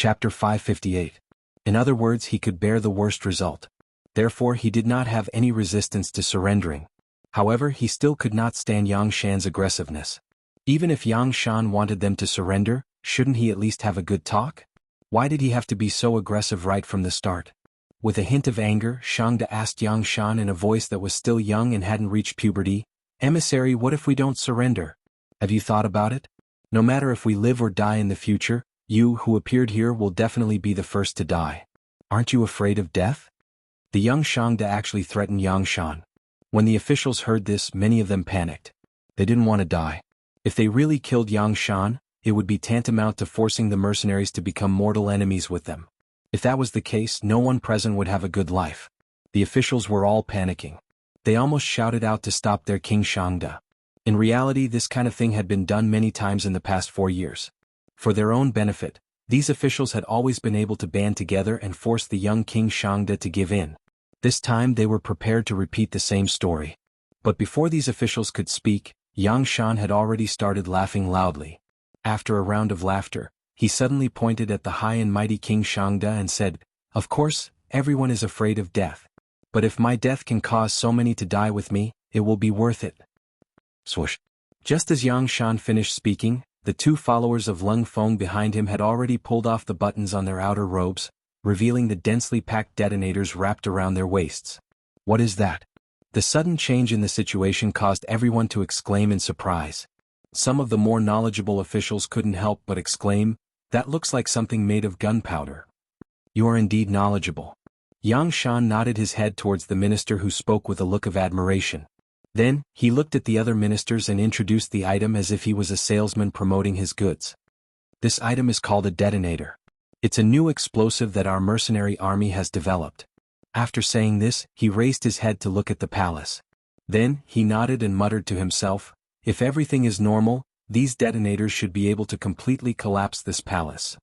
Chapter 558. In other words, he could bear the worst result. Therefore he did not have any resistance to surrendering. However, he still could not stand Yang Shan's aggressiveness. Even if Yang Shan wanted them to surrender, shouldn't he at least have a good talk? Why did he have to be so aggressive right from the start? With a hint of anger, Shangda asked Yang Shan in a voice that was still young and hadn't reached puberty, "Emissary, what if we don't surrender? Have you thought about it? No matter if we live or die in the future, you who appeared here will definitely be the first to die. Aren't you afraid of death?" The young Shangda actually threatened Yang Shan. When the officials heard this, many of them panicked. They didn't want to die. If they really killed Yang Shan, it would be tantamount to forcing the mercenaries to become mortal enemies with them. If that was the case, no one present would have a good life. The officials were all panicking. They almost shouted out to stop their King Shangda. In reality, this kind of thing had been done many times in the past 4 years. For their own benefit, these officials had always been able to band together and force the young King Shangda to give in. This time they were prepared to repeat the same story. But before these officials could speak, Yang Shan had already started laughing loudly. After a round of laughter, he suddenly pointed at the high and mighty King Shangda and said, "Of course, everyone is afraid of death. But if my death can cause so many to die with me, it will be worth it." Swoosh. Just as Yang Shan finished speaking, the 2 followers of Lung Feng behind him had already pulled off the buttons on their outer robes, revealing the densely packed detonators wrapped around their waists. What is that? The sudden change in the situation caused everyone to exclaim in surprise. Some of the more knowledgeable officials couldn't help but exclaim, "That looks like something made of gunpowder." "You are indeed knowledgeable." Yang Shan nodded his head towards the minister, who spoke with a look of admiration. Then, he looked at the other ministers and introduced the item as if he was a salesman promoting his goods. "This item is called a detonator. It's a new explosive that our mercenary army has developed." After saying this, he raised his head to look at the palace. Then, he nodded and muttered to himself, "If everything is normal, these detonators should be able to completely collapse this palace."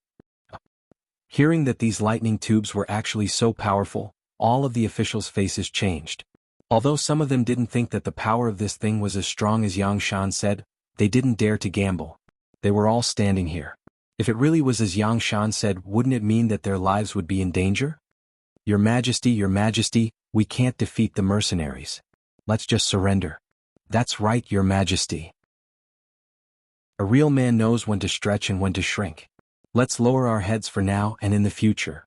Hearing that these lightning tubes were actually so powerful, all of the officials' faces changed. Although some of them didn't think that the power of this thing was as strong as Yang Shan said, they didn't dare to gamble. They were all standing here. If it really was as Yang Shan said, wouldn't it mean that their lives would be in danger? Your Majesty, we can't defeat the mercenaries. Let's just surrender." "That's right, Your Majesty. A real man knows when to stretch and when to shrink. Let's lower our heads for now and in the future."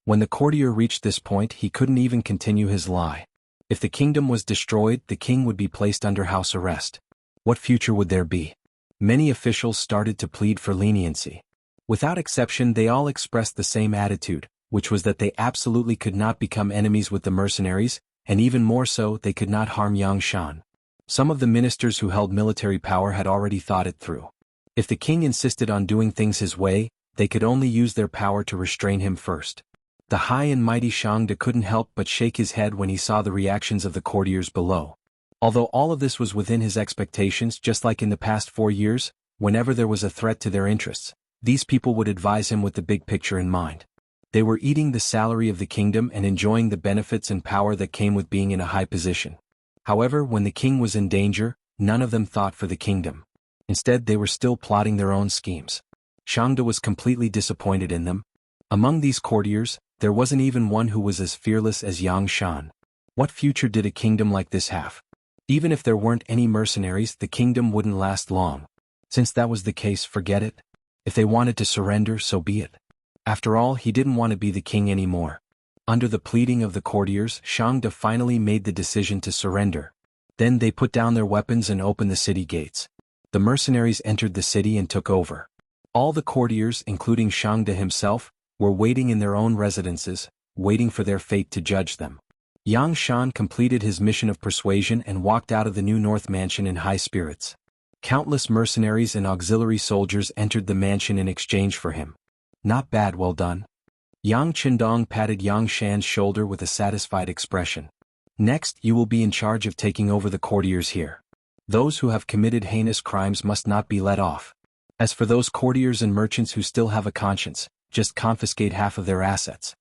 When the courtier reached this point, he couldn't even continue his lie. If the kingdom was destroyed, the king would be placed under house arrest. What future would there be? Many officials started to plead for leniency. Without exception, they all expressed the same attitude, which was that they absolutely could not become enemies with the mercenaries, and even more so, they could not harm Yang Shan. Some of the ministers who held military power had already thought it through. If the king insisted on doing things his way, they could only use their power to restrain him first. The high and mighty Shangda couldn't help but shake his head when he saw the reactions of the courtiers below. Although all of this was within his expectations, just like in the past 4 years, whenever there was a threat to their interests, these people would advise him with the big picture in mind. They were eating the salary of the kingdom and enjoying the benefits and power that came with being in a high position. However, when the king was in danger, none of them thought for the kingdom. Instead, they were still plotting their own schemes. Shangda was completely disappointed in them. Among these courtiers, there wasn't even one who was as fearless as Yang Shan. What future did a kingdom like this have? Even if there weren't any mercenaries, the kingdom wouldn't last long. Since that was the case, forget it. If they wanted to surrender, so be it. After all, he didn't want to be the king anymore. Under the pleading of the courtiers, Shangda finally made the decision to surrender. Then they put down their weapons and opened the city gates. The mercenaries entered the city and took over. All the courtiers, including Shangda himself, were waiting in their own residences, waiting for their fate to judge them. Yang Shan completed his mission of persuasion and walked out of the new North Mansion in high spirits. Countless mercenaries and auxiliary soldiers entered the mansion in exchange for him. "Not bad, well done." Yang Qindong patted Yang Shan's shoulder with a satisfied expression. "Next, you will be in charge of taking over the courtiers here. Those who have committed heinous crimes must not be let off. As for those courtiers and merchants who still have a conscience, just confiscate half of their assets."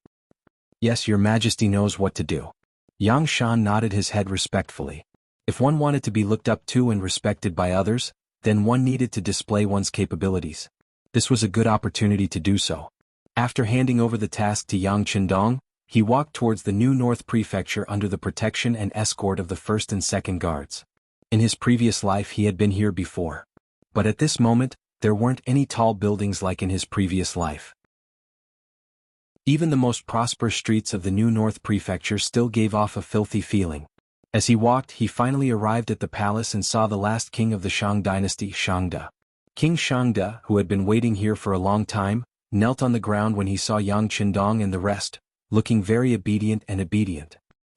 "Yes, Your Majesty knows what to do." Yang Shan nodded his head respectfully. If one wanted to be looked up to and respected by others, then one needed to display one's capabilities. This was a good opportunity to do so. After handing over the task to Yang Qindong, he walked towards the new North Prefecture under the protection and escort of the first and second guards. In his previous life he had been here before. But at this moment, there weren't any tall buildings like in his previous life. Even the most prosperous streets of the new North Prefecture still gave off a filthy feeling. As he walked, he finally arrived at the palace and saw the last king of the Shang Dynasty, Shangde. King Shangde, who had been waiting here for a long time, knelt on the ground when he saw Yang Qindong and the rest, looking very obedient.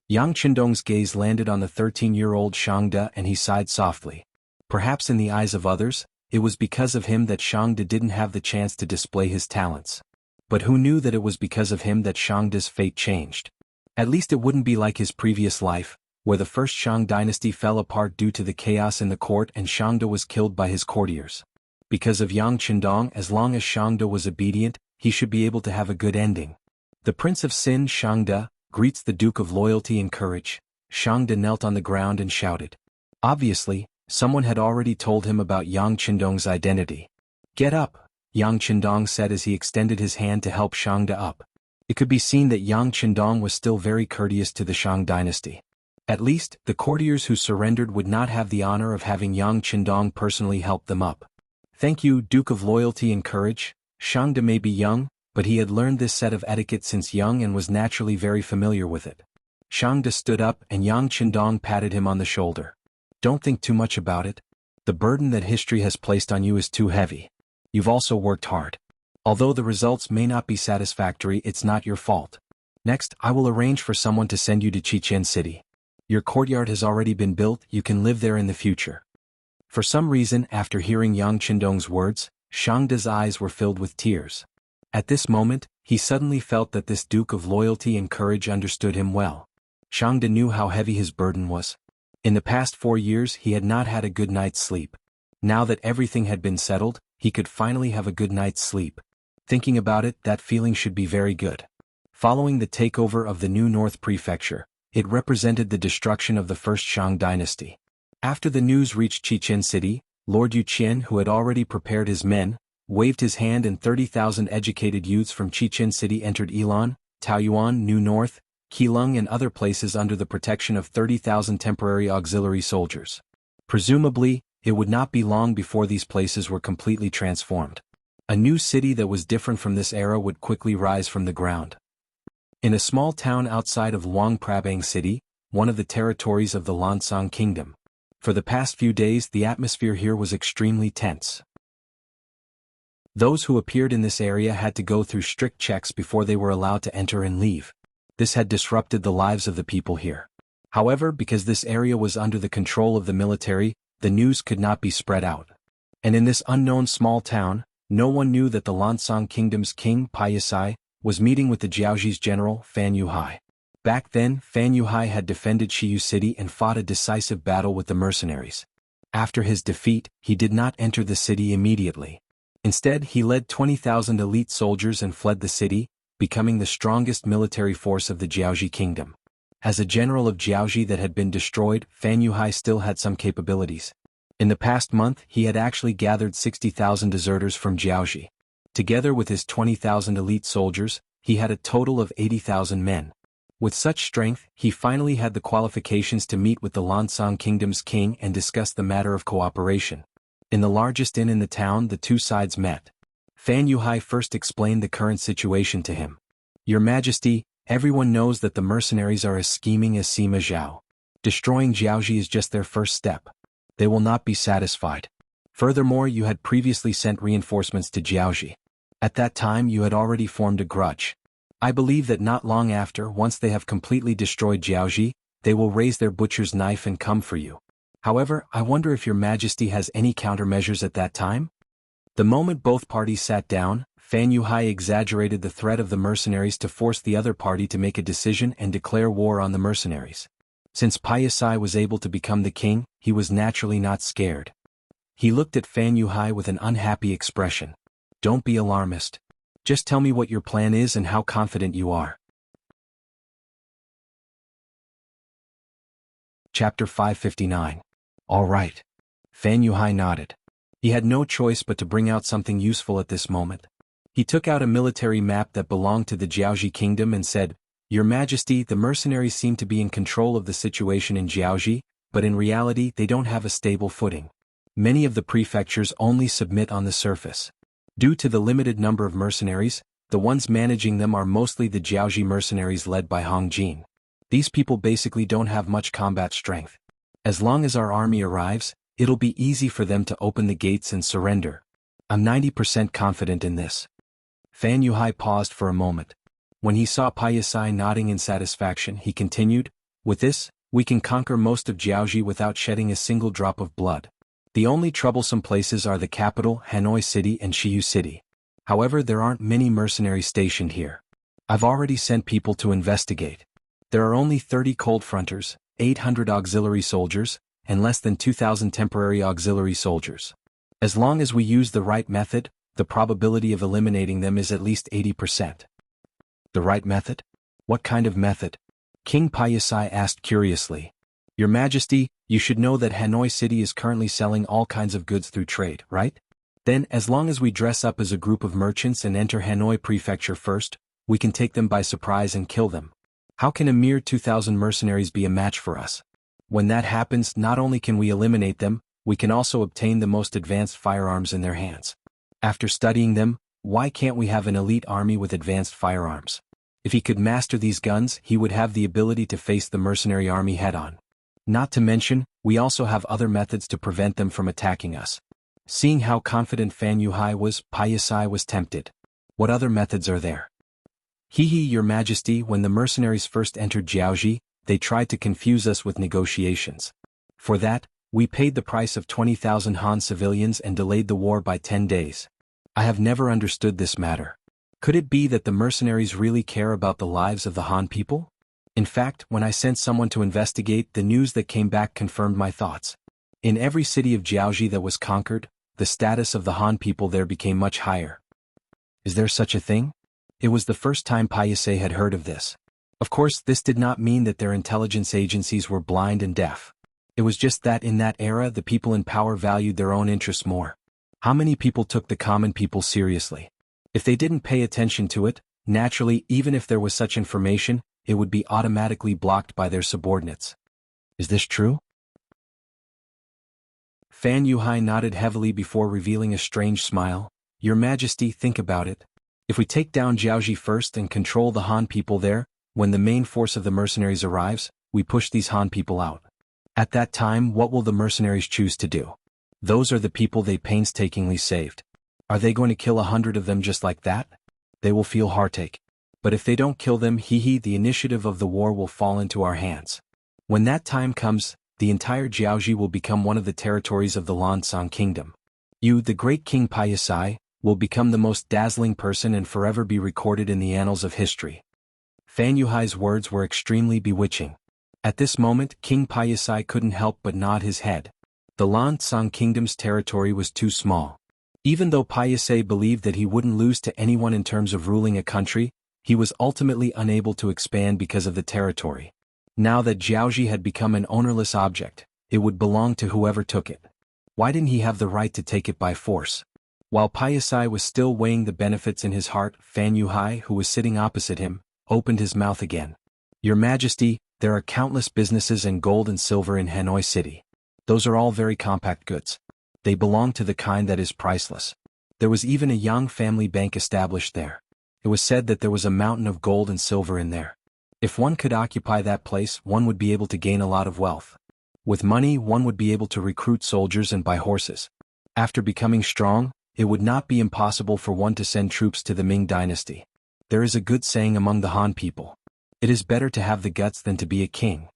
Yang Qindong's gaze landed on the 13-year-old Shangde and he sighed softly. Perhaps in the eyes of others, it was because of him that Shangde didn't have the chance to display his talents. But who knew that it was because of him that Shangde's fate changed? At least it wouldn't be like his previous life, where the first Shang dynasty fell apart due to the chaos in the court and Shangde was killed by his courtiers. Because of Yang Qindong, as long as Shangde was obedient, he should be able to have a good ending. The Prince of Sin, Shangde, greets the Duke of Loyalty and Courage. Shangde knelt on the ground and shouted. Obviously, someone had already told him about Yang Qindong's identity. Get up, Yang Qindong said as he extended his hand to help Shangde up. It could be seen that Yang Qindong was still very courteous to the Shang dynasty. At least, the courtiers who surrendered would not have the honor of having Yang Qindong personally help them up. Thank you, Duke of Loyalty and Courage. Shangde may be young, but he had learned this set of etiquette since young and was naturally very familiar with it. Shangde stood up and Yang Qindong patted him on the shoulder. Don't think too much about it. The burden that history has placed on you is too heavy. You've also worked hard. Although the results may not be satisfactory, it's not your fault. Next, I will arrange for someone to send you to Chichen City. Your courtyard has already been built, you can live there in the future. For some reason, after hearing Yang Qindong's words, Shangde's eyes were filled with tears. At this moment, he suddenly felt that this Duke of Loyalty and Courage understood him well. Shangde knew how heavy his burden was. In the past 4 years he had not had a good night's sleep. Now that everything had been settled, he could finally have a good night's sleep. Thinking about it, that feeling should be very good. Following the takeover of the new North Prefecture, it represented the destruction of the first Shang dynasty. After the news reached Chichen City, Lord Yu Qian, who had already prepared his men, waved his hand and 30,000 educated youths from Chichen City entered Ilan, Taoyuan, New North, Keelung and other places under the protection of 30,000 temporary auxiliary soldiers. Presumably, it would not be long before these places were completely transformed. A new city that was different from this era would quickly rise from the ground. In a small town outside of Luang Prabang City, one of the territories of the Lansang Kingdom. For the past few days the atmosphere here was extremely tense. Those who appeared in this area had to go through strict checks before they were allowed to enter and leave. This had disrupted the lives of the people here. However, because this area was under the control of the military, the news could not be spread out. And in this unknown small town, no one knew that the Lansang Kingdom's king, Paiyasai, was meeting with the Jiaoji's general, Fan Yuhai. Back then, Fan Yuhai had defended Shiyu City and fought a decisive battle with the mercenaries. After his defeat, he did not enter the city immediately. Instead, he led 20,000 elite soldiers and fled the city, becoming the strongest military force of the Jiaoji kingdom. As a general of Jiaoji that had been destroyed, Fan Yuhai still had some capabilities. In the past month, he had actually gathered 60,000 deserters from Jiaoji. Together with his 20,000 elite soldiers, he had a total of 80,000 men. With such strength, he finally had the qualifications to meet with the Lansang Kingdom's king and discuss the matter of cooperation. In the largest inn in the town, the two sides met. Fan Yuhai first explained the current situation to him. Your Majesty, everyone knows that the mercenaries are as scheming as Sima Zhao. Destroying Jiaoji is just their first step. They will not be satisfied. Furthermore, you had previously sent reinforcements to Jiaoji. At that time you had already formed a grudge. I believe that not long after, once they have completely destroyed Jiaoji, they will raise their butcher's knife and come for you. However, I wonder if your Majesty has any countermeasures at that time? The moment both parties sat down, Fan Yuhai exaggerated the threat of the mercenaries to force the other party to make a decision and declare war on the mercenaries. Since Paiyasai was able to become the king, he was naturally not scared. He looked at Fan Yuhai with an unhappy expression. Don't be alarmist. Just tell me what your plan is and how confident you are. Chapter 559. All right. Fan Yuhai nodded. He had no choice but to bring out something useful at this moment. He took out a military map that belonged to the Jiaoji kingdom and said, "Your Majesty, the mercenaries seem to be in control of the situation in Jiaoji, but in reality they don't have a stable footing. Many of the prefectures only submit on the surface. Due to the limited number of mercenaries, the ones managing them are mostly the Jiaoji mercenaries led by Hong Jin. These people basically don't have much combat strength. As long as our army arrives, it'll be easy for them to open the gates and surrender. I'm 90% confident in this." Fan Yuhai paused for a moment. When he saw Pa Yisai nodding in satisfaction, he continued, "With this, we can conquer most of Jiaoji without shedding a single drop of blood. The only troublesome places are the capital, Hanoi City and Shiyu City. However, there aren't many mercenaries stationed here. I've already sent people to investigate. There are only 30 cold fronters, 800 auxiliary soldiers, and less than 2,000 temporary auxiliary soldiers. As long as we use the right method, the probability of eliminating them is at least 80%. The right method? What kind of method? King Pa Yisai asked curiously. Your Majesty, you should know that Hanoi City is currently selling all kinds of goods through trade, right? Then, as long as we dress up as a group of merchants and enter Hanoi Prefecture first, we can take them by surprise and kill them. How can a mere 2,000 mercenaries be a match for us? When that happens, not only can we eliminate them, we can also obtain the most advanced firearms in their hands. After studying them, why can't we have an elite army with advanced firearms? If he could master these guns, he would have the ability to face the mercenary army head-on. Not to mention, we also have other methods to prevent them from attacking us." Seeing how confident Fan Yuhai was, Pa Yisai was tempted. "What other methods are there?" Your Majesty, when the mercenaries first entered Jiaoji, they tried to confuse us with negotiations. For that, we paid the price of 20,000 Han civilians and delayed the war by 10 days. I have never understood this matter. Could it be that the mercenaries really care about the lives of the Han people? In fact, when I sent someone to investigate, the news that came back confirmed my thoughts. In every city of Jiaoji that was conquered, the status of the Han people there became much higher. Is there such a thing? It was the first time Pa Yisai had heard of this. Of course, this did not mean that their intelligence agencies were blind and deaf. It was just that in that era the people in power valued their own interests more. How many people took the common people seriously? If they didn't pay attention to it, naturally, even if there was such information, it would be automatically blocked by their subordinates. Is this true? Fan Yuhai nodded heavily before revealing a strange smile. Your Majesty, think about it. If we take down Jiaoji first and control the Han people there, when the main force of the mercenaries arrives, we push these Han people out. At that time, what will the mercenaries choose to do? Those are the people they painstakingly saved. Are they going to kill 100 of them just like that? They will feel heartache. But if they don't kill them, the initiative of the war will fall into our hands. When that time comes, the entire Jiaoji will become one of the territories of the Lansang Kingdom. You, the great King Pa Yisai, will become the most dazzling person and forever be recorded in the annals of history. Fan Yuhai's words were extremely bewitching. At this moment, King Pa Yisai couldn't help but nod his head. The Lansang Kingdom's territory was too small. Even though Pa Yisai believed that he wouldn't lose to anyone in terms of ruling a country, he was ultimately unable to expand because of the territory. Now that Jiaoji had become an ownerless object, it would belong to whoever took it. Why didn't he have the right to take it by force? While Pa Yisai was still weighing the benefits in his heart, Fan Yuhai, who was sitting opposite him, opened his mouth again. Your Majesty, there are countless businesses and gold and silver in Hanoi City. Those are all very compact goods. They belong to the kind that is priceless. There was even a Yang family bank established there. It was said that there was a mountain of gold and silver in there. If one could occupy that place, one would be able to gain a lot of wealth. With money, one would be able to recruit soldiers and buy horses. After becoming strong, it would not be impossible for one to send troops to the Ming Dynasty. There is a good saying among the Han people. It is better to have the guts than to be a king.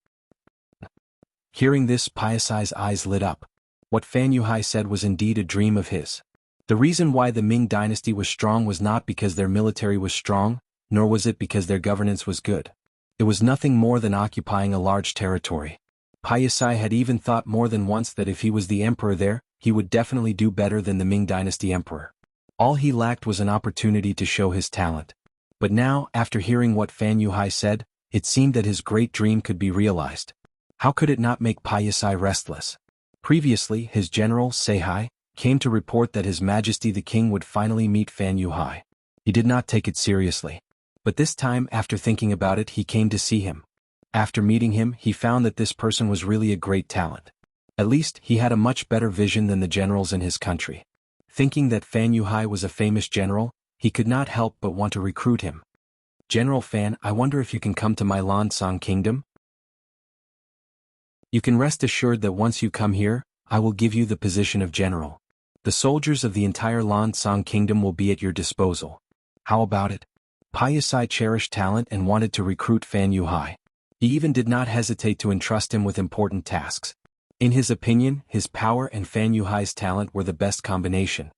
Hearing this, Pa Yisai's eyes lit up. What Fan Yuhai said was indeed a dream of his. The reason why the Ming Dynasty was strong was not because their military was strong, nor was it because their governance was good. It was nothing more than occupying a large territory. Pa Yisai had even thought more than once that if he was the emperor there, he would definitely do better than the Ming Dynasty emperor. All he lacked was an opportunity to show his talent. But now, after hearing what Fan Yuhai said, it seemed that his great dream could be realized. How could it not make Pa Yisai restless? Previously, his general, Seihai, came to report that His Majesty the King would finally meet Fan Yuhai. He did not take it seriously. But this time, after thinking about it, he came to see him. After meeting him, he found that this person was really a great talent. At least, he had a much better vision than the generals in his country. Thinking that Fan Yuhai was a famous general, he could not help but want to recruit him. General Fan, I wonder if you can come to my Lansang kingdom? You can rest assured that once you come here, I will give you the position of general. The soldiers of the entire Lansang kingdom will be at your disposal. How about it? Payasai cherished talent and wanted to recruit Fan Yuhai. He even did not hesitate to entrust him with important tasks. In his opinion, his power and Fan Yuhai's talent were the best combination.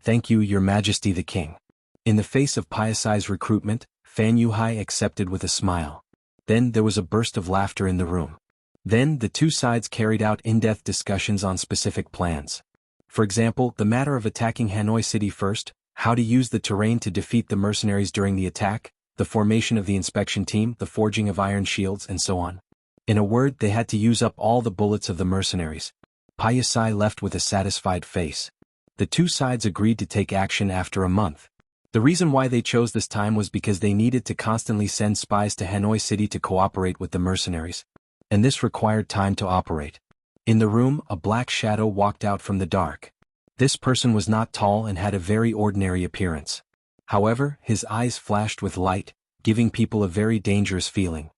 Thank you, Your Majesty the King. In the face of Payasai's recruitment, Fan Yuhai accepted with a smile. Then there was a burst of laughter in the room. Then the two sides carried out in-depth discussions on specific plans. For example, the matter of attacking Hanoi City first, how to use the terrain to defeat the mercenaries during the attack, the formation of the inspection team, the forging of iron shields, and so on. In a word, they had to use up all the bullets of the mercenaries. Payasai left with a satisfied face. The two sides agreed to take action after a month. The reason why they chose this time was because they needed to constantly send spies to Hanoi City to cooperate with the mercenaries. And this required time to operate. In the room, a black shadow walked out from the dark. This person was not tall and had a very ordinary appearance. However, his eyes flashed with light, giving people a very dangerous feeling.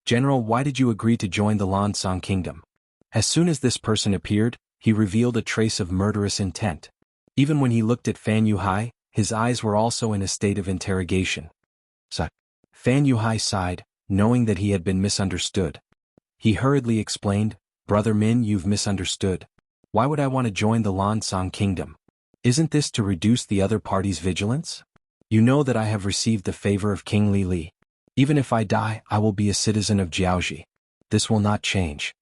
General, why did you agree to join the Lansang kingdom? As soon as this person appeared, he revealed a trace of murderous intent. Even when he looked at Fan Yuhai, his eyes were also in a state of interrogation. Fan Yuhai sighed, knowing that he had been misunderstood. He hurriedly explained, Brother Min, you've misunderstood. Why would I want to join the Lansang kingdom? Isn't this to reduce the other party's vigilance? You know that I have received the favor of King Li Li. Even if I die, I will be a citizen of Jiaoji. This will not change.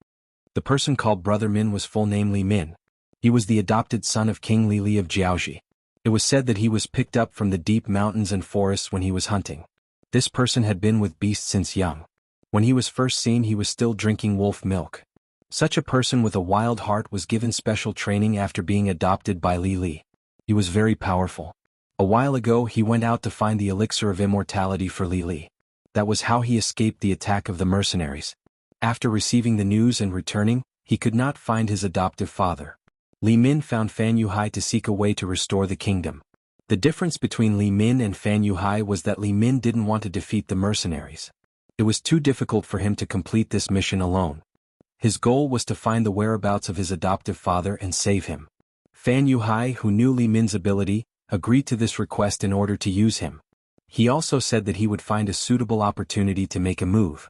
The person called Brother Min was full name Li Min. He was the adopted son of King Li Li of Jiaoji. It was said that he was picked up from the deep mountains and forests when he was hunting. This person had been with beasts since young. When he was first seen, he was still drinking wolf milk. Such a person with a wild heart was given special training after being adopted by Li Li. He was very powerful. A while ago, he went out to find the elixir of immortality for Li Li. That was how he escaped the attack of the mercenaries. After receiving the news and returning, he could not find his adoptive father. Li Min found Fan Yuhai to seek a way to restore the kingdom. The difference between Li Min and Fan Yuhai was that Li Min didn't want to defeat the mercenaries. It was too difficult for him to complete this mission alone. His goal was to find the whereabouts of his adoptive father and save him. Fan Yuhai, who knew Li Min's ability, agreed to this request in order to use him. He also said that he would find a suitable opportunity to make a move.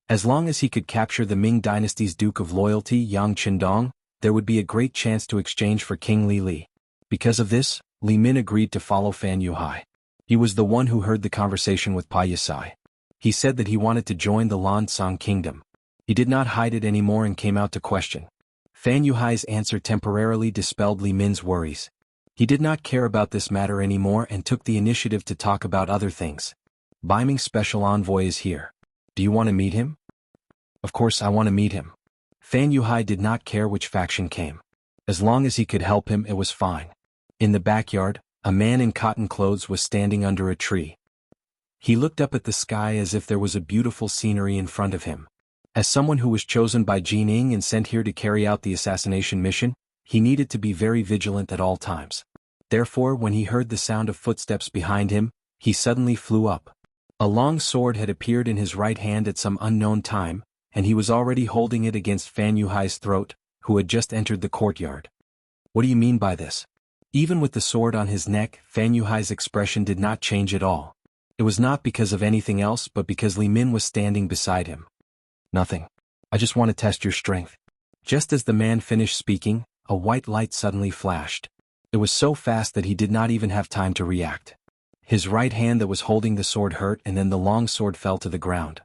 As long as he could capture the Ming dynasty's Duke of Loyalty, Yang Qindong, there would be a great chance to exchange for King Li Li. Because of this, Li Min agreed to follow Fan Yuhai. He was the one who heard the conversation with Payasai. He said that he wanted to join the Lansang kingdom. He did not hide it anymore and came out to question. Fan Yuhai's answer temporarily dispelled Li Min's worries. He did not care about this matter anymore and took the initiative to talk about other things. Biming's special envoy is here. Do you want to meet him? Of course I want to meet him. Fan Yuhai did not care which faction came. As long as he could help him, it was fine. In the backyard, a man in cotton clothes was standing under a tree. He looked up at the sky as if there was a beautiful scenery in front of him. As someone who was chosen by Jining and sent here to carry out the assassination mission, he needed to be very vigilant at all times. Therefore, when he heard the sound of footsteps behind him, he suddenly flew up. A long sword had appeared in his right hand at some unknown time, and he was already holding it against Fan Yuhai's throat, who had just entered the courtyard. What do you mean by this? Even with the sword on his neck, Fan Yuhai's expression did not change at all. It was not because of anything else but because Li Min was standing beside him. Nothing. I just want to test your strength. Just as the man finished speaking, a white light suddenly flashed. It was so fast that he did not even have time to react. His right hand that was holding the sword hurt and then the long sword fell to the ground.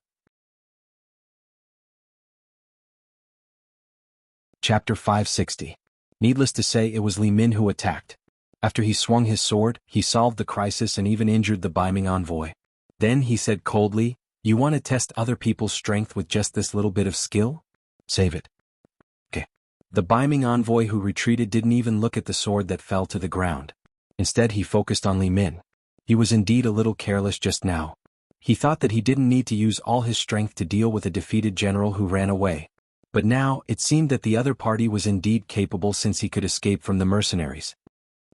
Chapter 560. Needless to say, it was Li Min who attacked. After he swung his sword, he solved the crisis and even injured the Biming envoy. Then he said coldly, "You want to test other people's strength with just this little bit of skill? Save it." Okay. The Biming envoy who retreated didn't even look at the sword that fell to the ground. Instead he focused on Li Min. He was indeed a little careless just now. He thought that he didn't need to use all his strength to deal with a defeated general who ran away. But now, it seemed that the other party was indeed capable since he could escape from the mercenaries.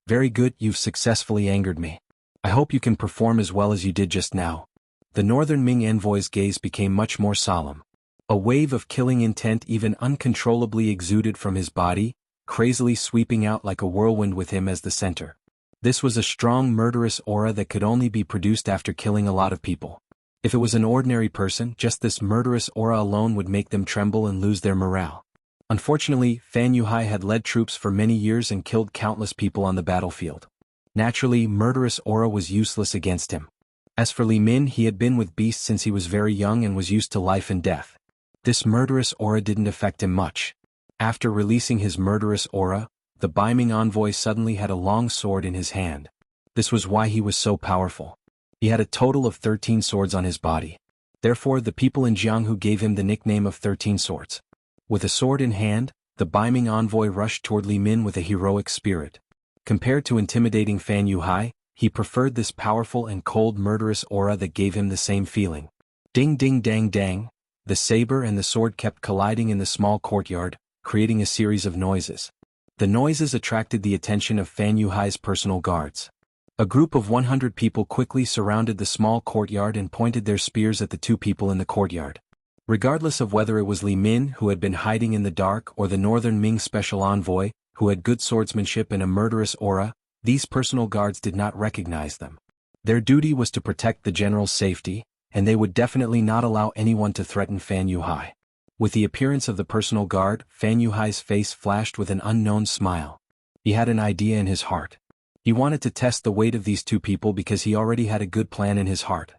Very good, you've successfully angered me. I hope you can perform as well as you did just now. The Northern Ming envoy's gaze became much more solemn. A wave of killing intent even uncontrollably exuded from his body, crazily sweeping out like a whirlwind with him as the center. This was a strong murderous aura that could only be produced after killing a lot of people. If it was an ordinary person, just this murderous aura alone would make them tremble and lose their morale. Unfortunately, Fan Yuhai had led troops for many years and killed countless people on the battlefield. Naturally, murderous aura was useless against him. As for Li Min, he had been with beasts since he was very young and was used to life and death. This murderous aura didn't affect him much. After releasing his murderous aura, the Baiming envoy suddenly had a long sword in his hand. This was why he was so powerful. He had a total of 13 swords on his body. Therefore, the people in Jianghu gave him the nickname of 13 Swords. With a sword in hand, the Baiming envoy rushed toward Li Min with a heroic spirit. Compared to intimidating Fan Yuhai, he preferred this powerful and cold murderous aura that gave him the same feeling. Ding ding dang dang, the saber and the sword kept colliding in the small courtyard, creating a series of noises. The noises attracted the attention of Fan Yuhai's personal guards. A group of 100 people quickly surrounded the small courtyard and pointed their spears at the two people in the courtyard. Regardless of whether it was Li Min who had been hiding in the dark or the Northern Ming special envoy, who had good swordsmanship and a murderous aura, these personal guards did not recognize them. Their duty was to protect the general's safety, and they would definitely not allow anyone to threaten Fan Yuhai. With the appearance of the personal guard, Fan Yuhai's face flashed with an unknown smile. He had an idea in his heart. He wanted to test the weight of these two people because he already had a good plan in his heart.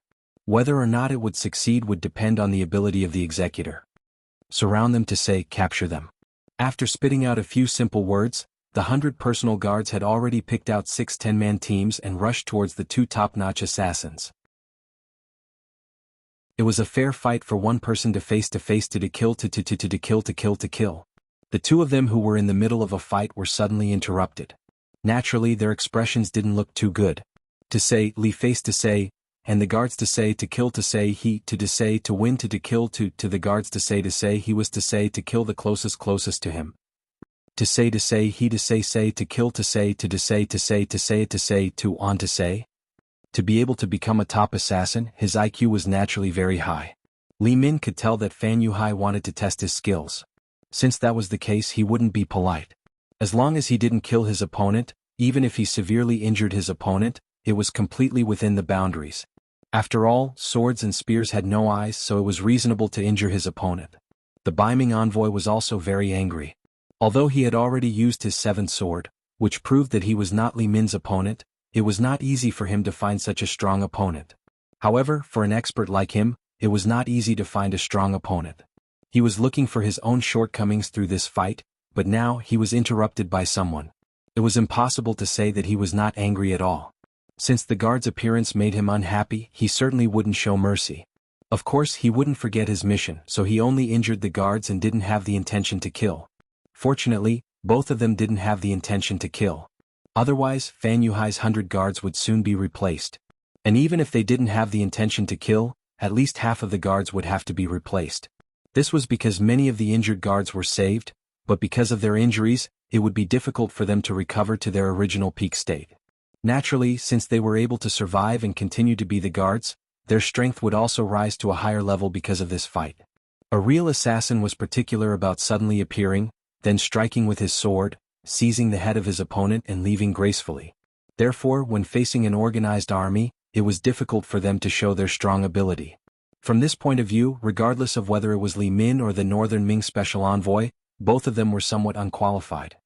Whether or not it would succeed would depend on the ability of the executor. Surround them to say, capture them. After spitting out a few simple words, the 100 personal guards had already picked out 6 10-man teams and rushed towards the two top-notch assassins. It was a fair fight for one person to face to kill to kill. The two of them who were in the middle of a fight were suddenly interrupted. Naturally, their expressions didn't look too good. To say, Li face to say, and the guards to say to kill to say he to say to win to kill to the guards to say he was to say to kill the closest to him. To say he to say to kill to say to on to say. To be able to become a top assassin, his IQ was naturally very high. Li Min could tell that Fan Yuhai wanted to test his skills. Since that was the case, he wouldn't be polite. As long as he didn't kill his opponent, even if he severely injured his opponent, it was completely within the boundaries. After all, swords and spears had no eyes, so it was reasonable to injure his opponent. The Baiming envoy was also very angry. Although he had already used his 7th sword, which proved that he was not Li Min's opponent, it was not easy for him to find such a strong opponent. However, for an expert like him, it was not easy to find a strong opponent. He was looking for his own shortcomings through this fight, but now he was interrupted by someone. It was impossible to say that he was not angry at all. Since the guard's appearance made him unhappy, he certainly wouldn't show mercy. Of course, he wouldn't forget his mission, so he only injured the guards and didn't have the intention to kill. Fortunately, both of them didn't have the intention to kill. Otherwise, Fan Yuhai's 100 guards would soon be replaced. And even if they didn't have the intention to kill, at least half of the guards would have to be replaced. This was because many of the injured guards were saved, but because of their injuries, it would be difficult for them to recover to their original peak state. Naturally, since they were able to survive and continue to be the guards, their strength would also rise to a higher level because of this fight. A real assassin was particular about suddenly appearing, then striking with his sword, seizing the head of his opponent and leaving gracefully. Therefore, when facing an organized army, it was difficult for them to show their strong ability. From this point of view, regardless of whether it was Li Min or the Northern Ming special envoy, both of them were somewhat unqualified.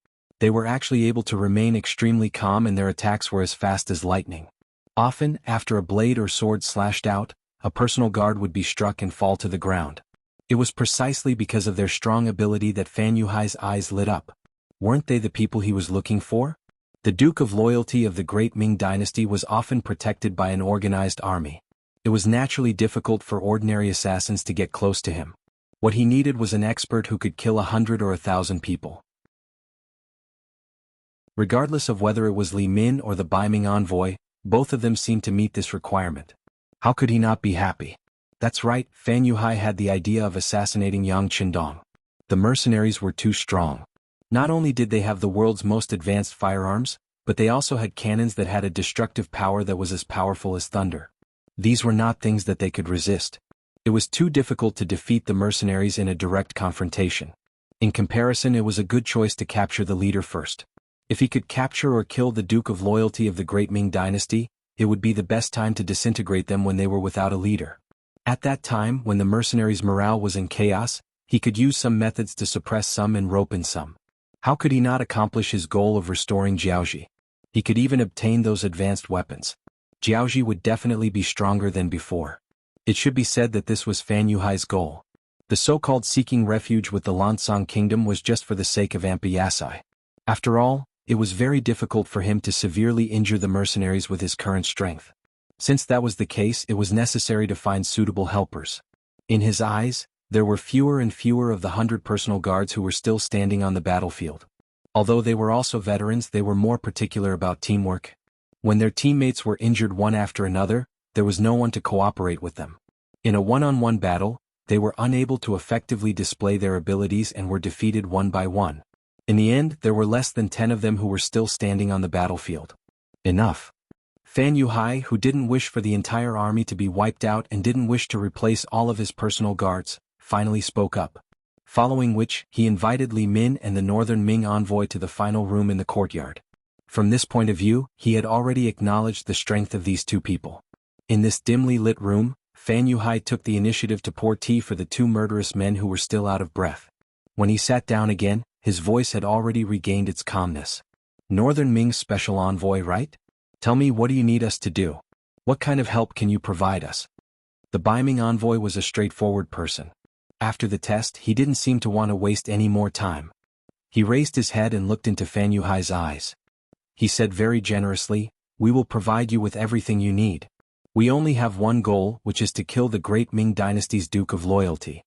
They were actually able to remain extremely calm and their attacks were as fast as lightning. Often, after a blade or sword slashed out, a personal guard would be struck and fall to the ground. It was precisely because of their strong ability that Fan Yuhai's eyes lit up. Weren't they the people he was looking for? The Duke of Loyalty of the Great Ming Dynasty was often protected by an organized army. It was naturally difficult for ordinary assassins to get close to him. What he needed was an expert who could kill 100 or 1,000 people. Regardless of whether it was Li Min or the Baiming envoy, both of them seemed to meet this requirement. How could he not be happy? That's right, Fan Yuhai had the idea of assassinating Yang Qindong. The mercenaries were too strong. Not only did they have the world's most advanced firearms, but they also had cannons that had a destructive power that was as powerful as thunder. These were not things that they could resist. It was too difficult to defeat the mercenaries in a direct confrontation. In comparison, it was a good choice to capture the leader first. If he could capture or kill the Duke of Loyalty of the Great Ming Dynasty, it would be the best time to disintegrate them when they were without a leader. At that time, when the mercenaries' morale was in chaos, he could use some methods to suppress some and rope in some. How could he not accomplish his goal of restoring Jiaoji? He could even obtain those advanced weapons. Jiaoji would definitely be stronger than before. It should be said that this was Fan Yuhai's goal. The so-called seeking refuge with the Lansang Kingdom was just for the sake of Ampa Yasai. After all, it was very difficult for him to severely injure the mercenaries with his current strength. Since that was the case, it was necessary to find suitable helpers. In his eyes, there were fewer and fewer of the 100 personal guards who were still standing on the battlefield. Although they were also veterans, they were more particular about teamwork. When their teammates were injured one after another, there was no one to cooperate with them. In a one-on-one battle, they were unable to effectively display their abilities and were defeated one by one. In the end, there were less than 10 of them who were still standing on the battlefield. Enough. Fan Yuhai, who didn't wish for the entire army to be wiped out and didn't wish to replace all of his personal guards, finally spoke up. Following which, he invited Li Min and the Northern Ming envoy to the final room in the courtyard. From this point of view, he had already acknowledged the strength of these two people. In this dimly lit room, Fan Yuhai took the initiative to pour tea for the two murderous men who were still out of breath. When he sat down again, his voice had already regained its calmness. Northern Ming's special envoy, right? Tell me, what do you need us to do? What kind of help can you provide us? The Baiming envoy was a straightforward person. After the test, he didn't seem to want to waste any more time. He raised his head and looked into Fan Yuhai's eyes. He said very generously, "We will provide you with everything you need. We only have one goal, which is to kill the Great Ming Dynasty's Duke of Loyalty."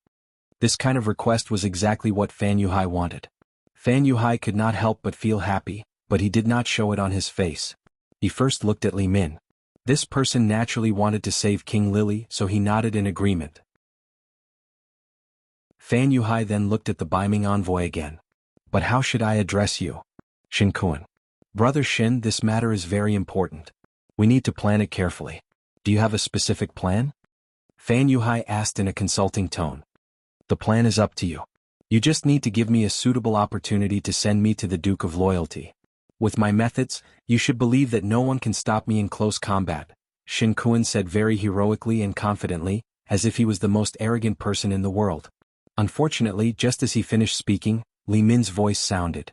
This kind of request was exactly what Fan Yuhai wanted. Fan Yuhai could not help but feel happy, but he did not show it on his face. He first looked at Li Min. This person naturally wanted to save King Lily, so he nodded in agreement. Fan Yuhai then looked at the Baiming envoy again. "But how should I address you?" "Shin Kun." "Brother Shin, this matter is very important. We need to plan it carefully. Do you have a specific plan?" Fan Yuhai asked in a consulting tone. "The plan is up to you. You just need to give me a suitable opportunity to send me to the Duke of Loyalty. With my methods, you should believe that no one can stop me in close combat," Shin Kun said very heroically and confidently, as if he was the most arrogant person in the world. Unfortunately, just as he finished speaking, Li Min's voice sounded.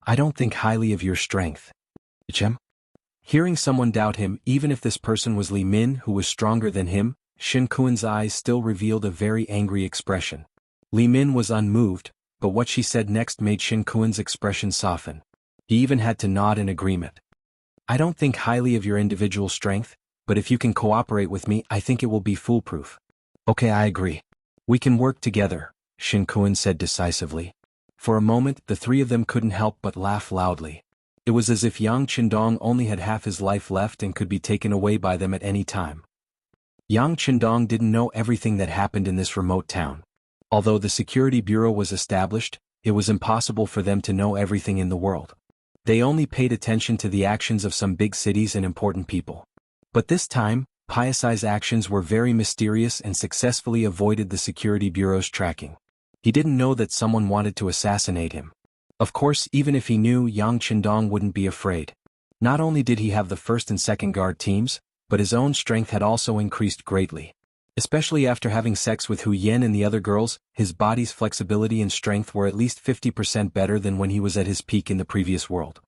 "I don't think highly of your strength." Chem? Hearing someone doubt him, even if this person was Li Min who was stronger than him, Shin Kun's eyes still revealed a very angry expression. Li Min was unmoved, but what she said next made Shin Kun's expression soften. He even had to nod in agreement. "I don't think highly of your individual strength, but if you can cooperate with me, I think it will be foolproof." "Okay, I agree. We can work together," Shin Kun said decisively. For a moment, the three of them couldn't help but laugh loudly. It was as if Yang Qindong only had half his life left and could be taken away by them at any time. Yang Qindong didn't know everything that happened in this remote town. Although the security bureau was established, it was impossible for them to know everything in the world. They only paid attention to the actions of some big cities and important people. But this time, Piasai's actions were very mysterious and successfully avoided the security bureau's tracking. He didn't know that someone wanted to assassinate him. Of course, even if he knew, Yang Qindong wouldn't be afraid. Not only did he have the first and second guard teams, but his own strength had also increased greatly. Especially after having sex with Hu Yen and the other girls, his body's flexibility and strength were at least 50% better than when he was at his peak in the previous world.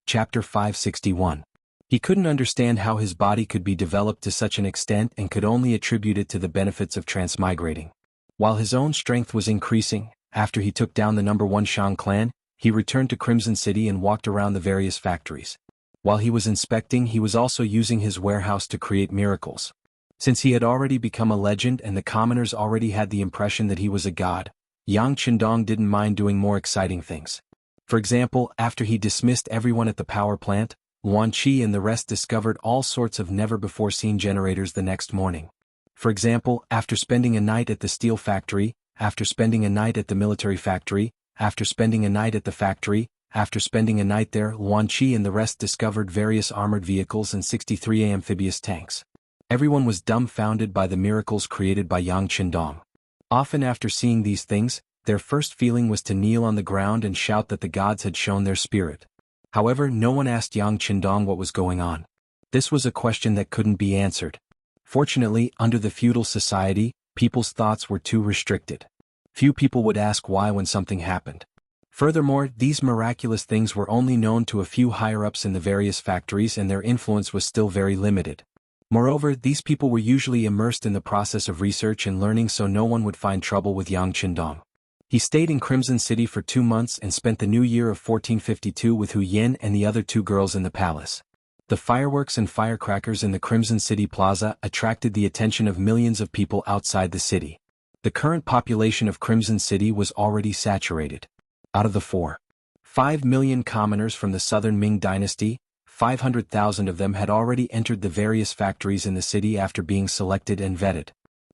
Chapter 561. He couldn't understand how his body could be developed to such an extent and could only attribute it to the benefits of transmigrating. While his own strength was increasing, after he took down the #1 Shang clan, he returned to Crimson City and walked around the various factories. While he was inspecting, he was also using his warehouse to create miracles. Since he had already become a legend and the commoners already had the impression that he was a god, Yang Qindong didn't mind doing more exciting things. For example, after he dismissed everyone at the power plant, Yuan Qi and the rest discovered all sorts of never-before-seen generators the next morning. For example, after spending a night at the steel factory, after spending a night at the military factory, after spending a night at the factory, after spending a night there, Yuan Qi and the rest discovered various armored vehicles and 63 amphibious tanks. Everyone was dumbfounded by the miracles created by Yang Qindong. Often after seeing these things, their first feeling was to kneel on the ground and shout that the gods had shown their spirit. However, no one asked Yang Qindong what was going on. This was a question that couldn't be answered. Fortunately, under the feudal society, people's thoughts were too restricted. Few people would ask why when something happened. Furthermore, these miraculous things were only known to a few higher-ups in the various factories and their influence was still very limited. Moreover, these people were usually immersed in the process of research and learning, so no one would find trouble with Yang Qindong. He stayed in Crimson City for 2 months and spent the new year of 1452 with Hu Yin and the other 2 girls in the palace. The fireworks and firecrackers in the Crimson City Plaza attracted the attention of millions of people outside the city. The current population of Crimson City was already saturated. Out of the 4.5 million commoners from the southern Ming Dynasty, 500,000 of them had already entered the various factories in the city after being selected and vetted.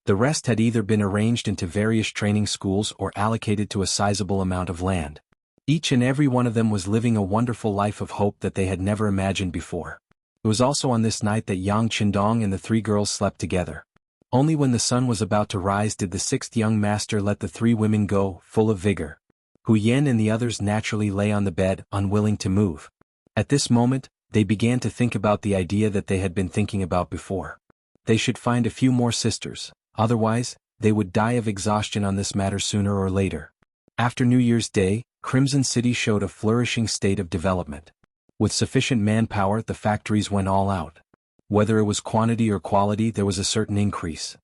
The rest had either been arranged into various training schools or allocated to a sizable amount of land. Each and every one of them was living a wonderful life of hope that they had never imagined before. It was also on this night that Yang Qindong and the 3 girls slept together. Only when the sun was about to rise did the 6th young master let the 3 women go, full of vigor. Hu Yin and the others naturally lay on the bed, unwilling to move. At this moment, they began to think about the idea that they had been thinking about before. They should find a few more sisters, otherwise, they would die of exhaustion on this matter sooner or later. After New Year's Day, Crimson City showed a flourishing state of development. With sufficient manpower, the factories went all out. Whether it was quantity or quality, there was a certain increase.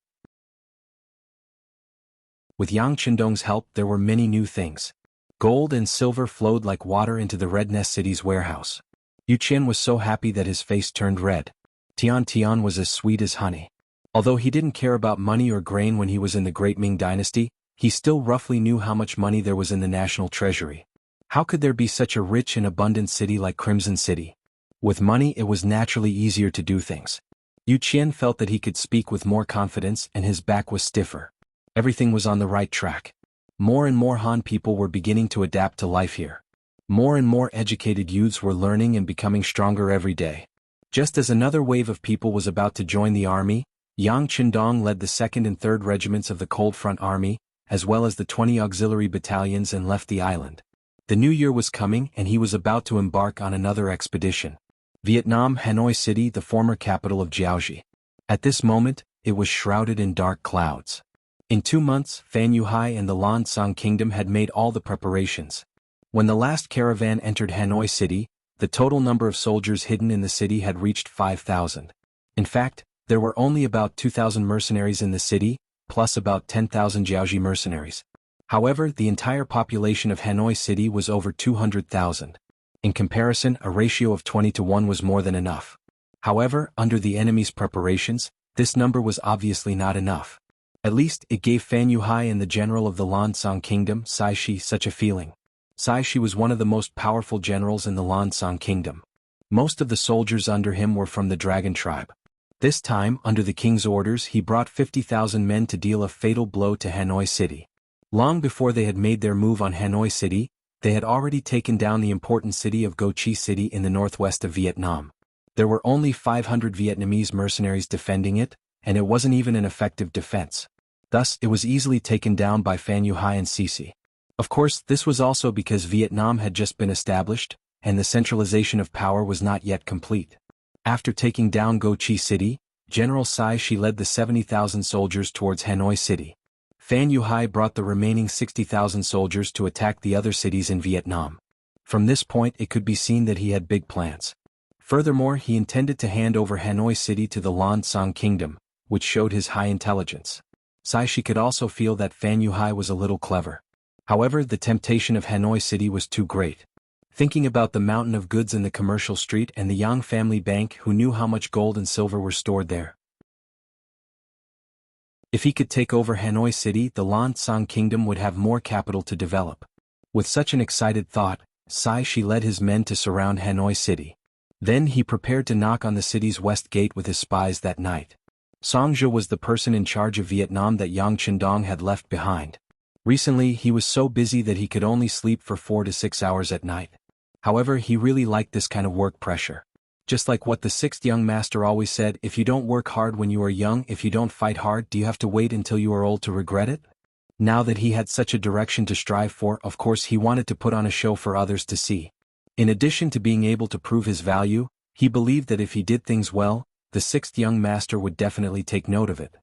With Yang Qindong's help, there were many new things. Gold and silver flowed like water into the Red Nest City's warehouse. Yu Qian was so happy that his face turned red. Tian Tian was as sweet as honey. Although he didn't care about money or grain when he was in the Great Ming Dynasty, he still roughly knew how much money there was in the national treasury. How could there be such a rich and abundant city like Crimson City? With money, it was naturally easier to do things. Yu Qian felt that he could speak with more confidence and his back was stiffer. Everything was on the right track. More and more Han people were beginning to adapt to life here. More and more educated youths were learning and becoming stronger every day. Just as another wave of people was about to join the army, Yang Qindong led the 2nd and 3rd regiments of the Cold Front Army, as well as the 20 auxiliary battalions, and left the island. The new year was coming and he was about to embark on another expedition. Vietnam, Hanoi City, the former capital of Jiaoxi. At this moment, it was shrouded in dark clouds. In 2 months, Fan Yuhai and the Lan Song Kingdom had made all the preparations. When the last caravan entered Hanoi City, the total number of soldiers hidden in the city had reached 5,000. In fact, there were only about 2,000 mercenaries in the city, plus about 10,000 Jiaoxi mercenaries. However, the entire population of Hanoi City was over 200,000. In comparison, a ratio of 20-1 was more than enough. However, under the enemy's preparations, this number was obviously not enough. At least, it gave Fan Yuhai and the general of the Lan Song Kingdom, Sai Shi, such a feeling. Sai Shi was one of the most powerful generals in the Lan Song Kingdom. Most of the soldiers under him were from the Dragon tribe. This time, under the king's orders, he brought 50,000 men to deal a fatal blow to Hanoi City. Long before they had made their move on Hanoi City, they had already taken down the important city of Go Chi City in the northwest of Vietnam. There were only 500 Vietnamese mercenaries defending it, and it wasn't even an effective defense. Thus, it was easily taken down by Fan Yuhai and Sisi. Of course, this was also because Vietnam had just been established, and the centralization of power was not yet complete. After taking down Go Chi City, General Sai Shi led the 70,000 soldiers towards Hanoi City. Fan Yuhai brought the remaining 60,000 soldiers to attack the other cities in Vietnam. From this point, it could be seen that he had big plans. Furthermore, he intended to hand over Hanoi City to the Lan Song Kingdom, which showed his high intelligence. Sai Shi could also feel that Fan Yuhai was a little clever. However, the temptation of Hanoi City was too great. Thinking about the mountain of goods in the commercial street and the Yang family bank who knew how much gold and silver were stored there, If he could take over Hanoi City, the Lan Kingdom would have more capital to develop. With such an excited thought, Sai Shi led his men to surround Hanoi City. Then he prepared to knock on the city's west gate with his spies that night. Song Zhe was the person in charge of Vietnam that Yang Qindong had left behind. Recently he was so busy that he could only sleep for 4 to 6 hours at night. However, he really liked this kind of work pressure. Just like what the sixth young master always said, if you don't work hard when you are young, if you don't fight hard, do you have to wait until you are old to regret it? Now that he had such a direction to strive for, of course he wanted to put on a show for others to see. In addition to being able to prove his value, he believed that if he did things well, the sixth young master would definitely take note of it.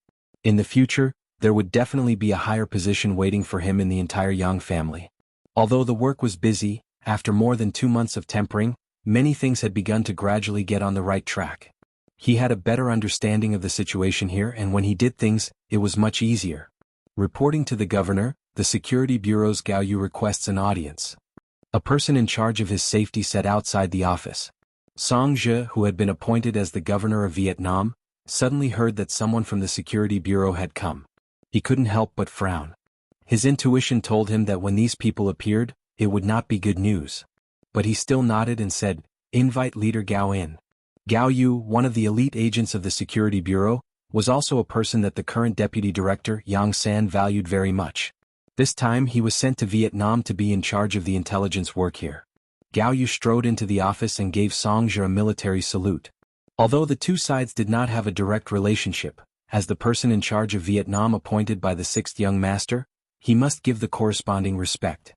In the future, there would definitely be a higher position waiting for him in the entire Yang family. Although the work was busy, after more than 2 months of tempering, many things had begun to gradually get on the right track. He had a better understanding of the situation here, and when he did things, it was much easier. Reporting to the governor, the Security Bureau's Gao Yu requests an audience. A person in charge of his safety sat outside the office. Song Zhe, who had been appointed as the governor of Vietnam, suddenly heard that someone from the Security Bureau had come. He couldn't help but frown. His intuition told him that when these people appeared, it would not be good news. But he still nodded and said, "Invite Leader Gao in." Gao Yu, one of the elite agents of the Security Bureau, was also a person that the current deputy director, Yang San, valued very much. This time he was sent to Vietnam to be in charge of the intelligence work here. Gao Yu strode into the office and gave Song Zhe a military salute. Although the two sides did not have a direct relationship, as the person in charge of Vietnam appointed by the sixth young master, he must give the corresponding respect.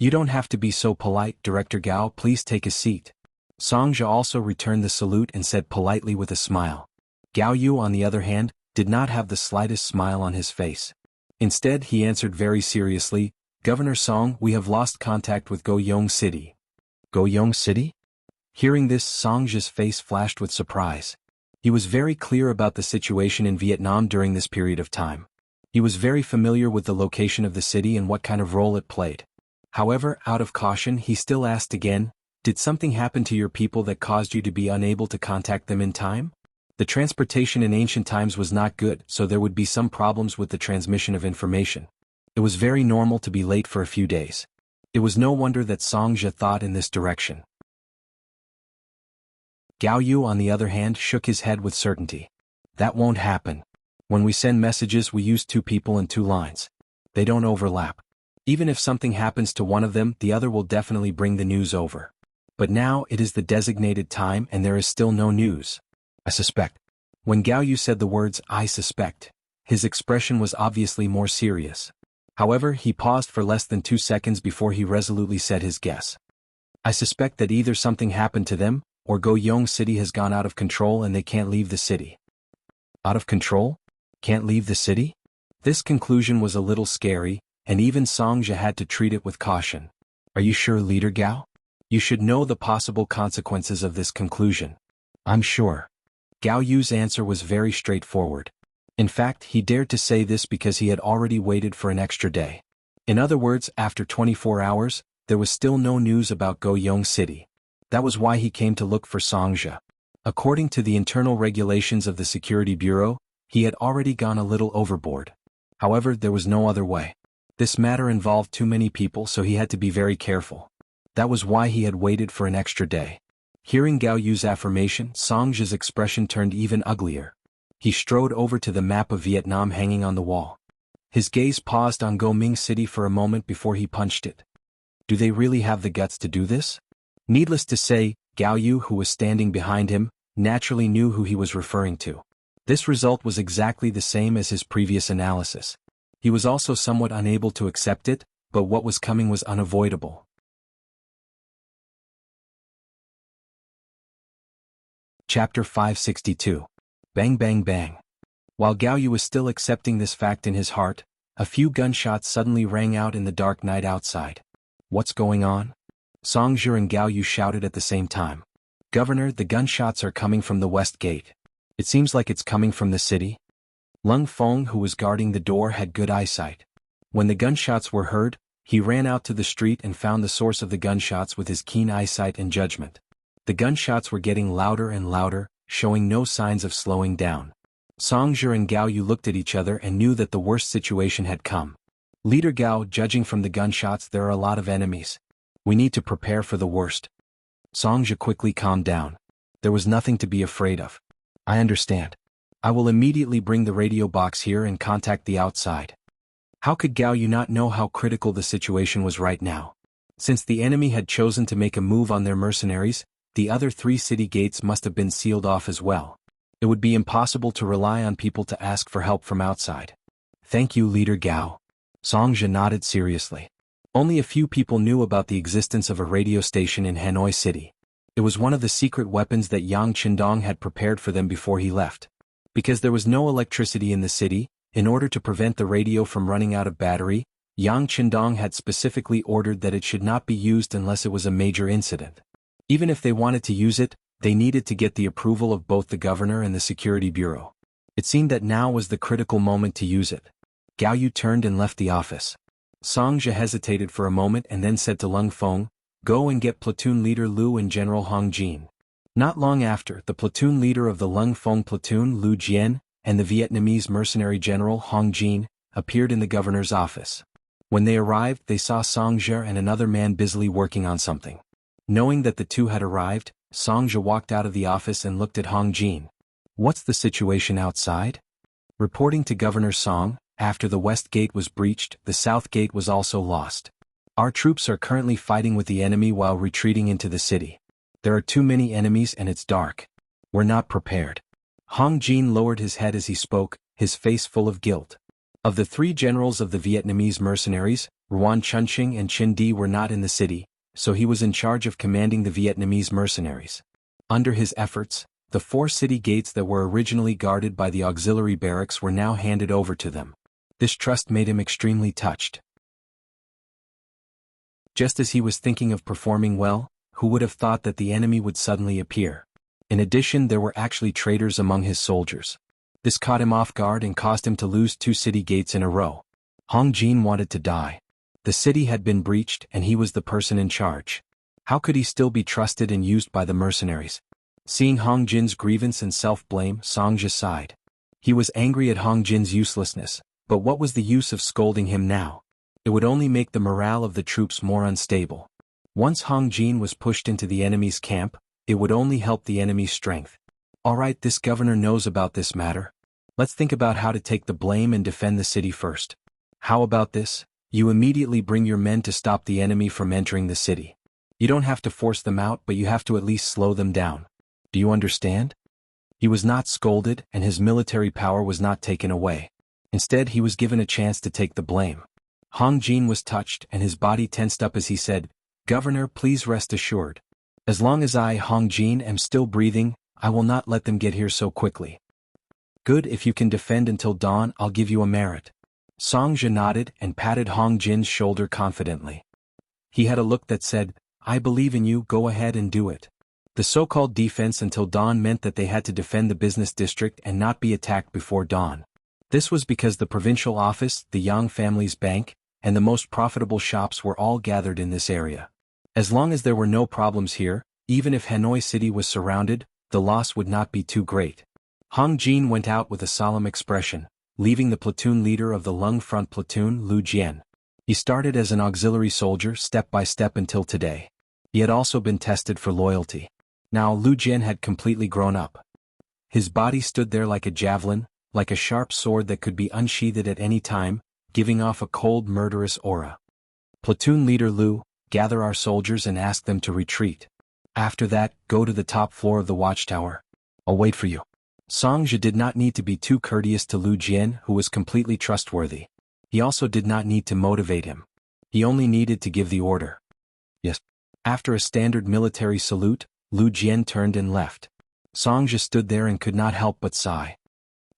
"You don't have to be so polite, Director Gao, please take a seat." Song Zhe also returned the salute and said politely with a smile. Gao Yu, on the other hand, did not have the slightest smile on his face. Instead, he answered very seriously, "Governor Song, we have lost contact with Goyong City." Goyong City? Hearing this, Song Zhe's face flashed with surprise. He was very clear about the situation in Vietnam during this period of time. He was very familiar with the location of the city and what kind of role it played. However, out of caution, he still asked again, "Did something happen to your people that caused you to be unable to contact them in time?" The transportation in ancient times was not good, so there would be some problems with the transmission of information. It was very normal to be late for a few days. It was no wonder that Song Zhe thought in this direction. Gao Yu, on the other hand, shook his head with certainty. "That won't happen. When we send messages, we use 2 people and 2 lines. They don't overlap. Even if something happens to one of them, the other will definitely bring the news over. But now it is the designated time and there is still no news. I suspect." When Gao Yu said the words, "I suspect," his expression was obviously more serious. However, he paused for less than 2 seconds before he resolutely said his guess. "I suspect that either something happened to them, or Goyong City has gone out of control and they can't leave the city." Out of control? Can't leave the city? This conclusion was a little scary, and even Song Zhe had to treat it with caution. "Are you sure, Leader Gao? You should know the possible consequences of this conclusion." "I'm sure." Gao Yu's answer was very straightforward. In fact, he dared to say this because he had already waited for an extra day. In other words, after 24 hours, there was still no news about Goyong City. That was why he came to look for Song Zhe. According to the internal regulations of the Security Bureau, he had already gone a little overboard. However, there was no other way. This matter involved too many people, so he had to be very careful. That was why he had waited for an extra day. Hearing Gao Yu's affirmation, Song Zhe's expression turned even uglier. He strode over to the map of Vietnam hanging on the wall. His gaze paused on Go Ming City for a moment before he punched it. Do they really have the guts to do this? Needless to say, Gao Yu, who was standing behind him, naturally knew who he was referring to. This result was exactly the same as his previous analysis. He was also somewhat unable to accept it, but what was coming was unavoidable. Chapter 562. Bang Bang Bang. While Gao Yu was still accepting this fact in his heart, a few gunshots suddenly rang out in the dark night outside. What's going on? Song Zhe and Gao Yu shouted at the same time. Governor, the gunshots are coming from the west gate. It seems like it's coming from the city. Lung Feng, who was guarding the door, had good eyesight. When the gunshots were heard, he ran out to the street and found the source of the gunshots with his keen eyesight and judgment. The gunshots were getting louder and louder, showing no signs of slowing down. Song Zhe and Gao Yu looked at each other and knew that the worst situation had come. Leader Gao, judging from the gunshots, there are a lot of enemies. We need to prepare for the worst. Song Zhe quickly calmed down. There was nothing to be afraid of. I understand. I will immediately bring the radio box here and contact the outside. How could Gao Yu not know how critical the situation was right now? Since the enemy had chosen to make a move on their mercenaries, the other 3 city gates must have been sealed off as well. It would be impossible to rely on people to ask for help from outside. Thank you, Leader Gao. Song Zhe nodded seriously. Only a few people knew about the existence of a radio station in Hanoi City. It was one of the secret weapons that Yang Qindong had prepared for them before he left. Because there was no electricity in the city, in order to prevent the radio from running out of battery, Yang Qindong had specifically ordered that it should not be used unless it was a major incident. Even if they wanted to use it, they needed to get the approval of both the governor and the security bureau. It seemed that now was the critical moment to use it. Gao Yu turned and left the office. Song Zhe hesitated for a moment and then said to Lung Feng, "Go and get platoon leader Lu and General Hong Jin." Not long after, the platoon leader of the Lung Feng platoon, Lu Jian, and the Vietnamese mercenary general Hong Jin appeared in the governor's office. When they arrived, they saw Song Zhe and another man busily working on something. Knowing that the two had arrived, Song Zhe walked out of the office and looked at Hong Jin. "What's the situation outside?" Reporting to Governor Song, after the west gate was breached, the south gate was also lost. Our troops are currently fighting with the enemy while retreating into the city. There are too many enemies and it's dark. We're not prepared. Hong Jin lowered his head as he spoke, his face full of guilt. Of the 3 generals of the Vietnamese mercenaries, Ruan Chunqing and Chin Di were not in the city, so he was in charge of commanding the Vietnamese mercenaries. Under his efforts, the 4 city gates that were originally guarded by the auxiliary barracks were now handed over to them. This trust made him extremely touched. Just as he was thinking of performing well, who would have thought that the enemy would suddenly appear? In addition, there were actually traitors among his soldiers. This caught him off guard and caused him to lose 2 city gates in a row. Hong Jin wanted to die. The city had been breached and he was the person in charge. How could he still be trusted and used by the mercenaries? Seeing Hong Jin's grievance and self-blame, Song Zhe sighed. He was angry at Hong Jin's uselessness, but what was the use of scolding him now? It would only make the morale of the troops more unstable. Once Hong Jin was pushed into the enemy's camp, it would only help the enemy's strength. Alright, this governor knows about this matter. Let's think about how to take the blame and defend the city first. How about this? You immediately bring your men to stop the enemy from entering the city. You don't have to force them out, but you have to at least slow them down. Do you understand? He was not scolded and his military power was not taken away. Instead, he was given a chance to take the blame. Hong Jin was touched and his body tensed up as he said, "Governor, please rest assured. As long as I, Hong Jin, am still breathing, I will not let them get here so quickly." "Good, if you can defend until dawn, I'll give you a merit." Song Zhe nodded and patted Hong Jin's shoulder confidently. He had a look that said, "I believe in you, go ahead and do it." The so-called defense until dawn meant that they had to defend the business district and not be attacked before dawn. This was because the provincial office, the Yang family's bank, and the most profitable shops were all gathered in this area. As long as there were no problems here, even if Hanoi City was surrounded, the loss would not be too great. Hong Jin went out with a solemn expression, leaving the platoon leader of the Lung Front platoon, Lu Jian. He started as an auxiliary soldier step by step until today. He had also been tested for loyalty. Now Lu Jian had completely grown up. His body stood there like a javelin, like a sharp sword that could be unsheathed at any time, giving off a cold, murderous aura. "Platoon leader Lu, gather our soldiers and ask them to retreat. After that, go to the top floor of the watchtower. I'll wait for you." Song Zhe did not need to be too courteous to Lu Jian, who was completely trustworthy. He also did not need to motivate him. He only needed to give the order. "Yes." After a standard military salute, Lu Jian turned and left. Song Zhe stood there and could not help but sigh.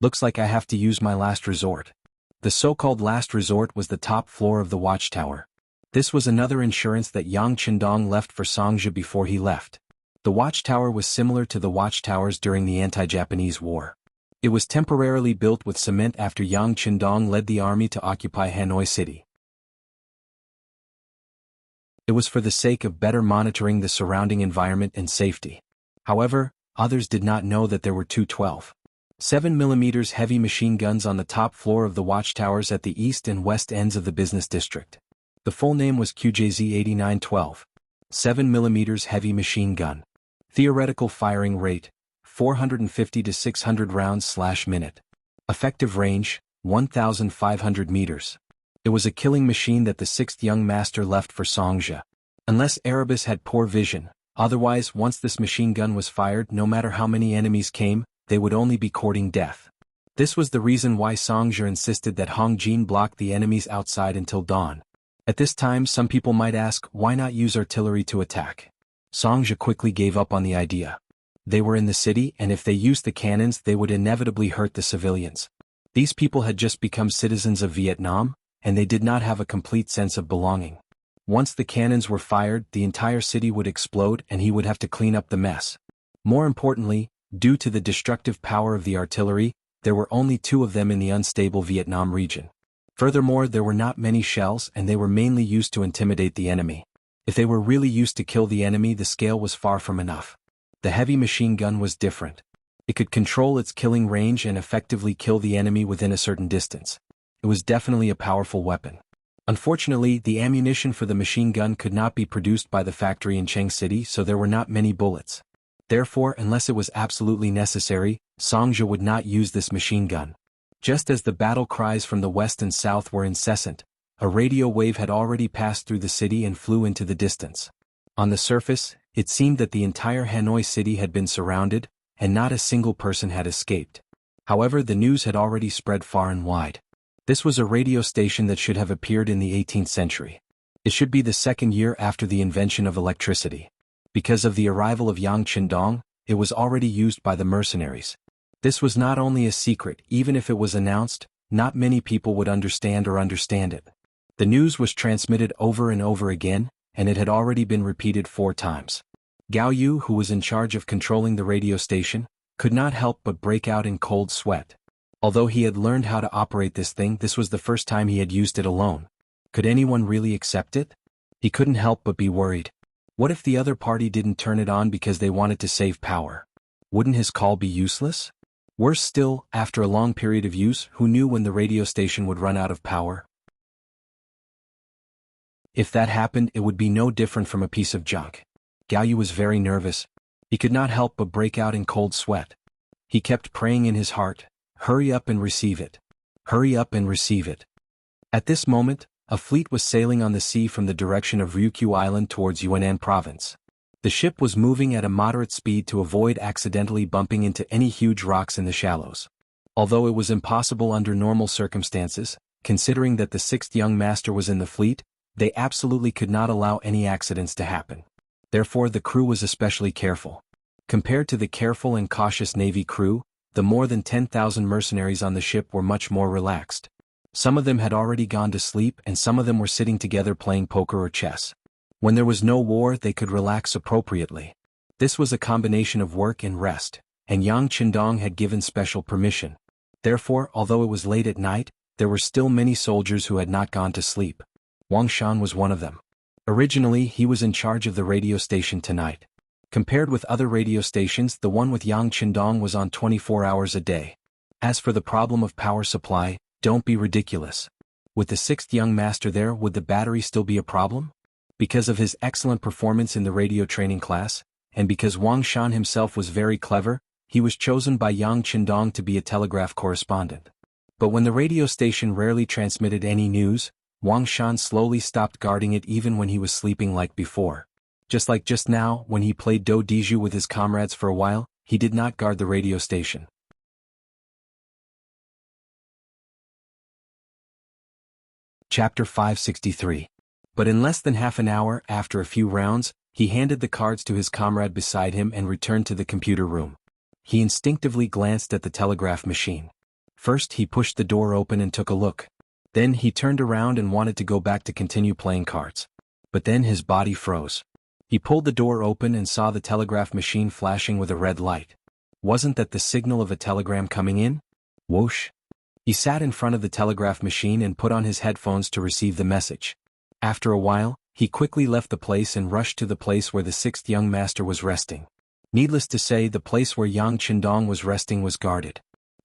"Looks like I have to use my last resort." The so-called last resort was the top floor of the watchtower. This was another insurance that Yang Qindong left for Song Zhe before he left. The watchtower was similar to the watchtowers during the anti-Japanese war. It was temporarily built with cement after Yang Qindong led the army to occupy Hanoi City. It was for the sake of better monitoring the surrounding environment and safety. However, others did not know that there were 212. 7mm heavy machine guns on the top floor of the watchtowers at the east and west ends of the business district. The full name was QJZ-8912. 7mm heavy machine gun. Theoretical firing rate, 450 to 600 rounds/minute. Effective range, 1,500 meters. It was a killing machine that the sixth young master left for Songzhi. Unless Erebus had poor vision, otherwise once this machine gun was fired, no matter how many enemies came, they would only be courting death. This was the reason why Songzhi insisted that Hong Jin block the enemies outside until dawn. At this time some people might ask, why not use artillery to attack? Songzhi quickly gave up on the idea. They were in the city, and if they used the cannons they would inevitably hurt the civilians. These people had just become citizens of Vietnam, and they did not have a complete sense of belonging. Once the cannons were fired, the entire city would explode and he would have to clean up the mess. More importantly, due to the destructive power of the artillery, there were only 2 of them in the unstable Vietnam region. Furthermore, there were not many shells and they were mainly used to intimidate the enemy. If they were really used to kill the enemy, the scale was far from enough. The heavy machine gun was different. It could control its killing range and effectively kill the enemy within a certain distance. It was definitely a powerful weapon. Unfortunately, the ammunition for the machine gun could not be produced by the factory in Cheng City, so there were not many bullets. Therefore, unless it was absolutely necessary, Songzhi would not use this machine gun. Just as the battle cries from the west and south were incessant, a radio wave had already passed through the city and flew into the distance. On the surface, it seemed that the entire Hanoi city had been surrounded, and not a single person had escaped. However, the news had already spread far and wide. This was a radio station that should have appeared in the 18th century. It should be the second year after the invention of electricity. Because of the arrival of Yang Qindong, it was already used by the mercenaries. This was not only a secret, even if it was announced, not many people would understand it. The news was transmitted over and over again, and it had already been repeated 4 times. Gao Yu, who was in charge of controlling the radio station, could not help but break out in cold sweat. Although he had learned how to operate this thing, this was the first time he had used it alone. Could anyone really accept it? He couldn't help but be worried. What if the other party didn't turn it on because they wanted to save power? Wouldn't his call be useless? Worse still, after a long period of use, who knew when the radio station would run out of power? If that happened, it would be no different from a piece of junk. Gao Yu was very nervous. He could not help but break out in cold sweat. He kept praying in his heart, "Hurry up and receive it. Hurry up and receive it." At this moment, a fleet was sailing on the sea from the direction of Ryukyu Island towards Yunnan province. The ship was moving at a moderate speed to avoid accidentally bumping into any huge rocks in the shallows. Although it was impossible under normal circumstances, considering that the 6th young master was in the fleet, they absolutely could not allow any accidents to happen. Therefore the crew was especially careful. Compared to the careful and cautious Navy crew, the more than 10,000 mercenaries on the ship were much more relaxed. Some of them had already gone to sleep and some of them were sitting together playing poker or chess. When there was no war, they could relax appropriately. This was a combination of work and rest, and Yang Qindong had given special permission. Therefore, although it was late at night, there were still many soldiers who had not gone to sleep. Wang Shan was one of them. Originally, he was in charge of the radio station tonight. Compared with other radio stations, the one with Yang Qindong was on 24 hours a day. As for the problem of power supply, don't be ridiculous. With the 6th young master there, would the battery still be a problem? Because of his excellent performance in the radio training class, and because Wang Shan himself was very clever, he was chosen by Yang Qindong to be a telegraph correspondent. But when the radio station rarely transmitted any news, Wang Shan slowly stopped guarding it even when he was sleeping like before. Just like just now, when he played Do Diju with his comrades for a while, he did not guard the radio station. Chapter 563. But in less than half an hour, after a few rounds, he handed the cards to his comrade beside him and returned to the computer room. He instinctively glanced at the telegraph machine. First he pushed the door open and took a look. Then he turned around and wanted to go back to continue playing cards. But then his body froze. He pulled the door open and saw the telegraph machine flashing with a red light. Wasn't that the signal of a telegram coming in? Whoosh. He sat in front of the telegraph machine and put on his headphones to receive the message. After a while, he quickly left the place and rushed to the place where the 6th young master was resting. Needless to say, the place where Yang Qindong was resting was guarded.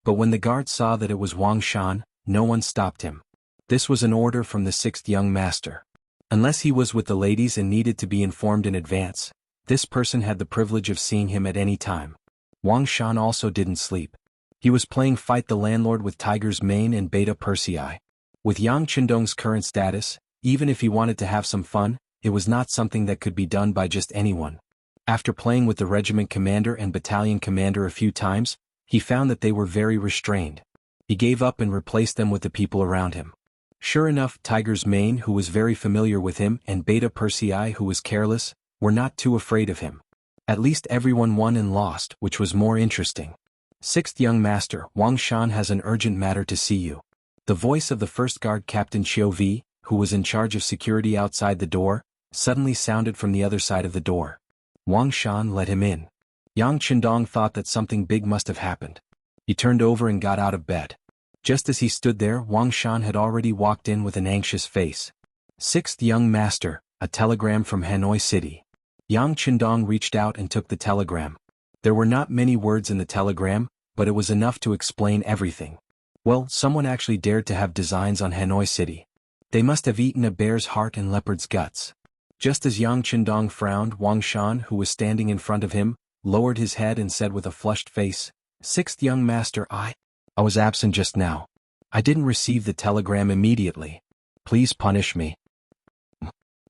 But when the guard saw that it was Wang Shan, no one stopped him. This was an order from the sixth young master. Unless he was with the ladies and needed to be informed in advance, this person had the privilege of seeing him at any time. Wang Shan also didn't sleep. He was playing Fight the Landlord with Tiger's Mane and Beta Persei. With Yang Qindong's current status, even if he wanted to have some fun, it was not something that could be done by just anyone. After playing with the regiment commander and battalion commander a few times, he found that they were very restrained. He gave up and replaced them with the people around him. Sure enough, Tiger's Mane, who was very familiar with him, and Beta Persei, who was careless, were not too afraid of him. At least everyone won and lost, which was more interesting. Sixth young master, Wang Shan has an urgent matter to see you. The voice of the first guard Captain Qiu Vi, who was in charge of security outside the door, suddenly sounded from the other side of the door. Wang Shan let him in. Yang Qindong thought that something big must have happened. He turned over and got out of bed. Just as he stood there, Wang Shan had already walked in with an anxious face. Sixth young master, a telegram from Hanoi City. Yang Qindong reached out and took the telegram. There were not many words in the telegram, but it was enough to explain everything. Well, someone actually dared to have designs on Hanoi City. They must have eaten a bear's heart and leopard's guts. Just as Yang Qindong frowned, Wang Shan, who was standing in front of him, lowered his head and said with a flushed face, "Sixth young master, I was absent just now. I didn't receive the telegram immediately. Please punish me."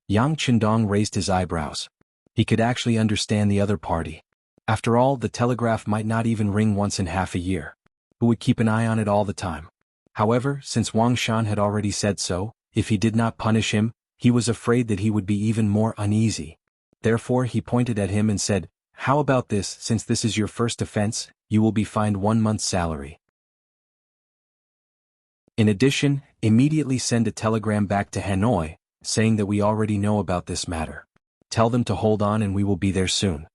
Yang Qindong raised his eyebrows. He could actually understand the other party. After all, the telegraph might not even ring once in half a year. Who would keep an eye on it all the time? However, since Wang Shan had already said so, if he did not punish him, he was afraid that he would be even more uneasy. Therefore he pointed at him and said, "How about this? Since this is your first offense, you will be fined 1 month's salary. In addition, immediately send a telegram back to Hanoi, saying that we already know about this matter. Tell them to hold on and we will be there soon."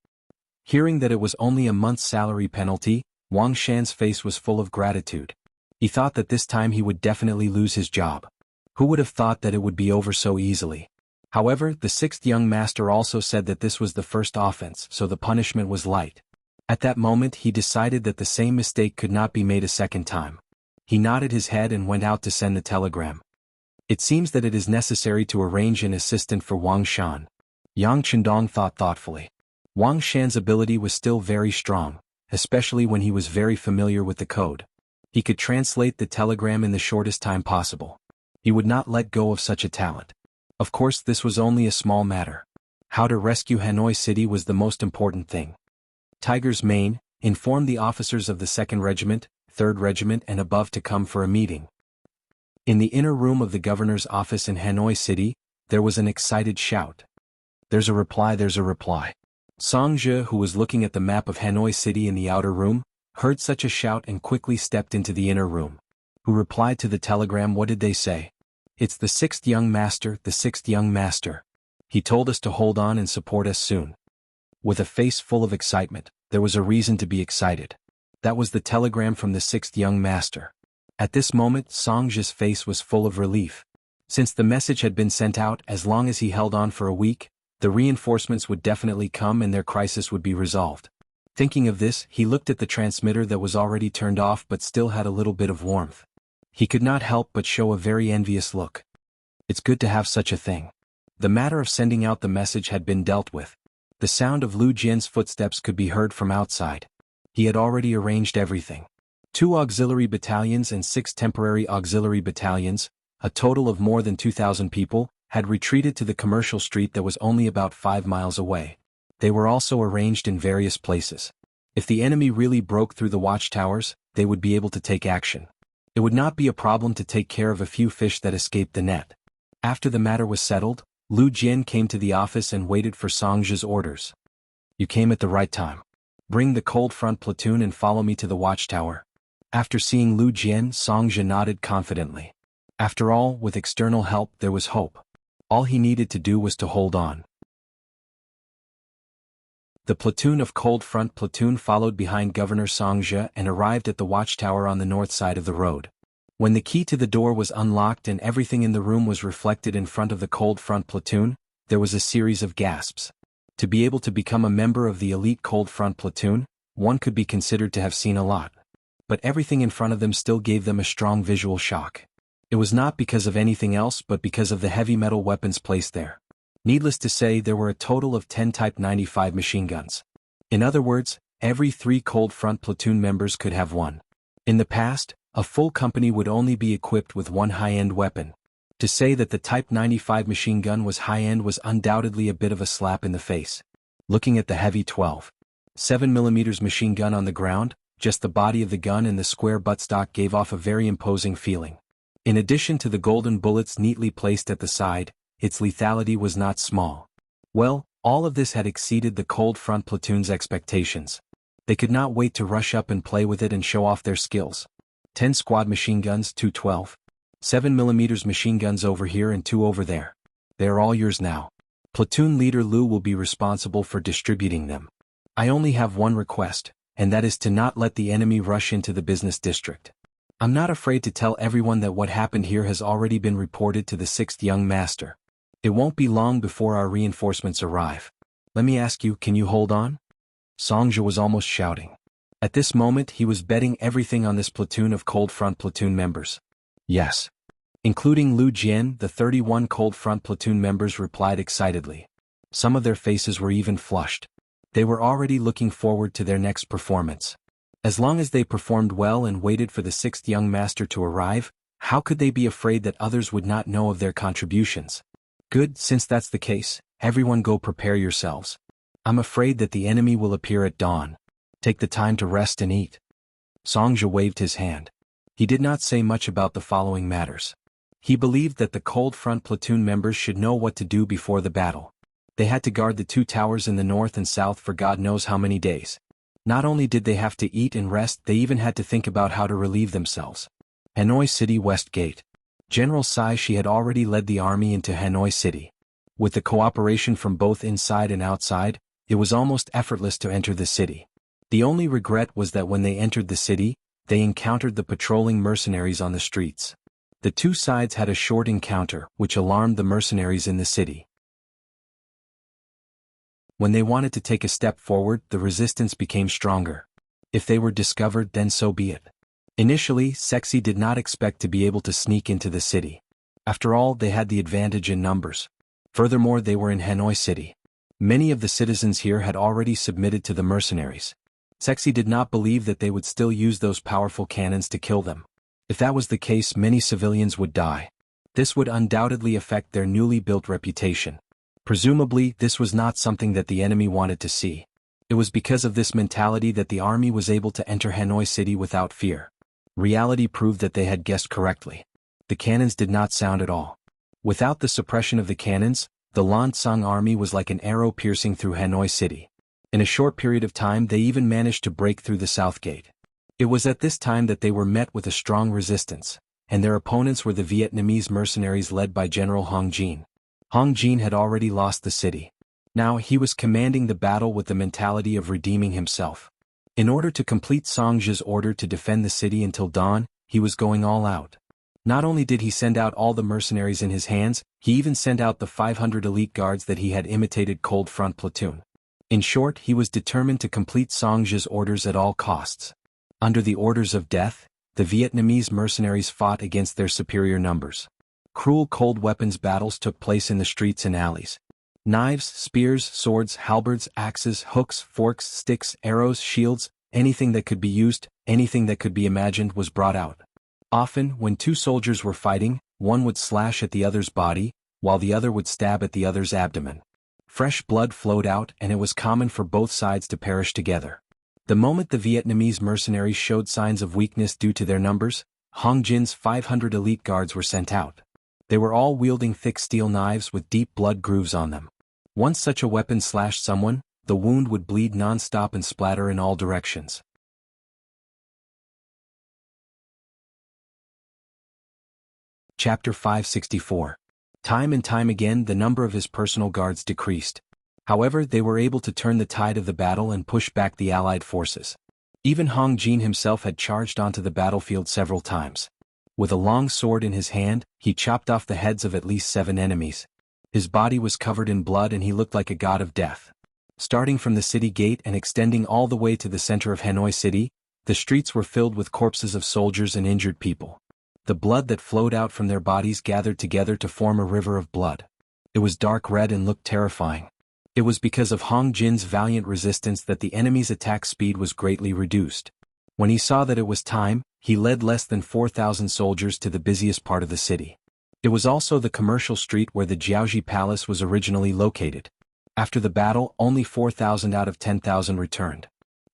Hearing that it was only a month's salary penalty, Wang Shan's face was full of gratitude. He thought that this time he would definitely lose his job. Who would have thought that it would be over so easily? However, the sixth young master also said that this was the first offense, so the punishment was light. At that moment he decided that the same mistake could not be made a second time. He nodded his head and went out to send the telegram. It seems that it is necessary to arrange an assistant for Wang Shan. Yang Qindong thought thoughtfully. Wang Shan's ability was still very strong, especially when he was very familiar with the code. He could translate the telegram in the shortest time possible. He would not let go of such a talent. Of course, this was only a small matter. How to rescue Hanoi City was the most important thing. Tiger's Mane informed the officers of the 2nd Regiment, 3rd Regiment and above to come for a meeting. In the inner room of the governor's office in Hanoi City, there was an excited shout. "There's a reply, there's a reply." Song Zhe, who was looking at the map of Hanoi City in the outer room, heard such a shout and quickly stepped into the inner room. Who replied to the telegram? What did they say? "It's the 6th young master, the 6th young master. He told us to hold on and support us soon." With a face full of excitement, there was a reason to be excited. That was the telegram from the 6th young master. At this moment, Song Zhe's face was full of relief. Since the message had been sent out, as long as he held on for a week, the reinforcements would definitely come and their crisis would be resolved. Thinking of this, he looked at the transmitter that was already turned off but still had a little bit of warmth. He could not help but show a very envious look. It's good to have such a thing. The matter of sending out the message had been dealt with. The sound of Lu Jian's footsteps could be heard from outside. He had already arranged everything. 2 auxiliary battalions and 6 temporary auxiliary battalions, a total of more than 2,000 people, had retreated to the commercial street that was only about 5 miles away. They were also arranged in various places. If the enemy really broke through the watchtowers, they would be able to take action. It would not be a problem to take care of a few fish that escaped the net. After the matter was settled, Lu Jian came to the office and waited for Song Zhe's orders. "You came at the right time. Bring the cold front platoon and follow me to the watchtower." After seeing Lu Jian, Song Zhe nodded confidently. After all, with external help there was hope. All he needed to do was to hold on. The platoon of Cold Front Platoon followed behind Governor Song Zhe and arrived at the watchtower on the north side of the road. When the key to the door was unlocked and everything in the room was reflected in front of the Cold Front Platoon, there was a series of gasps. To be able to become a member of the elite Cold Front Platoon, one could be considered to have seen a lot. but everything in front of them still gave them a strong visual shock. It was not because of anything else but because of the heavy metal weapons placed there. Needless to say, there were a total of 10 Type 95 machine guns. In other words, every 3 Cold Front platoon members could have one. In the past, a full company would only be equipped with one high-end weapon. To say that the Type 95 machine gun was high-end was undoubtedly a bit of a slap in the face. Looking at the heavy 12.7mm machine gun on the ground, just the body of the gun and the square buttstock gave off a very imposing feeling. In addition to the golden bullets neatly placed at the side, its lethality was not small. Well, all of this had exceeded the Cold Front platoon's expectations. They could not wait to rush up and play with it and show off their skills. 10 squad machine guns, 2 12.7mm machine guns over here and 2 over there. They are all yours now. Platoon leader Lu will be responsible for distributing them. I only have one request, and that is to not let the enemy rush into the business district. I'm not afraid to tell everyone that what happened here has already been reported to the 6th young master. It won't be long before our reinforcements arrive. Let me ask you, can you hold on? Songja was almost shouting. At this moment he was betting everything on this platoon of Cold Front platoon members. Yes. Including Lu Jian, the 31 Cold Front platoon members replied excitedly. Some of their faces were even flushed. They were already looking forward to their next performance. As long as they performed well and waited for the 6th young master to arrive, how could they be afraid that others would not know of their contributions? Good, since that's the case, everyone go prepare yourselves. I'm afraid that the enemy will appear at dawn. Take the time to rest and eat. Songja waved his hand. He did not say much about the following matters. He believed that the Cold Front platoon members should know what to do before the battle. They had to guard the 2 towers in the north and south for God knows how many days. Not only did they have to eat and rest, they even had to think about how to relieve themselves. Hanoi City West Gate. General Sai Shi had already led the army into Hanoi City. With the cooperation from both inside and outside, it was almost effortless to enter the city. The only regret was that when they entered the city, they encountered the patrolling mercenaries on the streets. The 2 sides had a short encounter, which alarmed the mercenaries in the city. When they wanted to take a step forward, the resistance became stronger. If they were discovered, then so be it. Initially, Sexy did not expect to be able to sneak into the city. After all, they had the advantage in numbers. Furthermore, they were in Hanoi City. Many of the citizens here had already submitted to the mercenaries. Sexy did not believe that they would still use those powerful cannons to kill them. If that was the case, many civilians would die. This would undoubtedly affect their newly built reputation. Presumably, this was not something that the enemy wanted to see. It was because of this mentality that the army was able to enter Hanoi City without fear. Reality proved that they had guessed correctly. The cannons did not sound at all. Without the suppression of the cannons, the Lan Tsang army was like an arrow piercing through Hanoi City. In a short period of time they even managed to break through the south gate. It was at this time that they were met with a strong resistance, and their opponents were the Vietnamese mercenaries led by General Hong Jin. Hong Jin had already lost the city. Now he was commanding the battle with the mentality of redeeming himself. In order to complete Songja's order to defend the city until dawn, he was going all out. Not only did he send out all the mercenaries in his hands, he even sent out the 500 elite guards that he had imitated Cold Front platoon. In short, he was determined to complete Songja's orders at all costs. Under the orders of death, the Vietnamese mercenaries fought against their superior numbers. Cruel cold weapons battles took place in the streets and alleys. Knives, spears, swords, halberds, axes, hooks, forks, sticks, arrows, shields, anything that could be used, anything that could be imagined was brought out. Often, when 2 soldiers were fighting, one would slash at the other's body, while the other would stab at the other's abdomen. Fresh blood flowed out and it was common for both sides to perish together. The moment the Vietnamese mercenaries showed signs of weakness due to their numbers, Hong Jin's 500 elite guards were sent out. They were all wielding thick steel knives with deep blood grooves on them. Once such a weapon slashed someone, the wound would bleed non-stop and splatter in all directions. Chapter 564. Time and time again the number of his personal guards decreased. However, they were able to turn the tide of the battle and push back the Allied forces. Even Hong Jin himself had charged onto the battlefield several times. With a long sword in his hand, he chopped off the heads of at least 7 enemies. His body was covered in blood and he looked like a god of death. Starting from the city gate and extending all the way to the center of Hanoi City, The streets were filled with corpses of soldiers and injured people. The blood that flowed out from their bodies gathered together to form a river of blood. It was dark red and looked terrifying. It was because of Hong Jin's valiant resistance that the enemy's attack speed was greatly reduced. When he saw that it was time, he led less than 4,000 soldiers to the busiest part of the city. It was also the commercial street where the Jiaoji Palace was originally located. After the battle, only 4,000 out of 10,000 returned.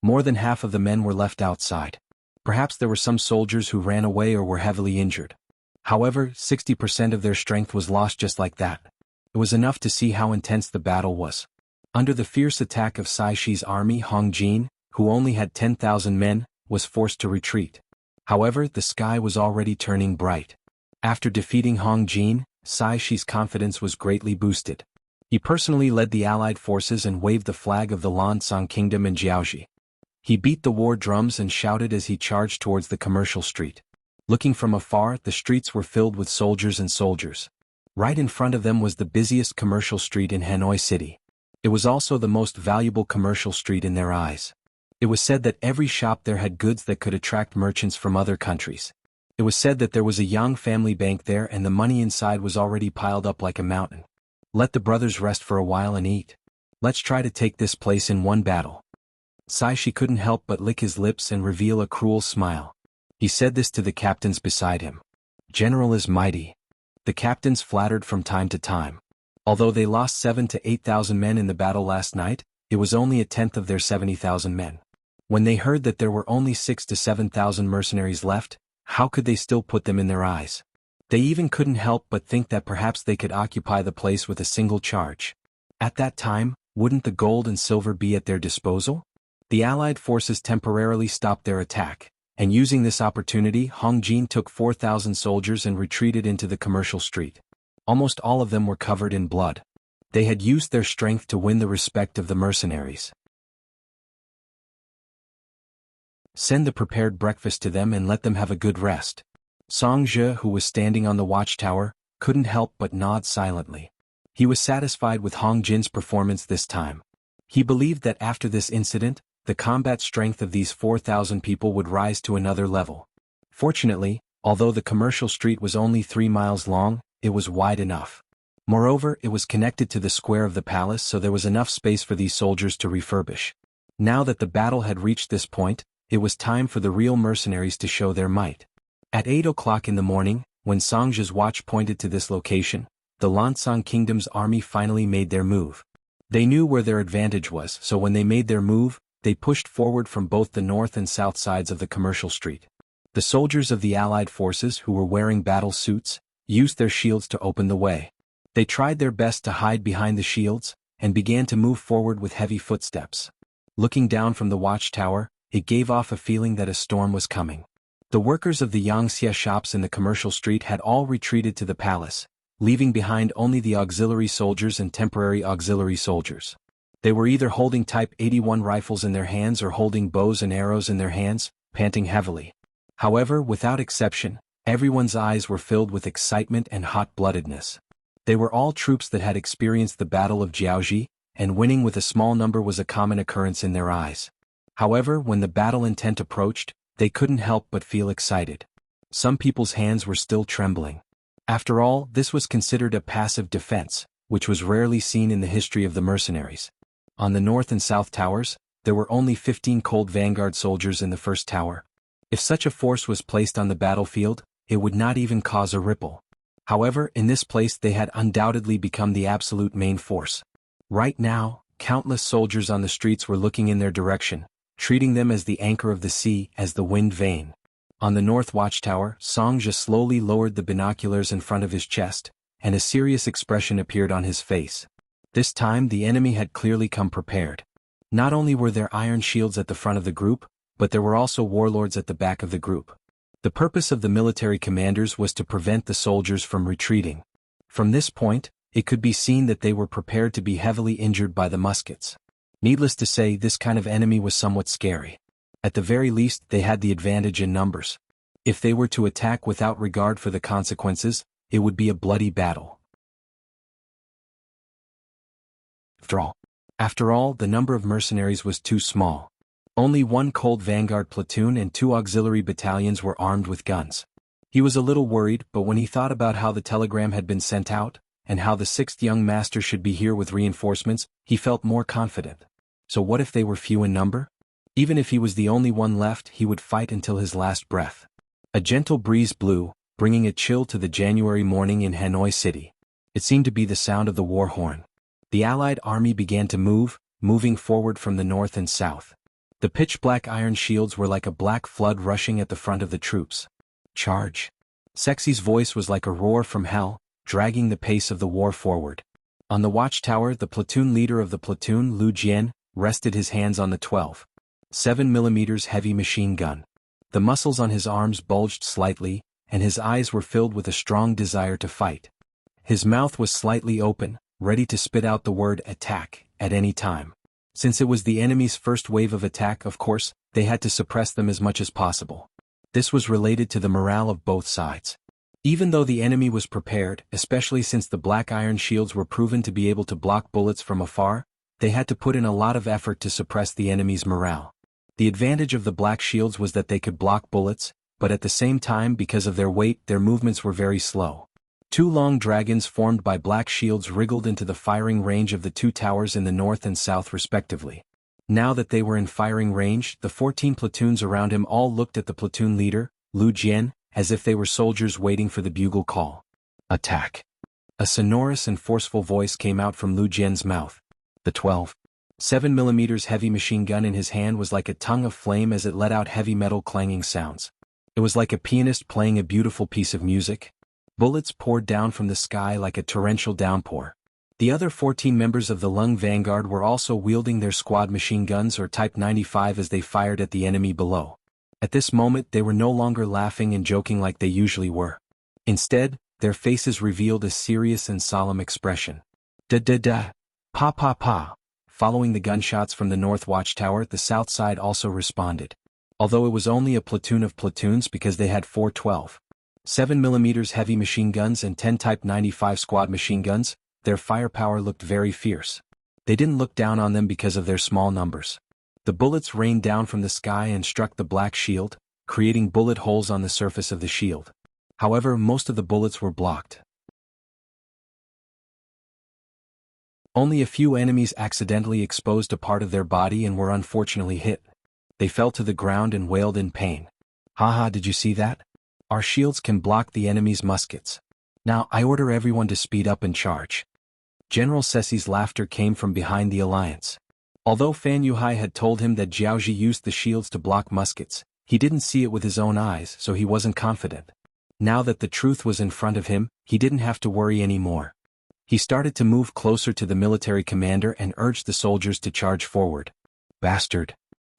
More than half of the men were left outside. Perhaps there were some soldiers who ran away or were heavily injured. However, 60% of their strength was lost just like that. It was enough to see how intense the battle was. Under the fierce attack of Sai Shi's army, Hong Jin, who only had 10,000 men, was forced to retreat. However, the sky was already turning bright. After defeating Hong Jin, Sai Shi's confidence was greatly boosted. He personally led the allied forces and waved the flag of the Lansang Kingdom in Jiaoji. He beat the war drums and shouted as he charged towards the commercial street. Looking from afar, the streets were filled with soldiers and soldiers. Right in front of them was the busiest commercial street in Hanoi City. It was also the most valuable commercial street in their eyes. It was said that every shop there had goods that could attract merchants from other countries. It was said that there was a young family bank there and the money inside was already piled up like a mountain. Let the brothers rest for a while and eat. Let's try to take this place in one battle. Sai Shi couldn't help but lick his lips and reveal a cruel smile. He said this to the captains beside him. General is mighty. The captains flattered from time to time. Although they lost 7,000 to 8,000 men in the battle last night, it was only a tenth of their 70,000 men. When they heard that there were only 6,000 to 7,000 mercenaries left, how could they still put them in their eyes? They even couldn't help but think that perhaps they could occupy the place with a single charge. At that time, wouldn't the gold and silver be at their disposal? The Allied forces temporarily stopped their attack, and using this opportunity, Hong Jin took 4,000 soldiers and retreated into the commercial street. Almost all of them were covered in blood. They had used their strength to win the respect of the mercenaries. Send the prepared breakfast to them and let them have a good rest. Song Zhe, who was standing on the watchtower, couldn't help but nod silently. He was satisfied with Hong Jin's performance this time. He believed that after this incident, the combat strength of these 4,000 people would rise to another level. Fortunately, although the commercial street was only 3 miles long, it was wide enough. Moreover, it was connected to the square of the palace, so there was enough space for these soldiers to refurbish. Now that the battle had reached this point, it was time for the real mercenaries to show their might. At 8 o'clock in the morning, when Song Zhe's watch pointed to this location, the Lansang Kingdom's army finally made their move. They knew where their advantage was, so when they made their move, they pushed forward from both the north and south sides of the commercial street. The soldiers of the Allied forces, who were wearing battle suits, used their shields to open the way. They tried their best to hide behind the shields, and began to move forward with heavy footsteps. Looking down from the watchtower, it gave off a feeling that a storm was coming. The workers of the Yangxia shops in the commercial street had all retreated to the palace, leaving behind only the auxiliary soldiers and temporary auxiliary soldiers. They were either holding Type 81 rifles in their hands or holding bows and arrows in their hands, panting heavily. However, without exception, everyone's eyes were filled with excitement and hot-bloodedness. They were all troops that had experienced the Battle of Jiaoji, and winning with a small number was a common occurrence in their eyes. However, when the battle intent approached, they couldn't help but feel excited. Some people's hands were still trembling. After all, this was considered a passive defense, which was rarely seen in the history of the mercenaries. On the north and south towers, there were only 15 cold vanguard soldiers in the first tower. If such a force was placed on the battlefield, it would not even cause a ripple. However, in this place they had undoubtedly become the absolute main force. Right now, countless soldiers on the streets were looking in their direction, treating them as the anchor of the sea, as the wind vane. On the north watchtower, Song Zhe slowly lowered the binoculars in front of his chest, and a serious expression appeared on his face. This time the enemy had clearly come prepared. Not only were there iron shields at the front of the group, but there were also warlords at the back of the group. The purpose of the military commanders was to prevent the soldiers from retreating. From this point, it could be seen that they were prepared to be heavily injured by the muskets. Needless to say, this kind of enemy was somewhat scary. At the very least, they had the advantage in numbers. If they were to attack without regard for the consequences, it would be a bloody battle. After all, the number of mercenaries was too small. Only one cold vanguard platoon and 2 auxiliary battalions were armed with guns. He was a little worried, but when he thought about how the telegram had been sent out, and how the 6th young master should be here with reinforcements, he felt more confident. So what if they were few in number? Even if he was the only one left, he would fight until his last breath. A gentle breeze blew, bringing a chill to the January morning in Hanoi City. It seemed to be the sound of the war horn. The Allied army began to move, moving forward from the north and south. The pitch-black iron shields were like a black flood rushing at the front of the troops. Charge! Sexy's voice was like a roar from hell, dragging the pace of the war forward. On the watchtower, the platoon leader of the platoon, Lu Jian, rested his hands on the 12.7mm heavy machine gun. The muscles on his arms bulged slightly, and his eyes were filled with a strong desire to fight. His mouth was slightly open, ready to spit out the word attack at any time. Since it was the enemy's first wave of attack, of course, they had to suppress them as much as possible. This was related to the morale of both sides. Even though the enemy was prepared, especially since the black iron shields were proven to be able to block bullets from afar, they had to put in a lot of effort to suppress the enemy's morale. The advantage of the black shields was that they could block bullets, but at the same time, because of their weight, their movements were very slow. 2 long dragons formed by black shields wriggled into the firing range of the 2 towers in the north and south respectively. Now that they were in firing range, the 14 platoons around him all looked at the platoon leader, Lu Jian, as if they were soldiers waiting for the bugle call. Attack! A sonorous and forceful voice came out from Lu Jian's mouth. The 12.7mm heavy machine gun in his hand was like a tongue of flame as it let out heavy metal clanging sounds. It was like a pianist playing a beautiful piece of music. Bullets poured down from the sky like a torrential downpour. The other 14 members of the Lung Vanguard were also wielding their squad machine guns or Type 95 as they fired at the enemy below. At this moment they were no longer laughing and joking like they usually were. Instead, their faces revealed a serious and solemn expression. Da-da-da. Pa-pa-pa. Following the gunshots from the north watchtower, the south side also responded. Although it was only a platoon of platoons because they had 4 12.7mm heavy machine guns and 10 Type 95 squad machine guns, their firepower looked very fierce. They didn't look down on them because of their small numbers. The bullets rained down from the sky and struck the black shield, creating bullet holes on the surface of the shield. However, most of the bullets were blocked. Only a few enemies accidentally exposed a part of their body and were unfortunately hit. They fell to the ground and wailed in pain. Haha, did you see that? Our shields can block the enemy's muskets. Now I order everyone to speed up and charge. General Ceci's laughter came from behind the alliance. Although Fan Yuhai had told him that Jiaozhi used the shields to block muskets, he didn't see it with his own eyes, so he wasn't confident. Now that the truth was in front of him, he didn't have to worry anymore. He started to move closer to the military commander and urged the soldiers to charge forward. Bastard!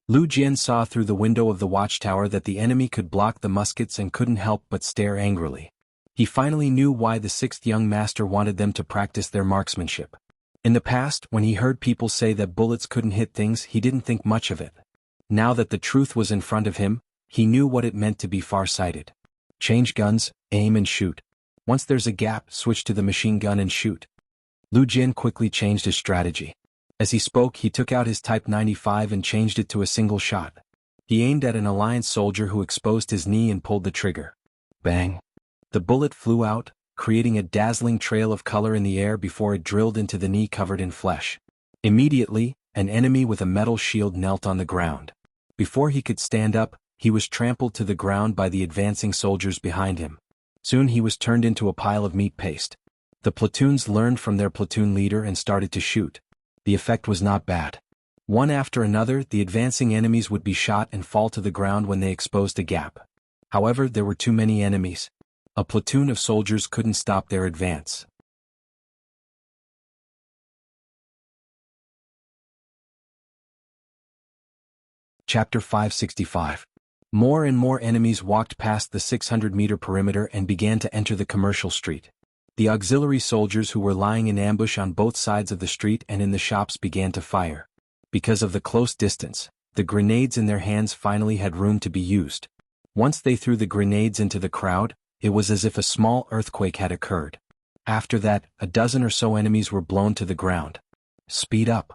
Lu Jian saw through the window of the watchtower that the enemy could block the muskets and couldn't help but stare angrily. He finally knew why the 6th young master wanted them to practice their marksmanship. In the past, when he heard people say that bullets couldn't hit things, he didn't think much of it. Now that the truth was in front of him, he knew what it meant to be far-sighted. Change guns, aim and shoot. Once there's a gap, switch to the machine gun and shoot. Lu Jian quickly changed his strategy. As he spoke, he took out his Type 95 and changed it to a single shot. He aimed at an alliance soldier who exposed his knee and pulled the trigger. Bang! The bullet flew out, creating a dazzling trail of color in the air before it drilled into the knee covered in flesh. Immediately, an enemy with a metal shield knelt on the ground. Before he could stand up, he was trampled to the ground by the advancing soldiers behind him. Soon he was turned into a pile of meat paste. The platoons learned from their platoon leader and started to shoot. The effect was not bad. One after another, the advancing enemies would be shot and fall to the ground when they exposed a gap. However, there were too many enemies. A platoon of soldiers couldn't stop their advance. Chapter 565. More and more enemies walked past the 600-meter perimeter and began to enter the commercial street. The auxiliary soldiers who were lying in ambush on both sides of the street and in the shops began to fire. Because of the close distance, the grenades in their hands finally had room to be used. Once they threw the grenades into the crowd, it was as if a small earthquake had occurred. After that, a dozen or so enemies were blown to the ground. Speed up.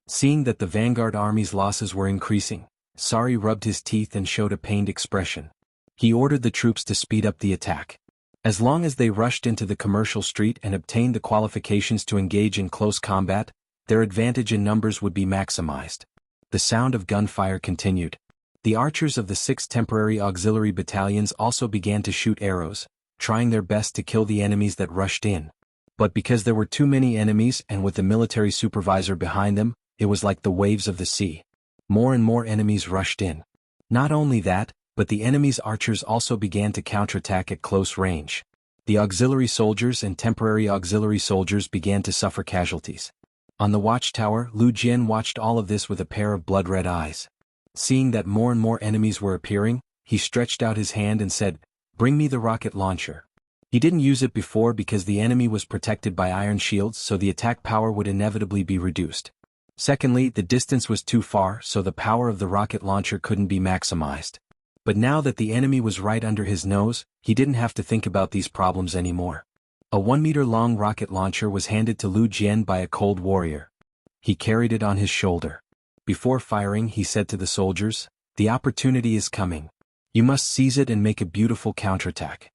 Seeing that the vanguard army's losses were increasing, Sari rubbed his teeth and showed a pained expression. He ordered the troops to speed up the attack. As long as they rushed into the commercial street and obtained the qualifications to engage in close combat, their advantage in numbers would be maximized. The sound of gunfire continued. The archers of the 6 temporary auxiliary battalions also began to shoot arrows, trying their best to kill the enemies that rushed in. But because there were too many enemies and with the military supervisor behind them, it was like the waves of the sea. More and more enemies rushed in. Not only that, but the enemy's archers also began to counterattack at close range. The auxiliary soldiers and temporary auxiliary soldiers began to suffer casualties. On the watchtower, Lu Jian watched all of this with a pair of blood-red eyes. Seeing that more and more enemies were appearing, he stretched out his hand and said, "Bring me the rocket launcher." He didn't use it before because the enemy was protected by iron shields, so the attack power would inevitably be reduced. Secondly, the distance was too far, so the power of the rocket launcher couldn't be maximized. But now that the enemy was right under his nose, he didn't have to think about these problems anymore. A 1-meter-long rocket launcher was handed to Lu Jian by a cold warrior. He carried it on his shoulder. Before firing, he said to the soldiers, "The opportunity is coming. You must seize it and make a beautiful counterattack."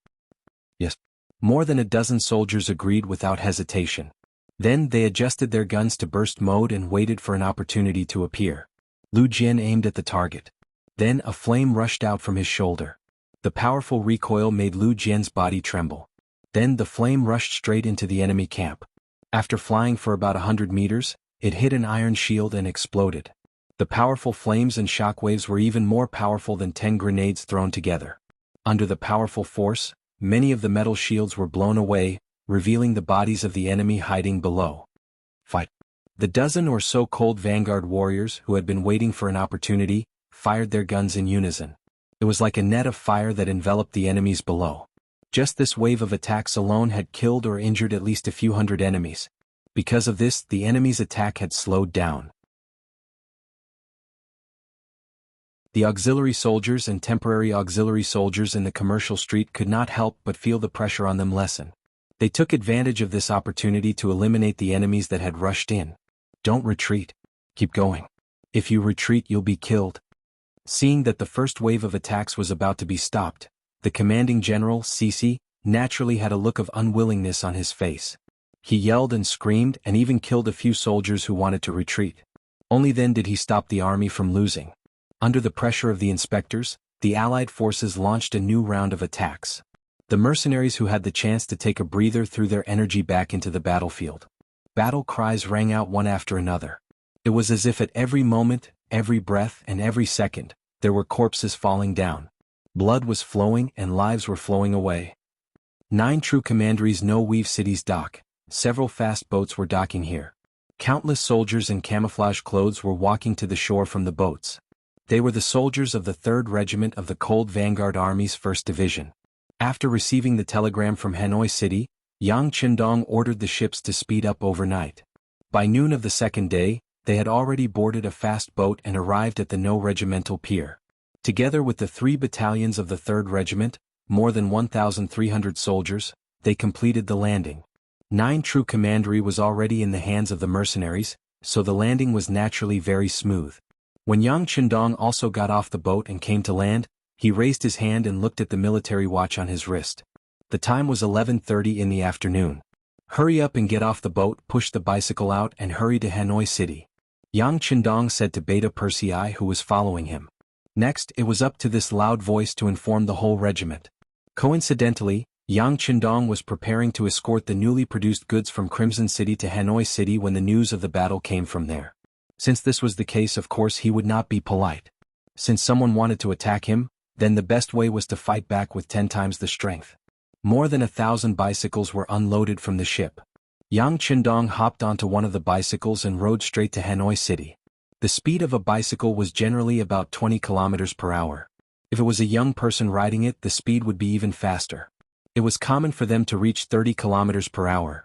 Yes. More than a dozen soldiers agreed without hesitation. Then they adjusted their guns to burst mode and waited for an opportunity to appear. Lu Jian aimed at the target. Then a flame rushed out from his shoulder. The powerful recoil made Lu Jian's body tremble. Then the flame rushed straight into the enemy camp. After flying for about 100 meters, it hit an iron shield and exploded. The powerful flames and shockwaves were even more powerful than 10 grenades thrown together. Under the powerful force, many of the metal shields were blown away, revealing the bodies of the enemy hiding below. Fight. The dozen or so cold vanguard warriors who had been waiting for an opportunity, fired their guns in unison. It was like a net of fire that enveloped the enemies below. Just this wave of attacks alone had killed or injured at least a few hundred enemies. Because of this, the enemy's attack had slowed down. The auxiliary soldiers and temporary auxiliary soldiers in the commercial street could not help but feel the pressure on them lessen. They took advantage of this opportunity to eliminate the enemies that had rushed in. "Don't retreat. Keep going. If you retreat, you'll be killed." Seeing that the first wave of attacks was about to be stopped, the commanding general, Sisi, naturally had a look of unwillingness on his face. He yelled and screamed and even killed a few soldiers who wanted to retreat. Only then did he stop the army from losing. Under the pressure of the inspectors, the Allied forces launched a new round of attacks. The mercenaries who had the chance to take a breather threw their energy back into the battlefield. Battle cries rang out one after another. It was as if at every moment, every breath, and every second, there were corpses falling down. Blood was flowing and lives were flowing away. 9 true commanderies no weave cities dock. Several fast boats were docking here. Countless soldiers in camouflage clothes were walking to the shore from the boats. They were the soldiers of the 3rd Regiment of the Cold Vanguard Army's 1st Division. After receiving the telegram from Hanoi City, Yang Qindong ordered the ships to speed up overnight. By noon of the 2nd day, they had already boarded a fast boat and arrived at the No Regimental Pier. Together with the 3 battalions of the 3rd Regiment, more than 1,300 soldiers, they completed the landing. 9 true commandery was already in the hands of the mercenaries, so the landing was naturally very smooth. When Yang Qindong also got off the boat and came to land, he raised his hand and looked at the military watch on his wrist. The time was 11:30 in the afternoon. "Hurry up and get off the boat, push the bicycle out and hurry to Hanoi City," Yang Qindong said to Beta Persei who was following him. Next, it was up to this loud voice to inform the whole regiment. Coincidentally, Yang Qindong was preparing to escort the newly produced goods from Crimson City to Hanoi City when the news of the battle came from there. Since this was the case, of course he would not be polite. Since someone wanted to attack him, then the best way was to fight back with 10 times the strength. More than 1,000 bicycles were unloaded from the ship. Yang Qindong hopped onto one of the bicycles and rode straight to Hanoi City. The speed of a bicycle was generally about 20 kilometers per hour. If it was a young person riding it, the speed would be even faster. It was common for them to reach 30 kilometers per hour.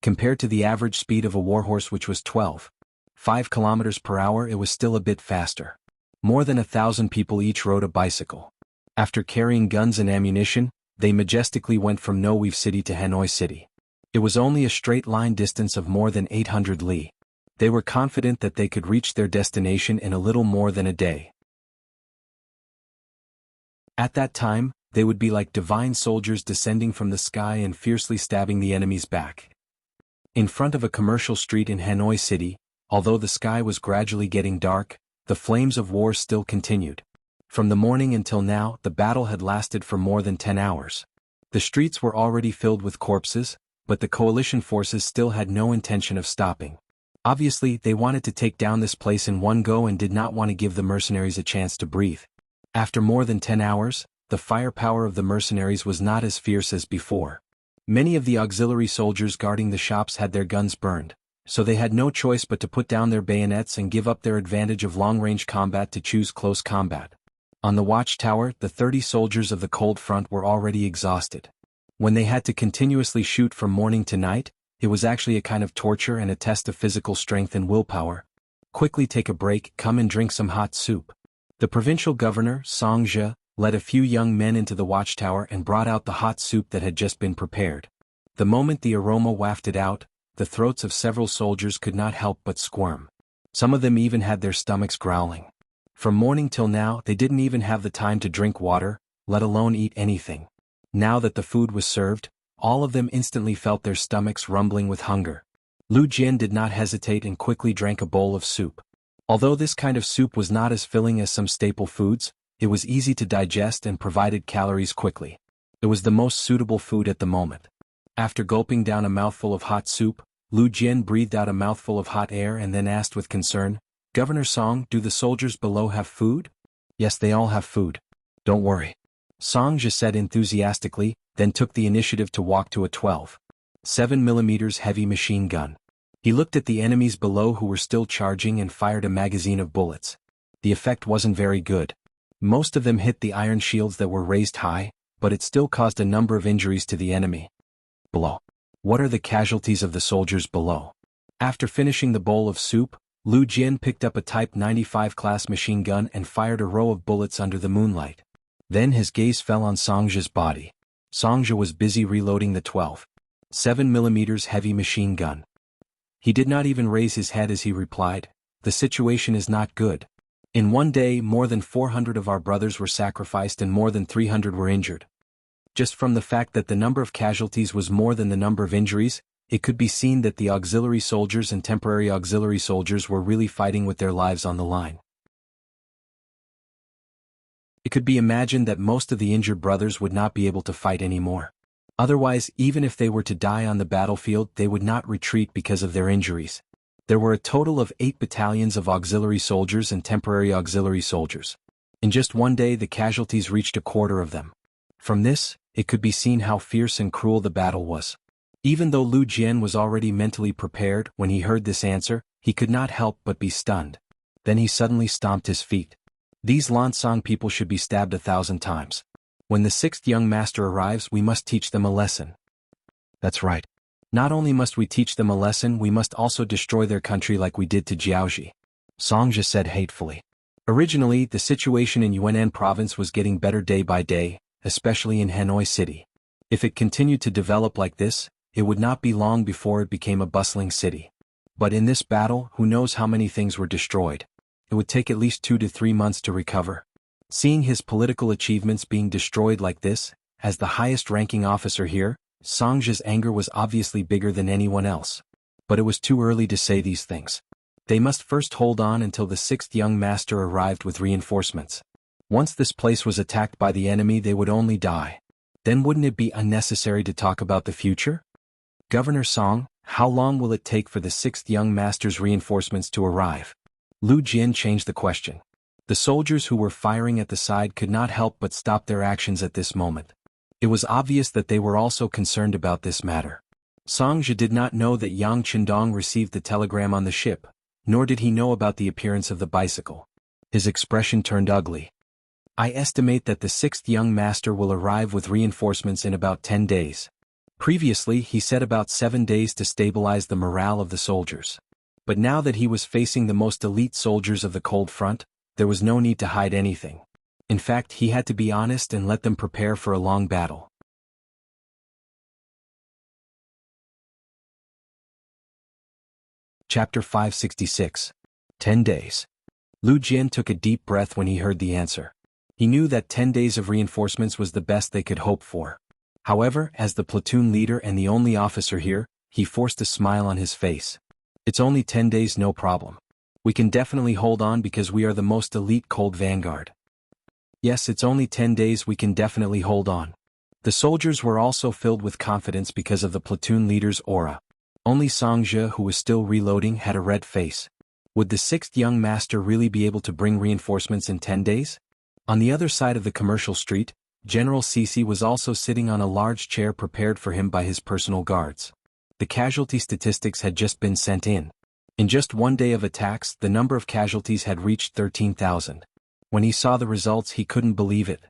Compared to the average speed of a warhorse, which was 12.5 kilometers per hour, it was still a bit faster. More than 1,000 people each rode a bicycle. After carrying guns and ammunition, they majestically went from No Weave City to Hanoi City. It was only a straight line distance of more than 800 li. They were confident that they could reach their destination in a little more than a day. At that time, they would be like divine soldiers descending from the sky and fiercely stabbing the enemy's back. In front of a commercial street in Hanoi City, although the sky was gradually getting dark, the flames of war still continued. From the morning until now, the battle had lasted for more than 10 hours. The streets were already filled with corpses, but the coalition forces still had no intention of stopping. Obviously, they wanted to take down this place in one go and did not want to give the mercenaries a chance to breathe. After more than 10 hours, the firepower of the mercenaries was not as fierce as before. Many of the auxiliary soldiers guarding the shops had their guns burned, so they had no choice but to put down their bayonets and give up their advantage of long-range combat to choose close combat. On the watchtower, the 30 soldiers of the cold front were already exhausted. When they had to continuously shoot from morning to night, it was actually a kind of torture and a test of physical strength and willpower. Quickly take a break, come and drink some hot soup. The provincial governor, Song Zhe, led a few young men into the watchtower and brought out the hot soup that had just been prepared. The moment the aroma wafted out, the throats of several soldiers could not help but squirm. Some of them even had their stomachs growling. From morning till now, they didn't even have the time to drink water, let alone eat anything. Now that the food was served, all of them instantly felt their stomachs rumbling with hunger. Lu Jian did not hesitate and quickly drank a bowl of soup. Although this kind of soup was not as filling as some staple foods, it was easy to digest and provided calories quickly. It was the most suitable food at the moment. After gulping down a mouthful of hot soup, Lu Jian breathed out a mouthful of hot air and then asked with concern, "Governor Song, do the soldiers below have food?" "Yes, they all have food. Don't worry," Song Zhe said enthusiastically, then took the initiative to walk to a 12.7mm heavy machine gun. He looked at the enemies below who were still charging and fired a magazine of bullets. The effect wasn't very good. Most of them hit the iron shields that were raised high, but it still caused a number of injuries to the enemy. Below. What are the casualties of the soldiers below? After finishing the bowl of soup, Lu Jian picked up a Type 95 class machine gun and fired a row of bullets under the moonlight. Then his gaze fell on Song Zhe's body. Song Zhe was busy reloading the 12.7mm heavy machine gun. He did not even raise his head as he replied, "The situation is not good. In one day, more than 400 of our brothers were sacrificed and more than 300 were injured." Just from the fact that the number of casualties was more than the number of injuries, it could be seen that the auxiliary soldiers and temporary auxiliary soldiers were really fighting with their lives on the line. It could be imagined that most of the injured brothers would not be able to fight anymore. Otherwise, even if they were to die on the battlefield, they would not retreat because of their injuries. There were a total of 8 battalions of auxiliary soldiers and temporary auxiliary soldiers. In just one day, the casualties reached a quarter of them. From this, it could be seen how fierce and cruel the battle was. Even though Lu Jian was already mentally prepared, when he heard this answer, he could not help but be stunned. Then he suddenly stomped his feet. These Lansong people should be stabbed 1,000 times. When the 6th young master arrives, we must teach them a lesson. That's right. Not only must we teach them a lesson, we must also destroy their country like we did to Jiaoji, Song Zhe said hatefully. Originally, the situation in Yunnan province was getting better day by day, especially in Hanoi City. If it continued to develop like this, it would not be long before it became a bustling city. But in this battle, who knows how many things were destroyed? It would take at least 2 to 3 months to recover. Seeing his political achievements being destroyed like this, as the highest-ranking officer here, Song Zhe's anger was obviously bigger than anyone else. But it was too early to say these things. They must first hold on until the 6th young master arrived with reinforcements. Once this place was attacked by the enemy, they would only die. Then wouldn't it be unnecessary to talk about the future? Governor Song, how long will it take for the 6th young master's reinforcements to arrive? Lu Jian changed the question. The soldiers who were firing at the side could not help but stop their actions at this moment. It was obvious that they were also concerned about this matter. Song Zhe did not know that Yang Qindong received the telegram on the ship, nor did he know about the appearance of the bicycle. His expression turned ugly. I estimate that the 6th young master will arrive with reinforcements in about 10 days. Previously, he said about 7 days to stabilize the morale of the soldiers. But now that he was facing the most elite soldiers of the cold front, there was no need to hide anything. In fact, he had to be honest and let them prepare for a long battle. Chapter 566. 10 days. Lu Jian took a deep breath when he heard the answer. He knew that 10 days of reinforcements was the best they could hope for. However, as the platoon leader and the only officer here, he forced a smile on his face. It's only 10 days, no problem. We can definitely hold on because we are the most elite cold vanguard. Yes, it's only 10 days, we can definitely hold on. The soldiers were also filled with confidence because of the platoon leader's aura. Only Song Zhe, who was still reloading, had a red face. Would the sixth young master really be able to bring reinforcements in 10 days? On the other side of the commercial street, General Cece was also sitting on a large chair prepared for him by his personal guards. The casualty statistics had just been sent in. In just one day of attacks, the number of casualties had reached 13,000. When he saw the results, he couldn't believe it.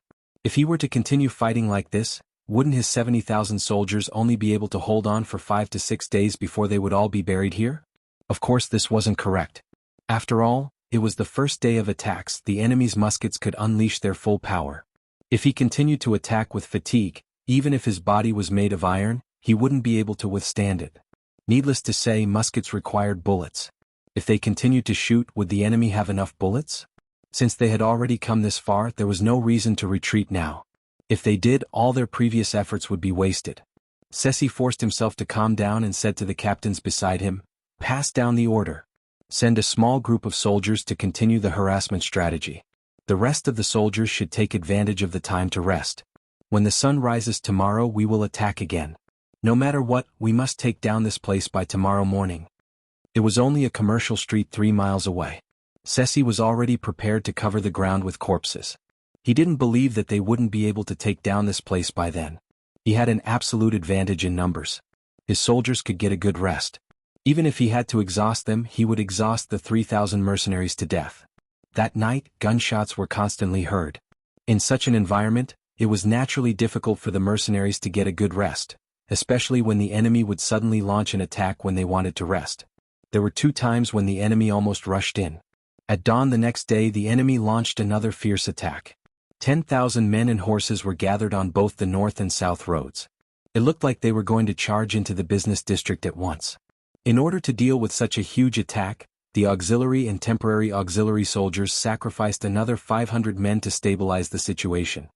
If he were to continue fighting like this, wouldn't his 70,000 soldiers only be able to hold on for 5 to 6 days before they would all be buried here? Of course, this wasn't correct. After all, it was the first day of attacks. The enemy's muskets could unleash their full power. If he continued to attack with fatigue, even if his body was made of iron, he wouldn't be able to withstand it. Needless to say, muskets required bullets. If they continued to shoot, would the enemy have enough bullets? Since they had already come this far, there was no reason to retreat now. If they did, all their previous efforts would be wasted. Ceci forced himself to calm down and said to the captains beside him, "Pass down the order. Send a small group of soldiers to continue the harassment strategy. The rest of the soldiers should take advantage of the time to rest. When the sun rises tomorrow, we will attack again. No matter what, we must take down this place by tomorrow morning." It was only a commercial street 3 miles away. Ceci was already prepared to cover the ground with corpses. He didn't believe that they wouldn't be able to take down this place by then. He had an absolute advantage in numbers. His soldiers could get a good rest. Even if he had to exhaust them, he would exhaust the 3,000 mercenaries to death. That night, gunshots were constantly heard. In such an environment, it was naturally difficult for the mercenaries to get a good rest, especially when the enemy would suddenly launch an attack when they wanted to rest. There were 2 times when the enemy almost rushed in. At dawn the next day, the enemy launched another fierce attack. 10,000 men and horses were gathered on both the north and south roads. It looked like they were going to charge into the business district at once. In order to deal with such a huge attack, the auxiliary and temporary auxiliary soldiers sacrificed another 500 men to stabilize the situation.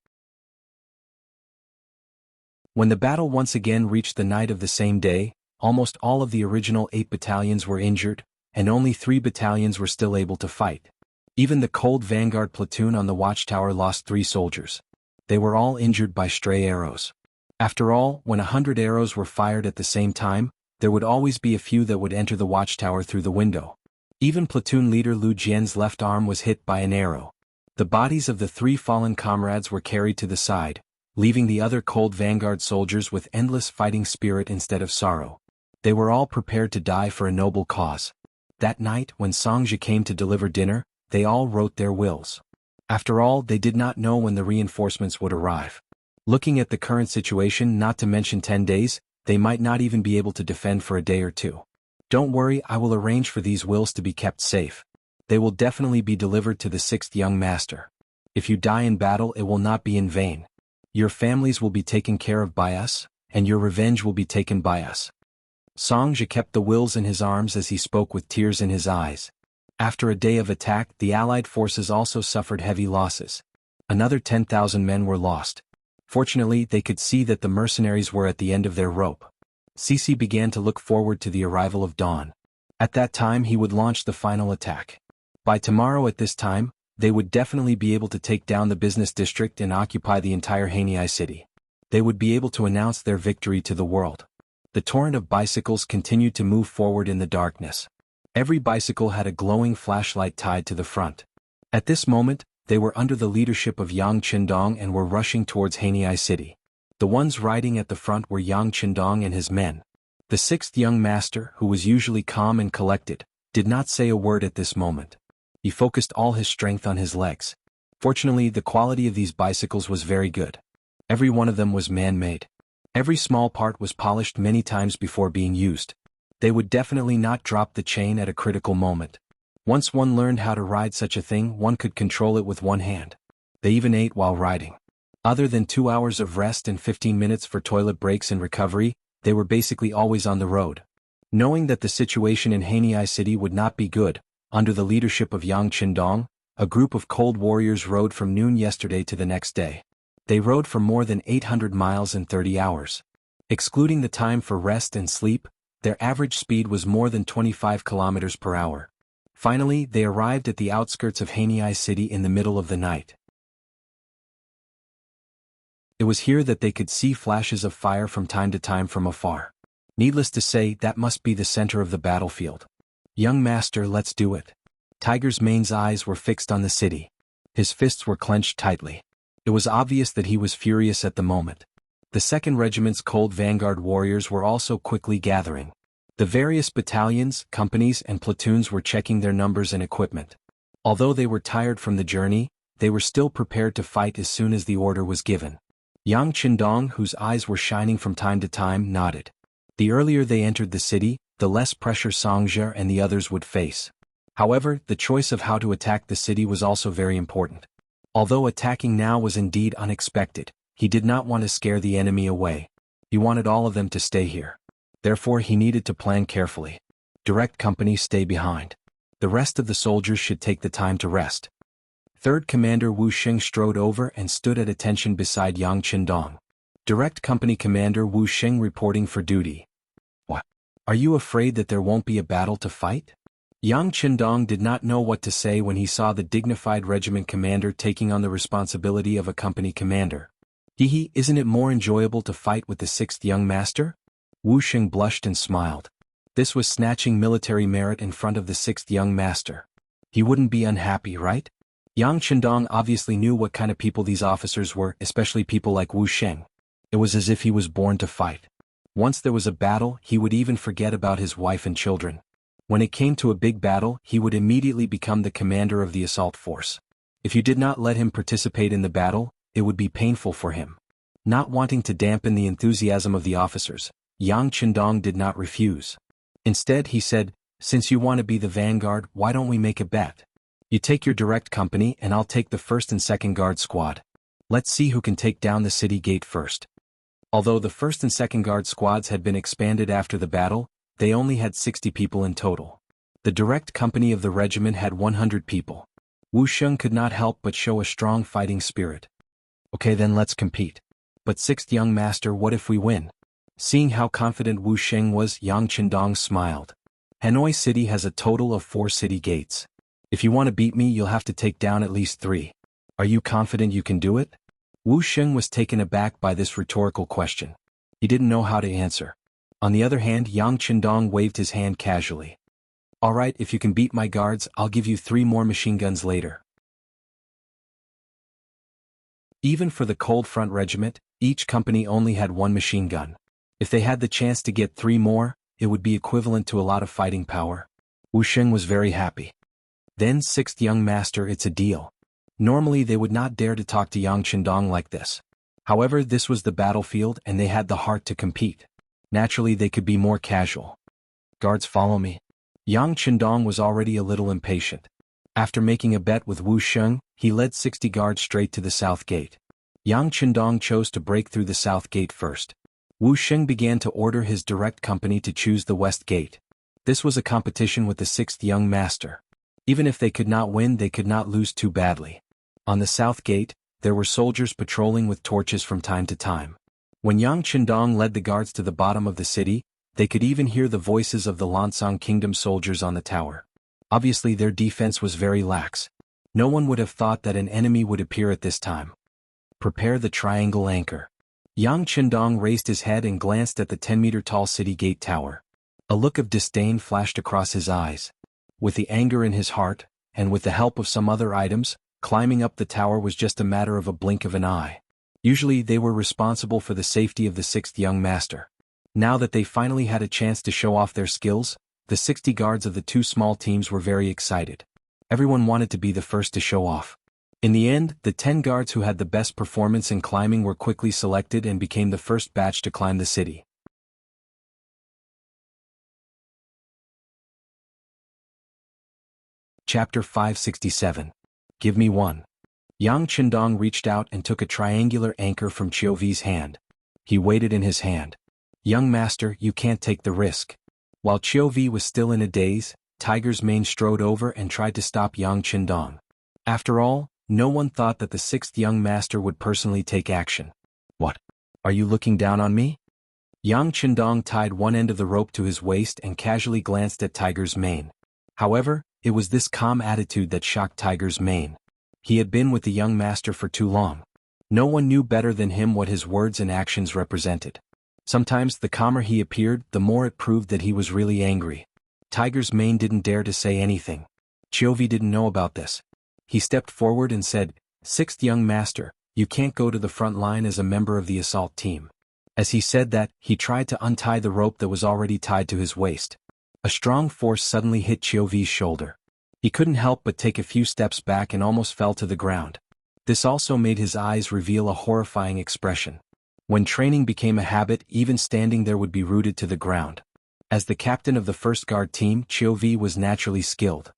When the battle once again reached the night of the same day, almost all of the original 8 battalions were injured, and only 3 battalions were still able to fight. Even the Cold Vanguard platoon on the watchtower lost 3 soldiers. They were all injured by stray arrows. After all, when 100 arrows were fired at the same time, there would always be a few that would enter the watchtower through the window. Even platoon leader Lu Jian's left arm was hit by an arrow. The bodies of the 3 fallen comrades were carried to the side, leaving the other Cold Vanguard soldiers with endless fighting spirit instead of sorrow. They were all prepared to die for a noble cause. That night, when Song Zhe came to deliver dinner, they all wrote their wills. After all, they did not know when the reinforcements would arrive. Looking at the current situation, not to mention 10 days, they might not even be able to defend for a day or 2. Don't worry, I will arrange for these wills to be kept safe. They will definitely be delivered to the 6th young master. If you die in battle, it will not be in vain. Your families will be taken care of by us, and your revenge will be taken by us. Song Zhe kept the wills in his arms as he spoke with tears in his eyes. After a day of attack, the Allied forces also suffered heavy losses. Another 10,000 men were lost. Fortunately, they could see that the mercenaries were at the end of their rope. Cece began to look forward to the arrival of dawn. At that time, he would launch the final attack. By tomorrow at this time, they would definitely be able to take down the business district and occupy the entire Hanei city. They would be able to announce their victory to the world. The torrent of bicycles continued to move forward in the darkness. Every bicycle had a glowing flashlight tied to the front. At this moment, they were under the leadership of Yang Qindong and were rushing towards Hanei city. The ones riding at the front were Yang Qindong and his men. The 6th young master, who was usually calm and collected, did not say a word at this moment. He focused all his strength on his legs. Fortunately, the quality of these bicycles was very good. Every one of them was man-made. Every small part was polished many times before being used. They would definitely not drop the chain at a critical moment. Once one learned how to ride such a thing, one could control it with one hand. They even ate while riding. Other than 2 hours of rest and 15 minutes for toilet breaks and recovery, they were basically always on the road. Knowing that the situation in Hanei City would not be good, under the leadership of Yang Qindong, A group of cold warriors rode from noon yesterday to the next day. They rode for more than 800 miles in 30 hours. Excluding the time for rest and sleep, their average speed was more than 25 kilometers per hour. Finally, they arrived at the outskirts of Hanei City in the middle of the night. It was here that they could see flashes of fire from time to time from afar. Needless to say, that must be the center of the battlefield. Young master, let's do it. Tiger's Mane's eyes were fixed on the city. His fists were clenched tightly. It was obvious that he was furious at the moment. The 2nd Regiment's cold vanguard warriors were also quickly gathering. The various battalions, companies, and platoons were checking their numbers and equipment. Although they were tired from the journey, they were still prepared to fight as soon as the order was given. Yang Qindong, whose eyes were shining from time to time, nodded. The earlier they entered the city, the less pressure Songzhe and the others would face. However, the choice of how to attack the city was also very important. Although attacking now was indeed unexpected, he did not want to scare the enemy away. He wanted all of them to stay here. Therefore he needed to plan carefully. Direct company stay behind. The rest of the soldiers should take the time to rest. 3rd Commander Wu Xing strode over and stood at attention beside Yang Qindong. Direct Company Commander Wu Xing reporting for duty. What? Are you afraid that there won't be a battle to fight? Yang Qindong did not know what to say when he saw the dignified regiment commander taking on the responsibility of a company commander. Isn't it more enjoyable to fight with the 6th young master? Wu Xing blushed and smiled. This was snatching military merit in front of the 6th young master. He wouldn't be unhappy, right? Yang Qindong obviously knew what kind of people these officers were, especially people like Wu Xing. It was as if he was born to fight. Once there was a battle, he would even forget about his wife and children. When it came to a big battle, he would immediately become the commander of the assault force. If you did not let him participate in the battle, it would be painful for him. Not wanting to dampen the enthusiasm of the officers, Yang Qindong did not refuse. Instead he said, since you want to be the vanguard, why don't we make a bet? You take your direct company and I'll take the 1st and 2nd Guard squad. Let's see who can take down the city gate first. Although the 1st and 2nd Guard squads had been expanded after the battle, they only had 60 people in total. The direct company of the regiment had 100 people. Wu Xing could not help but show a strong fighting spirit. Okay, then let's compete. But 6th young master, what if we win? Seeing how confident Wu Xing was, Yang Qindong smiled. Hanoi City has a total of 4 city gates. If you want to beat me, you'll have to take down at least 3. Are you confident you can do it? Wu Xing was taken aback by this rhetorical question. He didn't know how to answer. On the other hand, Yang Qindong waved his hand casually. All right, if you can beat my guards, I'll give you 3 more machine guns later. Even for the Cold Front Regiment, each company only had 1 machine gun. If they had the chance to get 3 more, it would be equivalent to a lot of fighting power. Wu Xing was very happy. Then 6th young master, it's a deal. Normally they would not dare to talk to Yang Qindong like this. However, this was the battlefield and they had the heart to compete. Naturally they could be more casual. Guards, follow me. Yang Qindong was already a little impatient. After making a bet with Wu Xing, he led 60 guards straight to the south gate. Yang Qindong chose to break through the south gate first. Wu Xing began to order his direct company to choose the west gate. This was a competition with the 6th young master. Even if they could not win, they could not lose too badly. On the south gate, there were soldiers patrolling with torches from time to time. When Yang Qindong led the guards to the bottom of the city, they could even hear the voices of the Lansang Kingdom soldiers on the tower. Obviously their defense was very lax. No one would have thought that an enemy would appear at this time. Prepare the triangle anchor. Yang Qindong raised his head and glanced at the 10-meter-tall city gate tower. A look of disdain flashed across his eyes. With the anger in his heart, and with the help of some other items, climbing up the tower was just a matter of a blink of an eye. Usually they were responsible for the safety of the 6th young master. Now that they finally had a chance to show off their skills, the 60 guards of the 2 small teams were very excited. Everyone wanted to be the first to show off. In the end, the 10 guards who had the best performance in climbing were quickly selected and became the first batch to climb the city. Chapter 567. Give me 1. Yang Qindong reached out and took a triangular anchor from Chiovi's hand. He weighed it in his hand. Young master, you can't take the risk. While Chiovi was still in a daze, Tiger's Mane strode over and tried to stop Yang Qindong. After all, no one thought that the sixth young master would personally take action. What? Are you looking down on me? Yang Chendong tied one end of the rope to his waist and casually glanced at Tiger's mane. However, it was this calm attitude that shocked Tiger's mane. He had been with the young master for too long. No one knew better than him what his words and actions represented. Sometimes the calmer he appeared, the more it proved that he was really angry. Tiger's mane didn't dare to say anything. Chiovi didn't know about this. He stepped forward and said, "Sixth young master, you can't go to the front line as a member of the assault team." As he said that, he tried to untie the rope that was already tied to his waist. A strong force suddenly hit Chiovi's shoulder. He couldn't help but take a few steps back and almost fell to the ground. This also made his eyes reveal a horrifying expression. When training became a habit, even standing there would be rooted to the ground. As the captain of the first guard team, Chiovi was naturally skilled.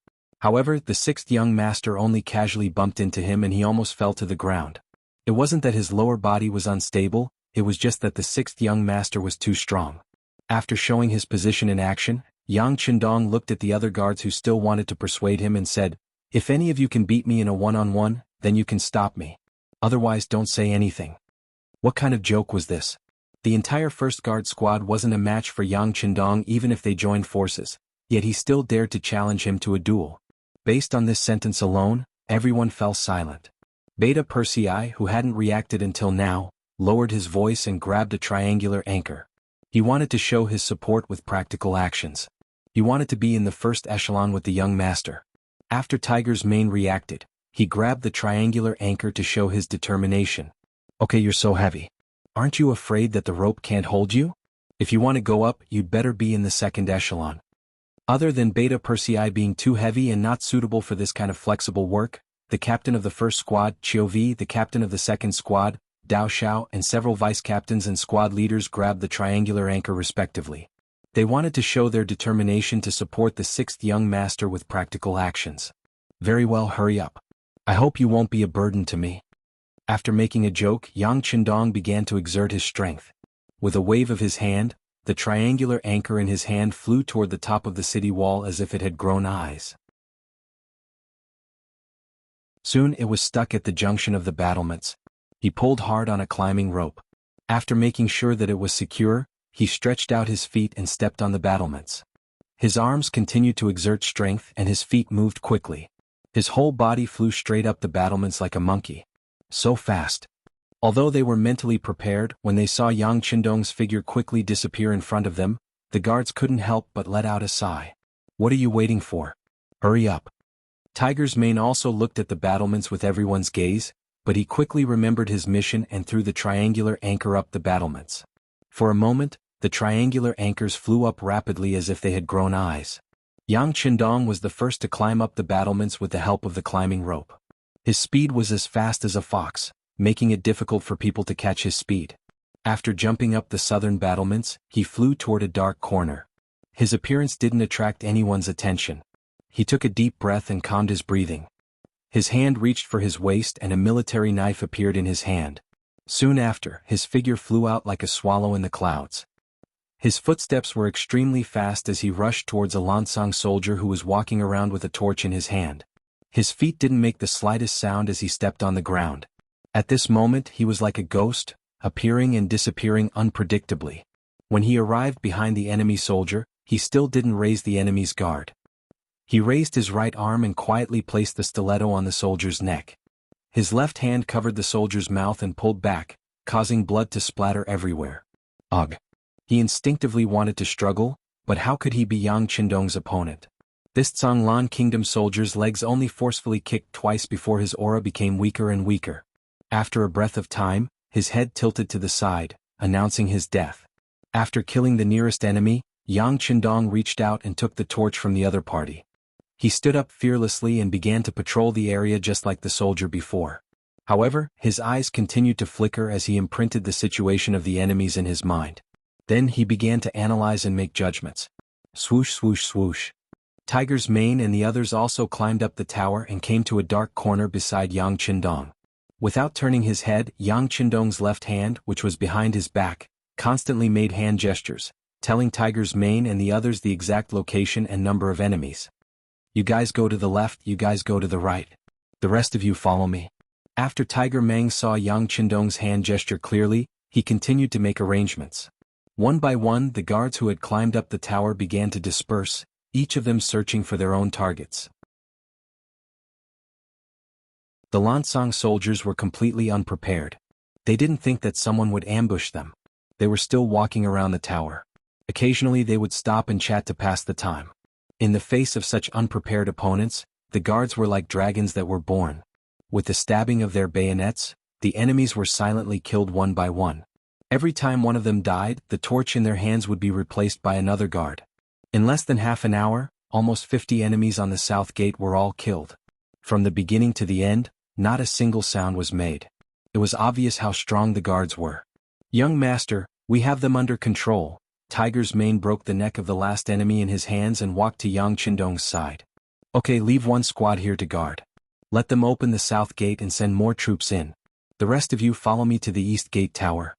However, the sixth young master only casually bumped into him and he almost fell to the ground. It wasn't that his lower body was unstable, it was just that the sixth young master was too strong. After showing his position in action, Yang Chendong looked at the other guards who still wanted to persuade him and said, "If any of you can beat me in a one-on-one, then you can stop me. Otherwise don't say anything." What kind of joke was this? The entire first guard squad wasn't a match for Yang Chendong even if they joined forces, yet he still dared to challenge him to a duel. Based on this sentence alone, everyone fell silent. Beta Persei, who hadn't reacted until now, lowered his voice and grabbed a triangular anchor. He wanted to show his support with practical actions. He wanted to be in the first echelon with the young master. After Tiger's mane reacted, he grabbed the triangular anchor to show his determination. "Okay, you're so heavy. Aren't you afraid that the rope can't hold you? If you want to go up, you'd better be in the second echelon." Other than Beta Persei being too heavy and not suitable for this kind of flexible work, the captain of the first squad, Chiovi, the captain of the second squad, Dao Xiao, and several vice-captains and squad leaders grabbed the triangular anchor respectively. They wanted to show their determination to support the sixth young master with practical actions. "Very well, hurry up. I hope you won't be a burden to me." After making a joke, Yang Chendong began to exert his strength. With a wave of his hand, the triangular anchor in his hand flew toward the top of the city wall as if it had grown eyes. Soon it was stuck at the junction of the battlements. He pulled hard on a climbing rope. After making sure that it was secure, he stretched out his feet and stepped on the battlements. His arms continued to exert strength and his feet moved quickly. His whole body flew straight up the battlements like a monkey. So fast. Although they were mentally prepared, when they saw Yang Chendong's figure quickly disappear in front of them, the guards couldn't help but let out a sigh. "What are you waiting for? Hurry up." Tiger's mane also looked at the battlements with everyone's gaze, but he quickly remembered his mission and threw the triangular anchor up the battlements. For a moment, the triangular anchors flew up rapidly as if they had grown eyes. Yang Chendong was the first to climb up the battlements with the help of the climbing rope. His speed was as fast as a fox, making it difficult for people to catch his speed. After jumping up the southern battlements, he flew toward a dark corner. His appearance didn't attract anyone's attention. He took a deep breath and calmed his breathing. His hand reached for his waist and a military knife appeared in his hand. Soon after, his figure flew out like a swallow in the clouds. His footsteps were extremely fast as he rushed towards a Lansang soldier who was walking around with a torch in his hand. His feet didn't make the slightest sound as he stepped on the ground. At this moment he was like a ghost, appearing and disappearing unpredictably. When he arrived behind the enemy soldier, he still didn't raise the enemy's guard. He raised his right arm and quietly placed the stiletto on the soldier's neck. His left hand covered the soldier's mouth and pulled back, causing blood to splatter everywhere. Ugh! He instinctively wanted to struggle, but how could he be Yang Chendong's opponent? This Zhonglan kingdom soldier's legs only forcefully kicked twice before his aura became weaker and weaker. After a breath of time, his head tilted to the side, announcing his death. After killing the nearest enemy, Yang Chendong reached out and took the torch from the other party. He stood up fearlessly and began to patrol the area just like the soldier before. However, his eyes continued to flicker as he imprinted the situation of the enemies in his mind. Then he began to analyze and make judgments. Swoosh swoosh swoosh. Tiger's mane and the others also climbed up the tower and came to a dark corner beside Yang Chendong. Without turning his head, Yang Chendong's left hand, which was behind his back, constantly made hand gestures, telling Tiger's mane and the others the exact location and number of enemies. "You guys go to the left, you guys go to the right. The rest of you follow me. After Tiger Mang saw Yang Qindong's hand gesture clearly, he continued to make arrangements. One by one the guards who had climbed up the tower began to disperse, each of them searching for their own targets. The Lansang soldiers were completely unprepared. They didn't think that someone would ambush them. They were still walking around the tower. Occasionally they would stop and chat to pass the time. In the face of such unprepared opponents, the guards were like dragons that were born. With the stabbing of their bayonets, the enemies were silently killed one by one. Every time one of them died, the torch in their hands would be replaced by another guard. In less than half an hour, almost 50 enemies on the south gate were all killed. From the beginning to the end, not a single sound was made. It was obvious how strong the guards were. "Young master, we have them under control." Tiger's mane broke the neck of the last enemy in his hands and walked to Yang Qindong's side. "Okay, leave one squad here to guard. Let them open the south gate and send more troops in. The rest of you follow me to the east gate tower."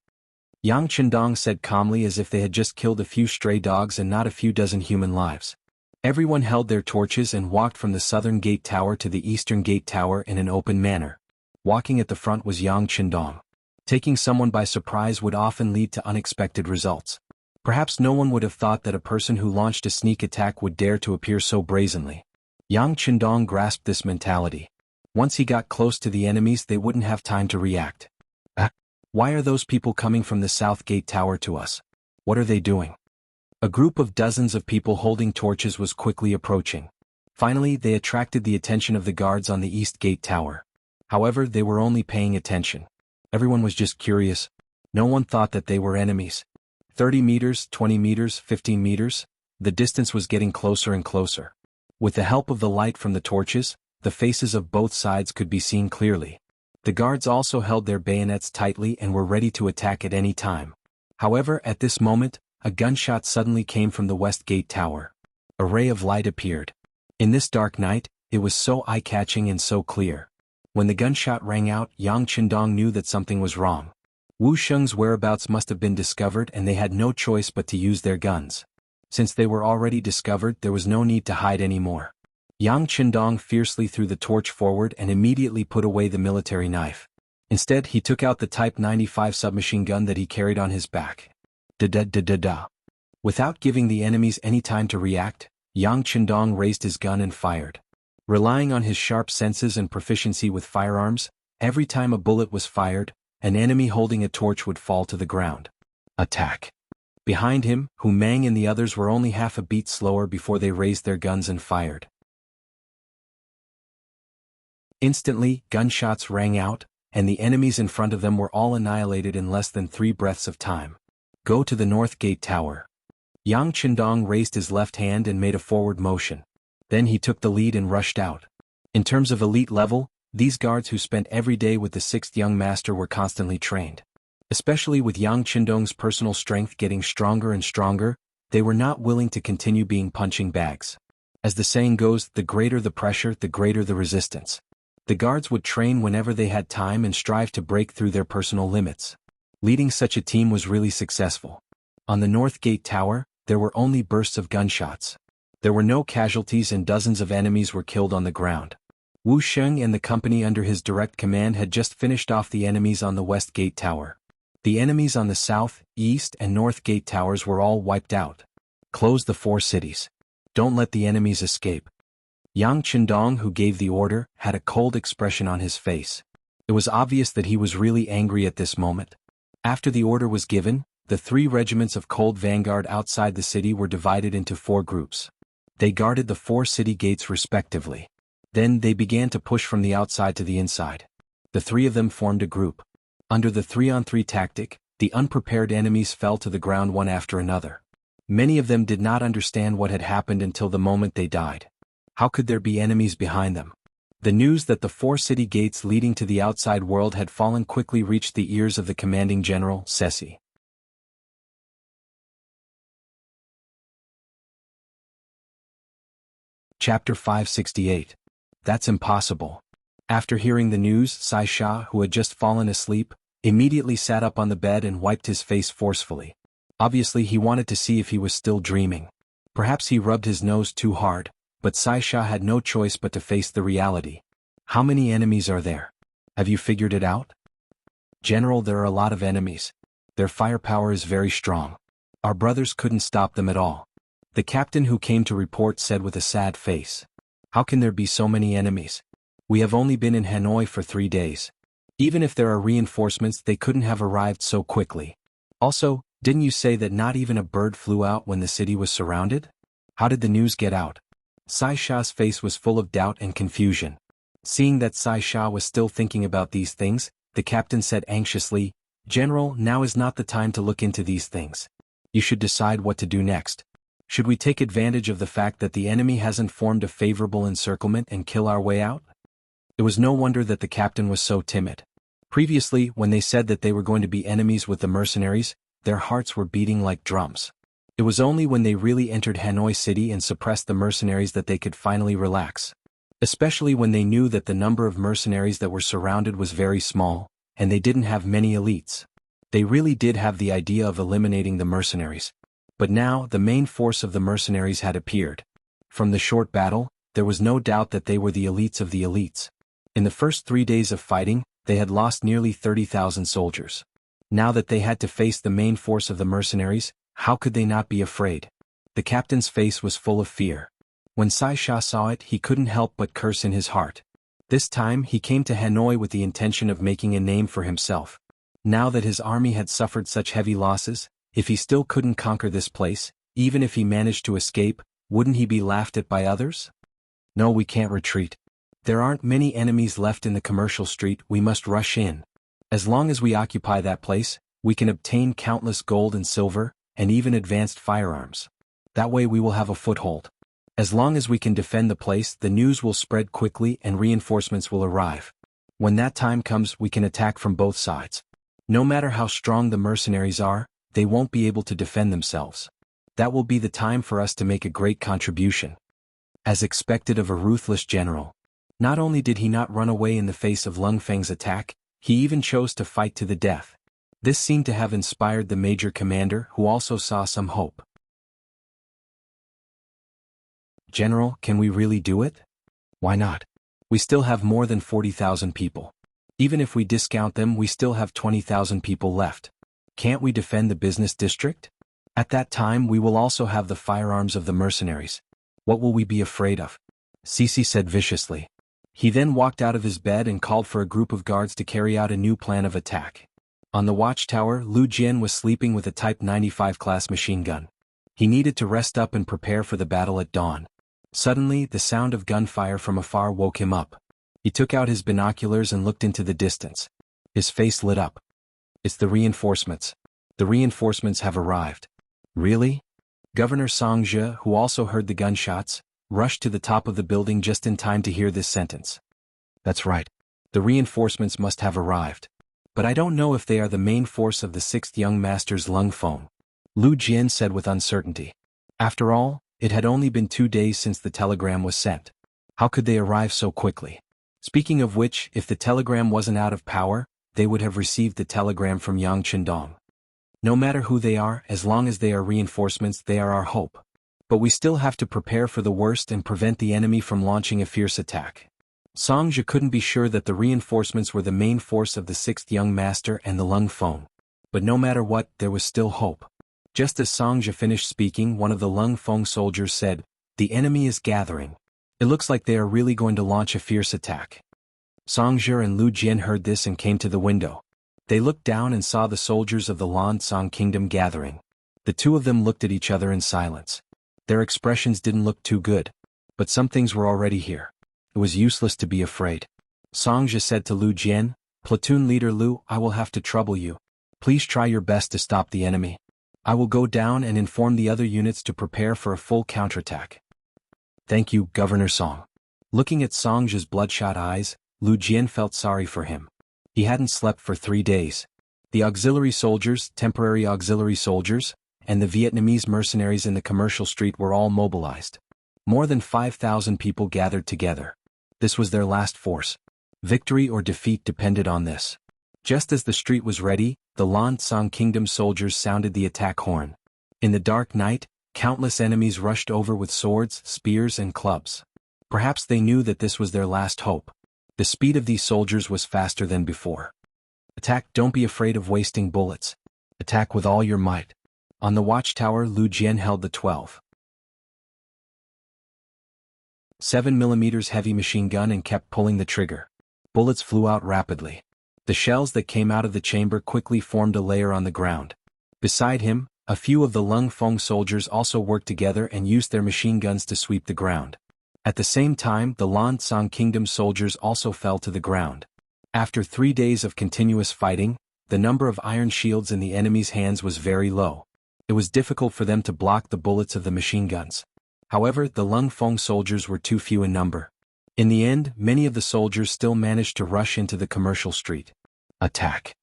Yang Qindong said calmly, as if they had just killed a few stray dogs and not a few dozen human lives. Everyone held their torches and walked from the southern gate tower to the eastern gate tower in an open manner. Walking at the front was Yang Qindong. Taking someone by surprise would often lead to unexpected results. Perhaps no one would have thought that a person who launched a sneak attack would dare to appear so brazenly. Yang Qindong grasped this mentality. Once he got close to the enemies, they wouldn't have time to react. Why are those people coming from the south gate tower to us? What are they doing? A group of dozens of people holding torches was quickly approaching. Finally, they attracted the attention of the guards on the east gate tower. However, they were only paying attention. Everyone was just curious. No one thought that they were enemies. 30 meters, 20 meters, 15 meters, the distance was getting closer and closer. With the help of the light from the torches, the faces of both sides could be seen clearly. The guards also held their bayonets tightly and were ready to attack at any time. However, at this moment, a gunshot suddenly came from the west gate tower. A ray of light appeared. In this dark night, it was so eye-catching and so clear. When the gunshot rang out, Yang Qindong knew that something was wrong. Wu Sheng's whereabouts must have been discovered, and they had no choice but to use their guns. Since they were already discovered, there was no need to hide anymore. Yang Qindong fiercely threw the torch forward and immediately put away the military knife. Instead, he took out the Type 95 submachine gun that he carried on his back. Da-da-da-da-da. Without giving the enemies any time to react, Yang Qindong raised his gun and fired. Relying on his sharp senses and proficiency with firearms, every time a bullet was fired, an enemy holding a torch would fall to the ground. Attack. Behind him, Hu Mang and the others were only half a beat slower before they raised their guns and fired. Instantly, gunshots rang out, and the enemies in front of them were all annihilated in less than 3 breaths of time. "Go to the north gate tower." Yang Qindong raised his left hand and made a forward motion. Then he took the lead and rushed out. In terms of elite level, these guards who spent every day with the 6th young master were constantly trained. Especially with Yang Qindong's personal strength getting stronger and stronger, they were not willing to continue being punching bags. As the saying goes, the greater the pressure, the greater the resistance. The guards would train whenever they had time and strive to break through their personal limits. Leading such a team was really successful. On the north gate tower, there were only bursts of gunshots. There were no casualties and dozens of enemies were killed on the ground. Wu Sheng and the company under his direct command had just finished off the enemies on the west gate tower. The enemies on the south, east, and north gate towers were all wiped out. Close the 4 cities. Don't let the enemies escape. Yang Qindong, who gave the order, had a cold expression on his face. It was obvious that he was really angry at this moment. After the order was given, the 3 regiments of Cold Vanguard outside the city were divided into 4 groups. They guarded the 4 city gates respectively. Then they began to push from the outside to the inside. The 3 of them formed a group. Under the 3-on-3 tactic, the unprepared enemies fell to the ground one after another. Many of them did not understand what had happened until the moment they died. How could there be enemies behind them? The news that the 4 city gates leading to the outside world had fallen quickly reached the ears of the commanding general, Ceci. Chapter 568. That's impossible. After hearing the news, Sai Sha, who had just fallen asleep, immediately sat up on the bed and wiped his face forcefully. Obviously he wanted to see if he was still dreaming. Perhaps he rubbed his nose too hard, but Sai Sha had no choice but to face the reality. How many enemies are there? Have you figured it out? General, there are a lot of enemies. Their firepower is very strong. Our brothers couldn't stop them at all. The captain who came to report said with a sad face. How can there be so many enemies? We have only been in Hanoi for 3 days. Even if there are reinforcements, they couldn't have arrived so quickly. Also, didn't you say that not even a bird flew out when the city was surrounded? How did the news get out? Sai Sha's face was full of doubt and confusion. Seeing that Sai Sha was still thinking about these things, the captain said anxiously, General, now is not the time to look into these things. You should decide what to do next. Should we take advantage of the fact that the enemy hasn't formed a favorable encirclement and kill our way out? It was no wonder that the captain was so timid. Previously, when they said that they were going to be enemies with the mercenaries, their hearts were beating like drums. It was only when they really entered Hanoi City and suppressed the mercenaries that they could finally relax. Especially when they knew that the number of mercenaries that were surrounded was very small, and they didn't have many elites. They really did have the idea of eliminating the mercenaries. But now, the main force of the mercenaries had appeared. From the short battle, there was no doubt that they were the elites of the elites. In the first 3 days of fighting, they had lost nearly 30,000 soldiers. Now that they had to face the main force of the mercenaries, how could they not be afraid? The captain's face was full of fear. When Sai Sha saw it, he couldn't help but curse in his heart. This time, he came to Hanoi with the intention of making a name for himself. Now that his army had suffered such heavy losses, if he still couldn't conquer this place, even if he managed to escape, wouldn't he be laughed at by others? No, we can't retreat. There aren't many enemies left in the commercial street, we must rush in. As long as we occupy that place, we can obtain countless gold and silver, and even advanced firearms. That way we will have a foothold. As long as we can defend the place, the news will spread quickly and reinforcements will arrive. When that time comes, we can attack from both sides. No matter how strong the mercenaries are, they won't be able to defend themselves. That will be the time for us to make a great contribution. As expected of a ruthless general, not only did he not run away in the face of Lung Feng's attack, he even chose to fight to the death. This seemed to have inspired the major commander, who also saw some hope. General, can we really do it? Why not? We still have more than 40,000 people. Even if we discount them, we still have 20,000 people left. Can't we defend the business district? At that time we will also have the firearms of the mercenaries. What will we be afraid of? Sisi said viciously. He then walked out of his bed and called for a group of guards to carry out a new plan of attack. On the watchtower, Lu Jian was sleeping with a Type 95 class machine gun. He needed to rest up and prepare for the battle at dawn. Suddenly, the sound of gunfire from afar woke him up. He took out his binoculars and looked into the distance. His face lit up. It's the reinforcements. The reinforcements have arrived. Really? Governor Song Zhe, who also heard the gunshots, rushed to the top of the building just in time to hear this sentence. That's right. The reinforcements must have arrived. But I don't know if they are the main force of the 6th Young Master's Lung Feng. Lu Jian said with uncertainty. After all, it had only been 2 days since the telegram was sent. How could they arrive so quickly? Speaking of which, if the telegram wasn't out of power, they would have received the telegram from Yang Qindong. No matter who they are, as long as they are reinforcements, they are our hope. But we still have to prepare for the worst and prevent the enemy from launching a fierce attack. Song Zhe couldn't be sure that the reinforcements were the main force of the 6th Young Master and the Lung Feng. But no matter what, there was still hope. Just as Song Zhe finished speaking, one of the Lung Feng soldiers said, "The enemy is gathering. It looks like they are really going to launch a fierce attack." Song Zhe and Lu Jian heard this and came to the window. They looked down and saw the soldiers of the Lan Song Kingdom gathering. The two of them looked at each other in silence. Their expressions didn't look too good. But some things were already here. It was useless to be afraid. Song Zhe said to Lu Jian, "Platoon leader Lu, I will have to trouble you. Please try your best to stop the enemy. I will go down and inform the other units to prepare for a full counterattack." "Thank you, Governor Song." Looking at Song Zhe's bloodshot eyes, Lu Jian felt sorry for him. He hadn't slept for 3 days. The auxiliary soldiers, temporary auxiliary soldiers, and the Vietnamese mercenaries in the commercial street were all mobilized. More than 5,000 people gathered together. This was their last force. Victory or defeat depended on this. Just as the street was ready, the Lan Song Kingdom soldiers sounded the attack horn. In the dark night, countless enemies rushed over with swords, spears, and clubs. Perhaps they knew that this was their last hope. The speed of these soldiers was faster than before. Attack, don't be afraid of wasting bullets. Attack with all your might. On the watchtower, Lu Jian held the 12.7 mm heavy machine gun and kept pulling the trigger. Bullets flew out rapidly. The shells that came out of the chamber quickly formed a layer on the ground. Beside him, a few of the Lung Feng soldiers also worked together and used their machine guns to sweep the ground. At the same time, the Lan Song Kingdom soldiers also fell to the ground. After 3 days of continuous fighting, the number of iron shields in the enemy's hands was very low. It was difficult for them to block the bullets of the machine guns. However, the Lung Feng soldiers were too few in number. In the end, many of the soldiers still managed to rush into the commercial street. Attack.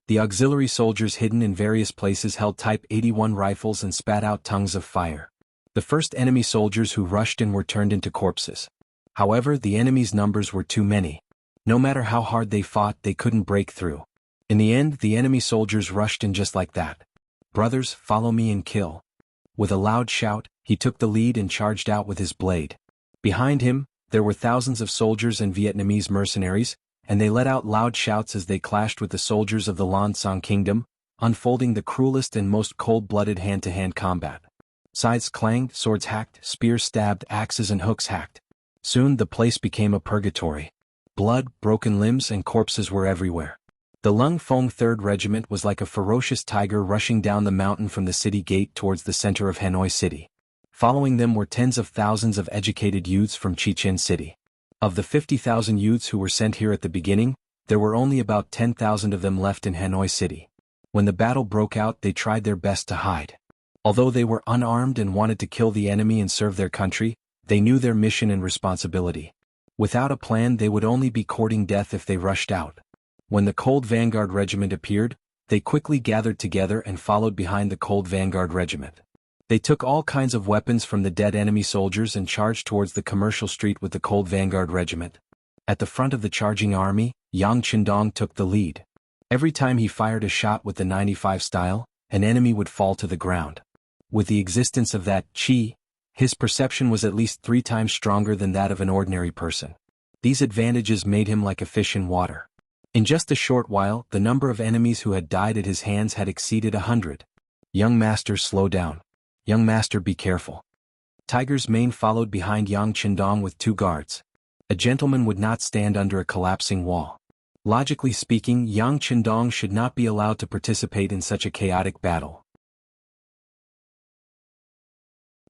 The auxiliary soldiers hidden in various places held Type 81 rifles and spat out tongues of fire. The first enemy soldiers who rushed in were turned into corpses. However, the enemy's numbers were too many. No matter how hard they fought, they couldn't break through. In the end, the enemy soldiers rushed in just like that. "Brothers, follow me and kill." With a loud shout, he took the lead and charged out with his blade. Behind him, there were thousands of soldiers and Vietnamese mercenaries, and they let out loud shouts as they clashed with the soldiers of the Lan Song Kingdom, unfolding the cruelest and most cold-blooded hand-to-hand combat. Scythes clanged, swords hacked, spears stabbed, axes and hooks hacked. Soon the place became a purgatory. Blood, broken limbs and corpses were everywhere. The Lung Feng 3rd Regiment was like a ferocious tiger rushing down the mountain from the city gate towards the center of Hanoi City. Following them were tens of thousands of educated youths from Chichen City. Of the 50,000 youths who were sent here at the beginning, there were only about 10,000 of them left in Hanoi City. When the battle broke out, they tried their best to hide. Although they were unarmed and wanted to kill the enemy and serve their country, they knew their mission and responsibility. Without a plan, they would only be courting death if they rushed out. When the Cold Vanguard Regiment appeared, they quickly gathered together and followed behind the Cold Vanguard Regiment. They took all kinds of weapons from the dead enemy soldiers and charged towards the commercial street with the Cold Vanguard Regiment. At the front of the charging army, Yang Qindong took the lead. Every time he fired a shot with the 95 style, an enemy would fall to the ground. With the existence of that qi, his perception was at least 3 times stronger than that of an ordinary person. These advantages made him like a fish in water. In just a short while, the number of enemies who had died at his hands had exceeded 100. "Young master, slow down. Young master, be careful." Tiger's Mane followed behind Yang Qindong with 2 guards. A gentleman would not stand under a collapsing wall. Logically speaking, Yang Qindong should not be allowed to participate in such a chaotic battle.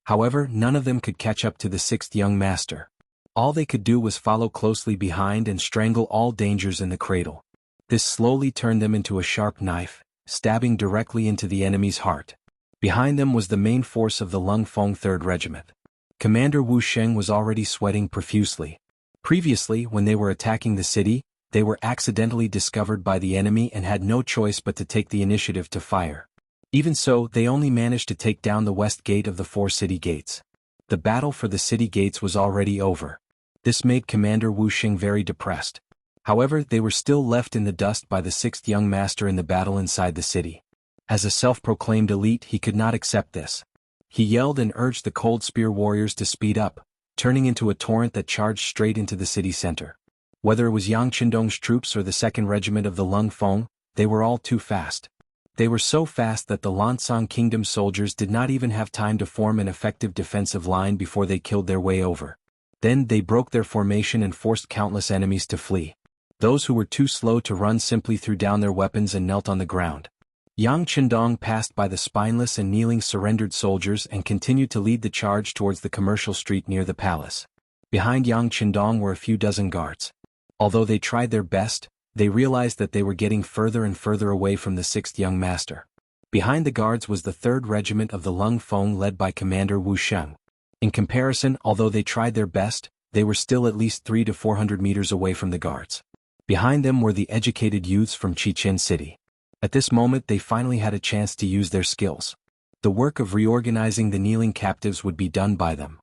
However, none of them could catch up to the 6th young master. All they could do was follow closely behind and strangle all dangers in the cradle. This slowly turned them into a sharp knife, stabbing directly into the enemy's heart. Behind them was the main force of the Lung Feng 3rd Regiment. Commander Wu Sheng was already sweating profusely. Previously, when they were attacking the city, they were accidentally discovered by the enemy and had no choice but to take the initiative to fire. Even so, they only managed to take down the west gate of the 4 city gates. The battle for the city gates was already over. This made Commander Wu Sheng very depressed. However, they were still left in the dust by the 6th young master in the battle inside the city. As a self-proclaimed elite, he could not accept this. He yelled and urged the Cold Spear warriors to speed up, turning into a torrent that charged straight into the city center. Whether it was Yang Qindong's troops or the 2nd Regiment of the Lung Feng, they were all too fast. They were so fast that the Lan Song Kingdom soldiers did not even have time to form an effective defensive line before they killed their way over. Then they broke their formation and forced countless enemies to flee. Those who were too slow to run simply threw down their weapons and knelt on the ground. Yang Qindong passed by the spineless and kneeling surrendered soldiers and continued to lead the charge towards the commercial street near the palace. Behind Yang Qindong were a few dozen guards. Although they tried their best, they realized that they were getting further and further away from the 6th young master. Behind the guards was the 3rd Regiment of the Lung Feng led by Commander Wu Sheng. In comparison, although they tried their best, they were still at least 300 to 400 meters away from the guards. Behind them were the educated youths from Chichen City. At this moment they finally had a chance to use their skills. The work of reorganizing the kneeling captives would be done by them.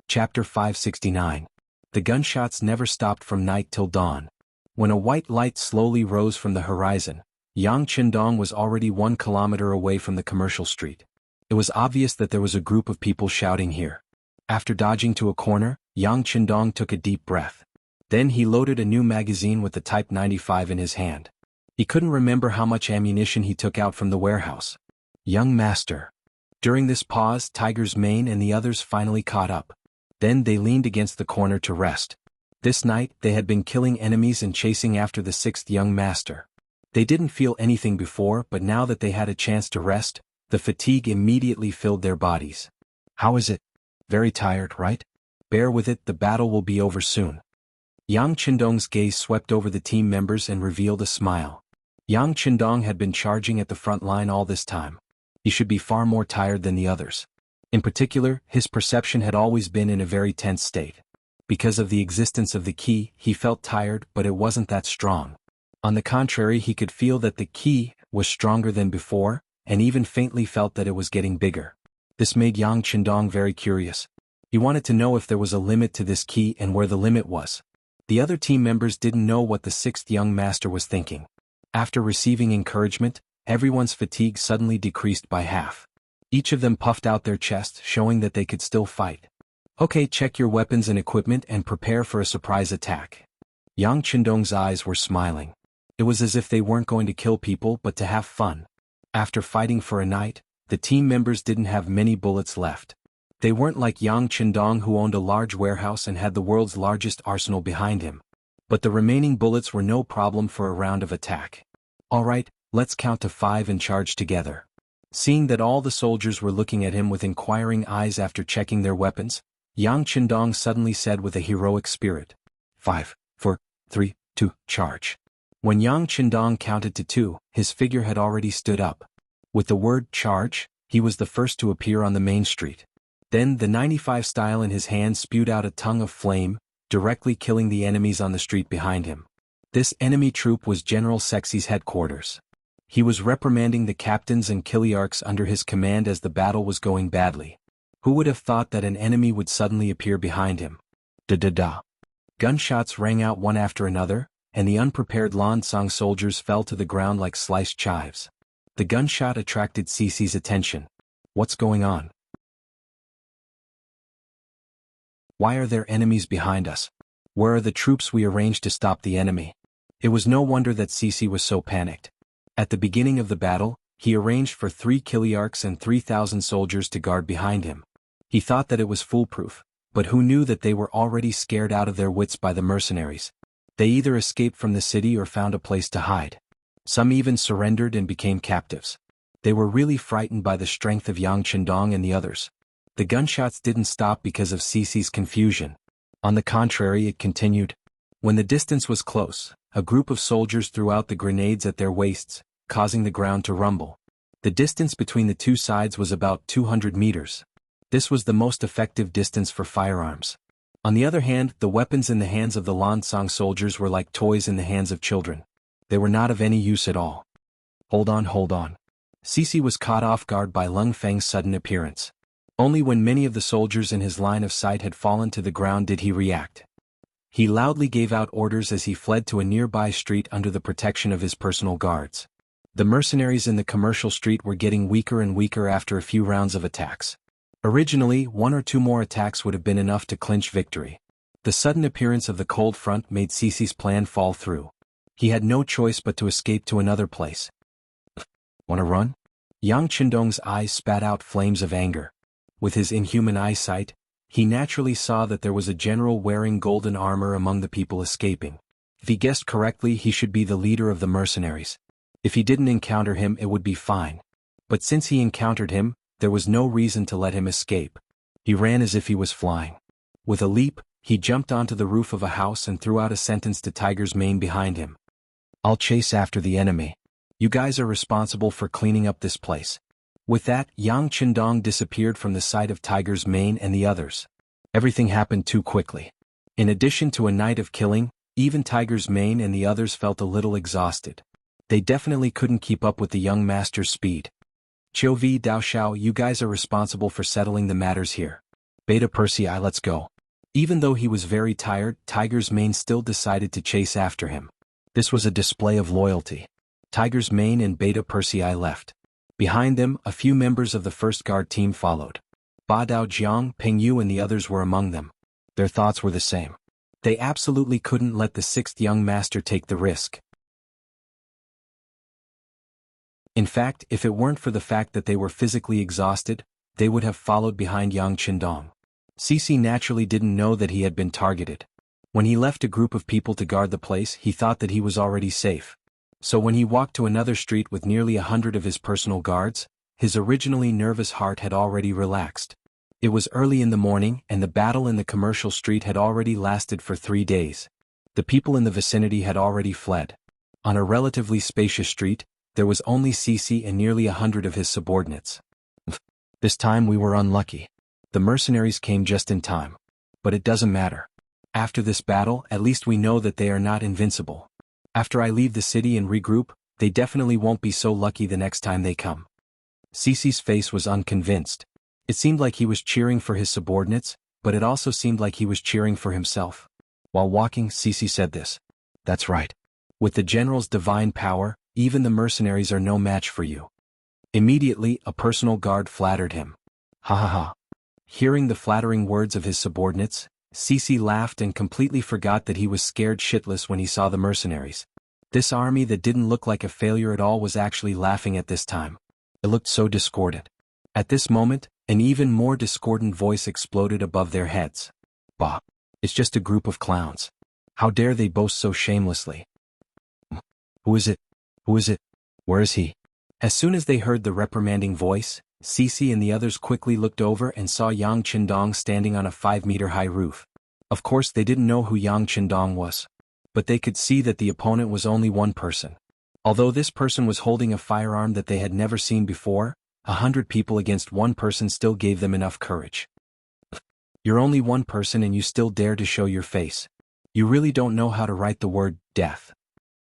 Chapter 569. The gunshots never stopped from night till dawn. When a white light slowly rose from the horizon, Yang Qindong was already 1 kilometer away from the commercial street. It was obvious that there was a group of people shouting here. After dodging to a corner, Yang Qindong took a deep breath. Then he loaded a new magazine with the Type 95 in his hand. He couldn't remember how much ammunition he took out from the warehouse. Young master. During this pause, Tiger's Mane and the others finally caught up. Then they leaned against the corner to rest. This night, they had been killing enemies and chasing after the sixth young master. They didn't feel anything before, but now that they had a chance to rest, the fatigue immediately filled their bodies. How is it? Very tired, right? Bear with it, the battle will be over soon. Yang Qindong's gaze swept over the team members and revealed a smile. Yang Qindong had been charging at the front line all this time. He should be far more tired than the others. In particular, his perception had always been in a very tense state. Because of the existence of the ki, he felt tired, but it wasn't that strong. On the contrary, he could feel that the ki was stronger than before, and even faintly felt that it was getting bigger. This made Yang Qindong very curious. He wanted to know if there was a limit to this ki and where the limit was. The other team members didn't know what the sixth young master was thinking. After receiving encouragement, everyone's fatigue suddenly decreased by half. Each of them puffed out their chests, showing that they could still fight. Okay, check your weapons and equipment and prepare for a surprise attack. Yang Qindong's eyes were smiling. It was as if they weren't going to kill people but to have fun. After fighting for a night, the team members didn't have many bullets left. They weren't like Yang Qindong, who owned a large warehouse and had the world's largest arsenal behind him. But the remaining bullets were no problem for a round of attack. Alright, let's count to 5 and charge together. Seeing that all the soldiers were looking at him with inquiring eyes after checking their weapons, Yang Qindong suddenly said with a heroic spirit, 5, 4, 3, 2, charge. When Yang Qindong counted to 2, his figure had already stood up. With the word charge, he was the first to appear on the main street. Then the 95 style in his hand spewed out a tongue of flame, directly killing the enemies on the street behind him. This enemy troop was General Sexy's headquarters. He was reprimanding the captains and kiliarchs under his command as the battle was going badly. Who would have thought that an enemy would suddenly appear behind him? Da-da-da. Gunshots rang out one after another, and the unprepared Lansang soldiers fell to the ground like sliced chives. The gunshot attracted Cece's attention. What's going on? Why are there enemies behind us? Where are the troops we arranged to stop the enemy? It was no wonder that Cece was so panicked. At the beginning of the battle, he arranged for 3 kiliarchs and 3,000 soldiers to guard behind him. He thought that it was foolproof, but who knew that they were already scared out of their wits by the mercenaries? They either escaped from the city or found a place to hide. Some even surrendered and became captives. They were really frightened by the strength of Yang Qindong and the others. The gunshots didn't stop because of Cece's confusion. On the contrary, it continued. When the distance was close, a group of soldiers threw out the grenades at their waists, causing the ground to rumble. The distance between the two sides was about 200 meters. This was the most effective distance for firearms. On the other hand, the weapons in the hands of the Lansang soldiers were like toys in the hands of children. They were not of any use at all. Hold on. Cece was caught off guard by Lung Feng's sudden appearance. Only when many of the soldiers in his line of sight had fallen to the ground did he react. He loudly gave out orders as he fled to a nearby street under the protection of his personal guards. The mercenaries in the commercial street were getting weaker and weaker after a few rounds of attacks. Originally, 1 or 2 more attacks would have been enough to clinch victory. The sudden appearance of the cold front made Cece's plan fall through. He had no choice but to escape to another place. Wanna run? Yang Qindong's eyes spat out flames of anger. With his inhuman eyesight, he naturally saw that there was a general wearing golden armor among the people escaping. If he guessed correctly, he should be the leader of the mercenaries. If he didn't encounter him, it would be fine. But since he encountered him, there was no reason to let him escape. He ran as if he was flying. With a leap, he jumped onto the roof of a house and threw out a sentence to Tiger's Mane behind him. I'll chase after the enemy. You guys are responsible for cleaning up this place. With that, Yang Qindong disappeared from the sight of Tiger's Mane and the others. Everything happened too quickly. In addition to a night of killing, even Tiger's Mane and the others felt a little exhausted. They definitely couldn't keep up with the young master's speed. Qiu V Dao Xiao, you guys are responsible for settling the matters here. Beta Persei, let's go. Even though he was very tired, Tiger's Mane still decided to chase after him. This was a display of loyalty. Tiger's Mane and Beta Persei left. Behind them, a few members of the first guard team followed. Ba Dao Jiang, Peng Yu and the others were among them. Their thoughts were the same. They absolutely couldn't let the sixth young master take the risk. In fact, if it weren't for the fact that they were physically exhausted, they would have followed behind Yang Qindong. Cici naturally didn't know that he had been targeted. When he left a group of people to guard the place, he thought that he was already safe. So when he walked to another street with nearly 100 of his personal guards, his originally nervous heart had already relaxed. It was early in the morning and the battle in the commercial street had already lasted for 3 days. The people in the vicinity had already fled. On a relatively spacious street, there was only Cici and nearly 100 of his subordinates. This time we were unlucky. The mercenaries came just in time. But it doesn't matter. After this battle, at least we know that they are not invincible. After I leave the city and regroup, they definitely won't be so lucky the next time they come. Cici's face was unconvinced. It seemed like he was cheering for his subordinates, but it also seemed like he was cheering for himself. While walking, Cici said this. That's right. With the general's divine power, even the mercenaries are no match for you. Immediately, a personal guard flattered him. Ha ha ha. Hearing the flattering words of his subordinates, Cici laughed and completely forgot that he was scared shitless when he saw the mercenaries. This army that didn't look like a failure at all was actually laughing at this time. It looked so discordant. At this moment, an even more discordant voice exploded above their heads. Bah! It's just a group of clowns. How dare they boast so shamelessly? Who is it? Who is it? Where is he? As soon as they heard the reprimanding voice, Cici and the others quickly looked over and saw Yang Qindong standing on a 5-meter-high roof. Of course they didn't know who Yang Qindong was. But they could see that the opponent was only one person. Although this person was holding a firearm that they had never seen before, 100 people against one person still gave them enough courage. You're only one person and you still dare to show your face. You really don't know how to write the word death.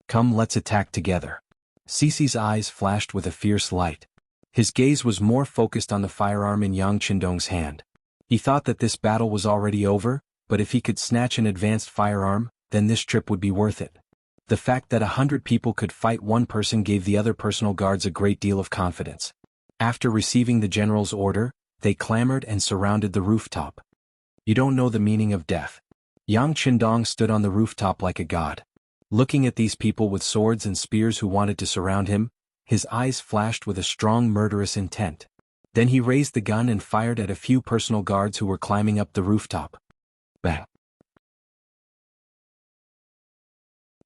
Come, let's attack together. Cici's eyes flashed with a fierce light. His gaze was more focused on the firearm in Yang Qindong's hand. He thought that this battle was already over, but if he could snatch an advanced firearm, then this trip would be worth it. The fact that 100 people could fight one person gave the other personal guards a great deal of confidence. After receiving the general's order, they clamored and surrounded the rooftop. You don't know the meaning of death. Yang Qindong stood on the rooftop like a god. Looking at these people with swords and spears who wanted to surround him, his eyes flashed with a strong murderous intent. Then he raised the gun and fired at a few personal guards who were climbing up the rooftop. Bang!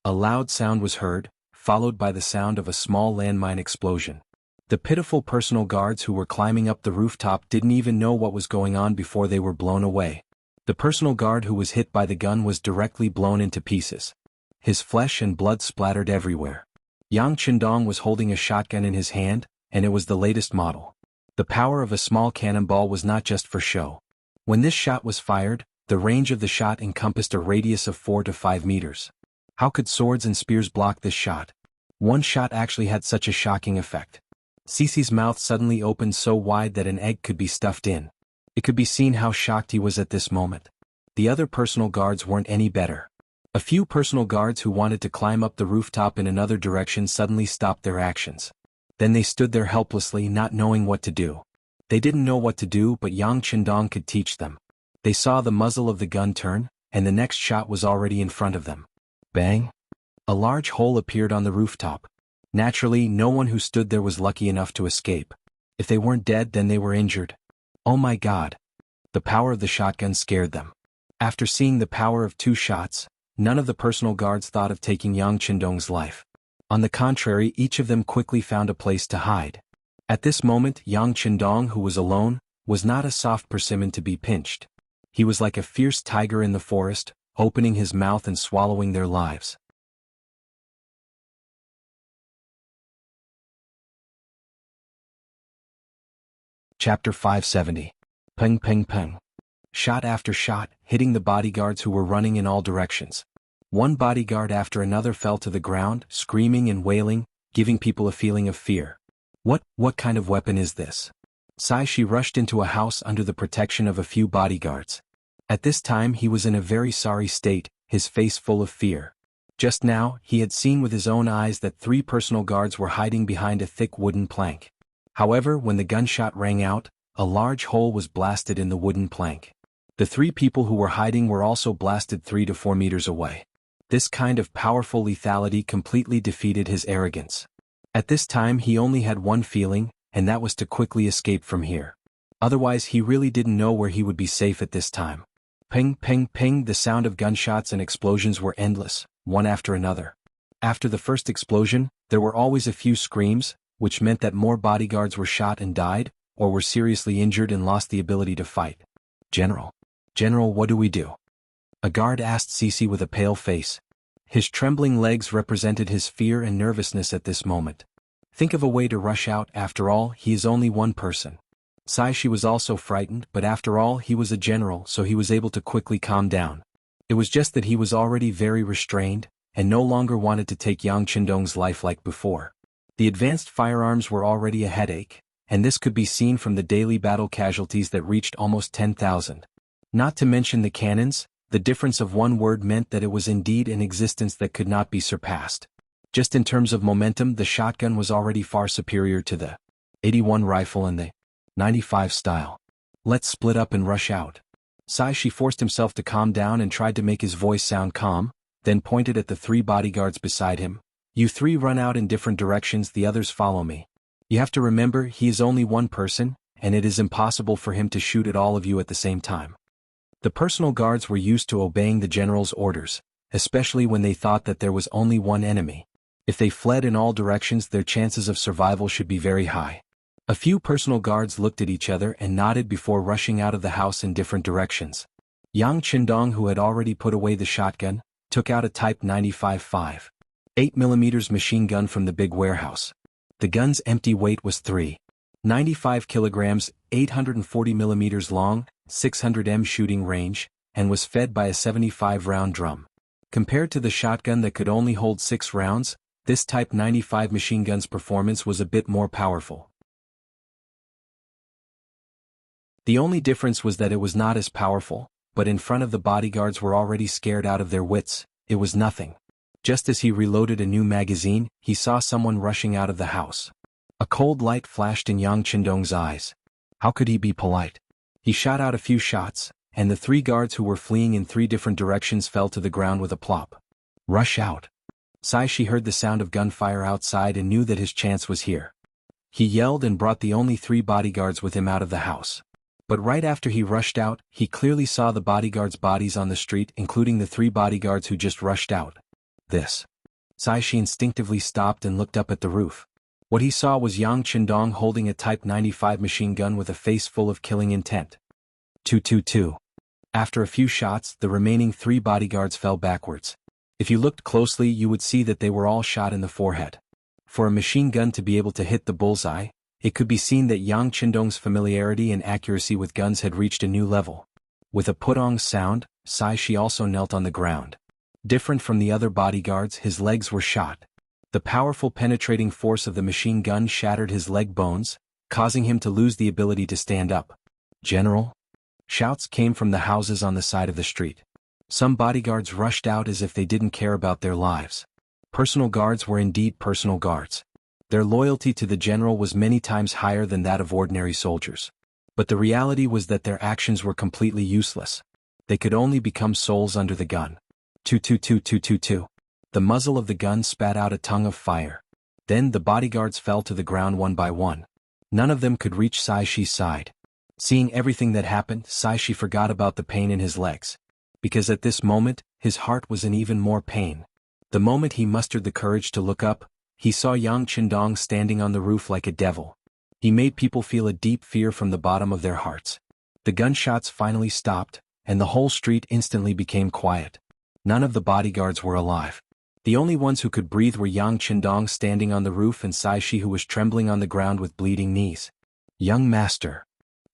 A loud sound was heard, followed by the sound of a small landmine explosion. The pitiful personal guards who were climbing up the rooftop didn't even know what was going on before they were blown away. The personal guard who was hit by the gun was directly blown into pieces. His flesh and blood splattered everywhere. Yang Qindong was holding a shotgun in his hand, and it was the latest model. The power of a small cannonball was not just for show. When this shot was fired, the range of the shot encompassed a radius of 4 to 5 meters. How could swords and spears block this shot? One shot actually had such a shocking effect. Cici's mouth suddenly opened so wide that an egg could be stuffed in. It could be seen how shocked he was at this moment. The other personal guards weren't any better. A few personal guards who wanted to climb up the rooftop in another direction suddenly stopped their actions. Then they stood there helplessly, not knowing what to do. They didn't know what to do, but Yang Qindong could teach them. They saw the muzzle of the gun turn, and the next shot was already in front of them. Bang! A large hole appeared on the rooftop. Naturally, no one who stood there was lucky enough to escape. If they weren't dead, then they were injured. Oh my God! The power of the shotgun scared them. After seeing the power of 2 shots, none of the personal guards thought of taking Yang Qindong's life. On the contrary, each of them quickly found a place to hide. At this moment, Yang Qindong, who was alone, was not a soft persimmon to be pinched. He was like a fierce tiger in the forest, opening his mouth and swallowing their lives. Chapter 570. Peng Peng Peng. Shot after shot, hitting the bodyguards who were running in all directions. One bodyguard after another fell to the ground, screaming and wailing, giving people a feeling of fear. What kind of weapon is this? Shi rushed into a house under the protection of a few bodyguards. At this time he was in a very sorry state, his face full of fear. Just now, he had seen with his own eyes that 3 personal guards were hiding behind a thick wooden plank. However, when the gunshot rang out, a large hole was blasted in the wooden plank. The three people who were hiding were also blasted 3 to 4 meters away. This kind of powerful lethality completely defeated his arrogance. At this time he only had one feeling, and that was to quickly escape from here. Otherwise he really didn't know where he would be safe at this time. Ping, ping, ping, the sound of gunshots and explosions were endless, one after another. After the first explosion, there were always a few screams, which meant that more bodyguards were shot and died, or were seriously injured and lost the ability to fight. General, what do we do? A guard asked Cece with a pale face. His trembling legs represented his fear and nervousness at this moment. Think of a way to rush out. After all, he is only one person. Saishi was also frightened, but after all he was a general, so he was able to quickly calm down. It was just that he was already very restrained, and no longer wanted to take Yang Qindong's life like before. The advanced firearms were already a headache, and this could be seen from the daily battle casualties that reached almost 10,000. Not to mention the cannons, the difference of one word meant that it was indeed an existence that could not be surpassed. Just in terms of momentum, the shotgun was already far superior to the 81 rifle and the 95 style. Let's split up and rush out. Saishi forced himself to calm down and tried to make his voice sound calm, then pointed at the 3 bodyguards beside him. You 3 run out in different directions, the others follow me. You have to remember he is only one person, and it is impossible for him to shoot at all of you at the same time. The personal guards were used to obeying the general's orders, especially when they thought that there was only one enemy. If they fled in all directions, their chances of survival should be very high. A few personal guards looked at each other and nodded before rushing out of the house in different directions. Yang Qindong, who had already put away the shotgun, took out a Type 95 5.8mm machine gun from the big warehouse. The gun's empty weight was 3.95 kilograms, 840mm long, 600 shooting range, and was fed by a 75-round drum. Compared to the shotgun that could only hold 6 rounds, this Type 95 machine gun's performance was a bit more powerful. The only difference was that it was not as powerful, but in front of the bodyguards were already scared out of their wits. It was nothing. Just as he reloaded a new magazine, he saw someone rushing out of the house. A cold light flashed in Yang Qindong's eyes. How could he be polite? He shot out a few shots, and the 3 guards who were fleeing in 3 different directions fell to the ground with a plop. Rush out. Saishi heard the sound of gunfire outside and knew that his chance was here. He yelled and brought the only 3 bodyguards with him out of the house. But right after he rushed out, he clearly saw the bodyguards' bodies on the street, including the 3 bodyguards who just rushed out. Saishi instinctively stopped and looked up at the roof. What he saw was Yang Qindong holding a Type 95 machine gun with a face full of killing intent. 222. After a few shots, the remaining 3 bodyguards fell backwards. If you looked closely, you would see that they were all shot in the forehead. For a machine gun to be able to hit the bullseye, it could be seen that Yang Qindong's familiarity and accuracy with guns had reached a new level. With a putong sound, Saishi also knelt on the ground. Different from the other bodyguards, his legs were shot. The powerful penetrating force of the machine gun shattered his leg bones, causing him to lose the ability to stand up. General? Shouts came from the houses on the side of the street. Some bodyguards rushed out as if they didn't care about their lives. Personal guards were indeed personal guards. Their loyalty to the general was many times higher than that of ordinary soldiers. But the reality was that their actions were completely useless. They could only become souls under the gun. 222. The muzzle of the gun spat out a tongue of fire. Then the bodyguards fell to the ground one by one. None of them could reach Saishi's side. Seeing everything that happened, Saishi forgot about the pain in his legs. Because at this moment, his heart was in even more pain. The moment he mustered the courage to look up, he saw Yang Qindong standing on the roof like a devil. He made people feel a deep fear from the bottom of their hearts. The gunshots finally stopped, and the whole street instantly became quiet. None of the bodyguards were alive. The only ones who could breathe were Yang Qindong standing on the roof and Saishi, who was trembling on the ground with bleeding knees. Young Master,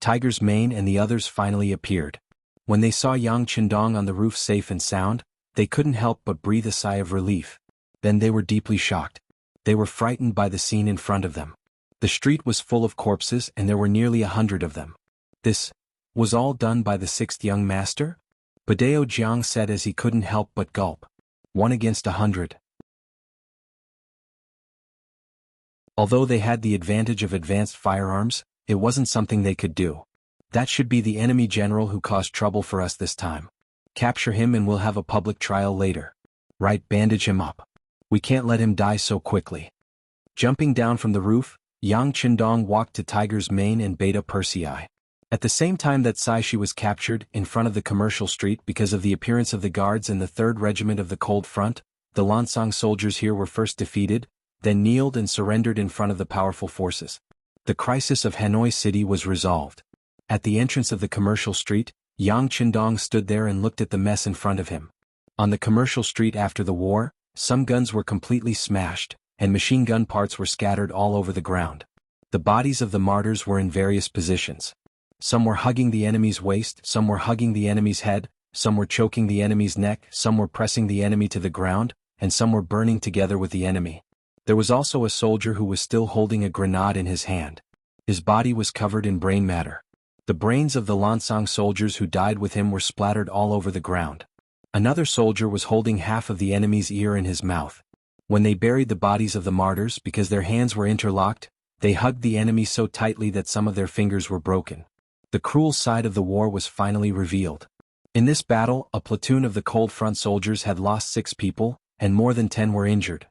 Tiger's Mane and the others finally appeared. When they saw Yang Qindong on the roof safe and sound, they couldn't help but breathe a sigh of relief. Then they were deeply shocked. They were frightened by the scene in front of them. The street was full of corpses and there were nearly 100 of them. This was all done by the 6th young master? Badeo Jiang said as he couldn't help but gulp. 1 against 100. Although they had the advantage of advanced firearms, it wasn't something they could do. That should be the enemy general who caused trouble for us this time. Capture him and we'll have a public trial later. Right, bandage him up. We can't let him die so quickly. Jumping down from the roof, Yang Qindong walked to Tiger's Mane and Beta Persei. At the same time that Saishi was captured in front of the commercial street because of the appearance of the guards in the 3rd Regiment of the Cold Front, the Lansang soldiers here were first defeated, then kneeled and surrendered in front of the powerful forces. The crisis of Hanoi City was resolved. At the entrance of the commercial street, Yang Qindong stood there and looked at the mess in front of him. On the commercial street after the war, some guns were completely smashed, and machine gun parts were scattered all over the ground. The bodies of the martyrs were in various positions. Some were hugging the enemy's waist, some were hugging the enemy's head, some were choking the enemy's neck, some were pressing the enemy to the ground, and some were burning together with the enemy. There was also a soldier who was still holding a grenade in his hand. His body was covered in brain matter. The brains of the Lansang soldiers who died with him were splattered all over the ground. Another soldier was holding half of the enemy's ear in his mouth. When they buried the bodies of the martyrs because their hands were interlocked, they hugged the enemy so tightly that some of their fingers were broken. The cruel side of the war was finally revealed. In this battle, a platoon of the Cold Front soldiers had lost 6 people, and more than 10 were injured.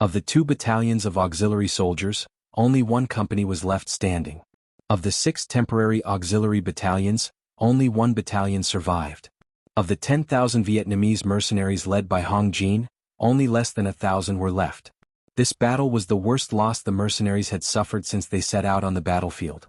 Of the 2 battalions of auxiliary soldiers, only 1 company was left standing. Of the 6 temporary auxiliary battalions, only 1 battalion survived. Of the 10,000 Vietnamese mercenaries led by Hong Jin, only less than 1,000 were left. This battle was the worst loss the mercenaries had suffered since they set out on the battlefield.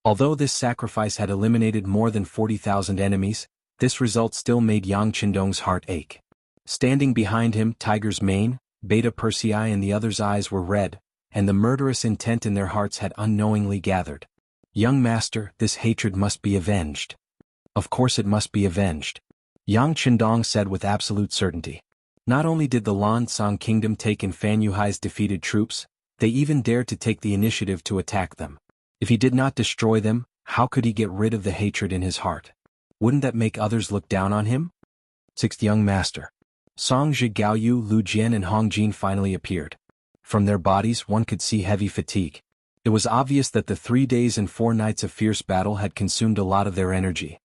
Although this sacrifice had eliminated more than 40,000 enemies, this result still made Yang Qindong's heart ache. Standing behind him, Tiger's Mane, Beta Persei and the others' eyes were red, and the murderous intent in their hearts had unknowingly gathered. Young master, this hatred must be avenged. Of course it must be avenged. Yang Qindong said with absolute certainty. Not only did the Lansang kingdom take in Fan Yuhai's defeated troops, they even dared to take the initiative to attack them. If he did not destroy them, how could he get rid of the hatred in his heart? Wouldn't that make others look down on him? 6th Young Master. Song Zhi Gaoyu, Lu Jian and Hong Jin finally appeared. From their bodies one could see heavy fatigue. It was obvious that the 3 days and 4 nights of fierce battle had consumed a lot of their energy.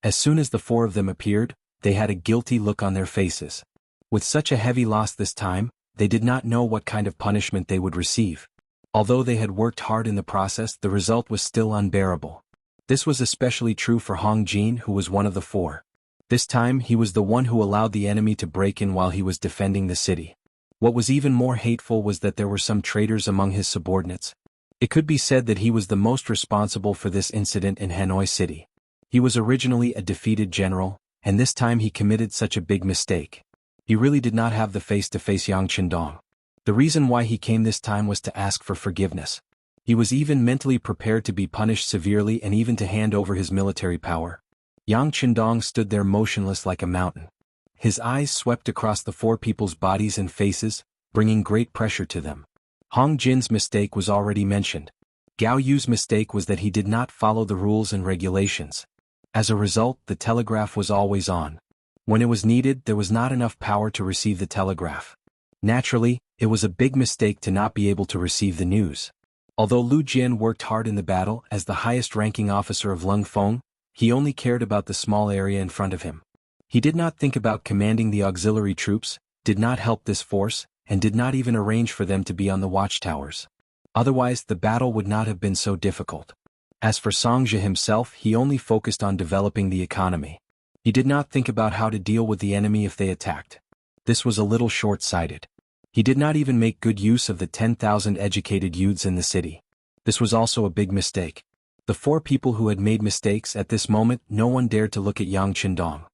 As soon as the 4 of them appeared, they had a guilty look on their faces. With such a heavy loss this time, they did not know what kind of punishment they would receive. Although they had worked hard in the process, the result was still unbearable. This was especially true for Hong Jin, who was one of the 4. This time he was the one who allowed the enemy to break in while he was defending the city. What was even more hateful was that there were some traitors among his subordinates. It could be said that he was the most responsible for this incident in Hanoi City. He was originally a defeated general, and this time he committed such a big mistake. He really did not have the face to face Yang Qindong. The reason why he came this time was to ask for forgiveness. He was even mentally prepared to be punished severely and even to hand over his military power. Yang Qindong stood there motionless like a mountain. His eyes swept across the 4 people's bodies and faces, bringing great pressure to them. Hong Jin's mistake was already mentioned. Gao Yu's mistake was that he did not follow the rules and regulations. As a result, the telegraph was always on. When it was needed, there was not enough power to receive the telegraph. Naturally, it was a big mistake to not be able to receive the news. Although Lu Jian worked hard in the battle as the highest-ranking officer of Lung Feng, he only cared about the small area in front of him. He did not think about commanding the auxiliary troops, did not help this force, and did not even arrange for them to be on the watchtowers. Otherwise, the battle would not have been so difficult. As for Songzhi himself, he only focused on developing the economy. He did not think about how to deal with the enemy if they attacked. This was a little short-sighted. He did not even make good use of the 10,000 educated youths in the city. This was also a big mistake. The 4 people who had made mistakes at this moment, no one dared to look at Yang Qindong.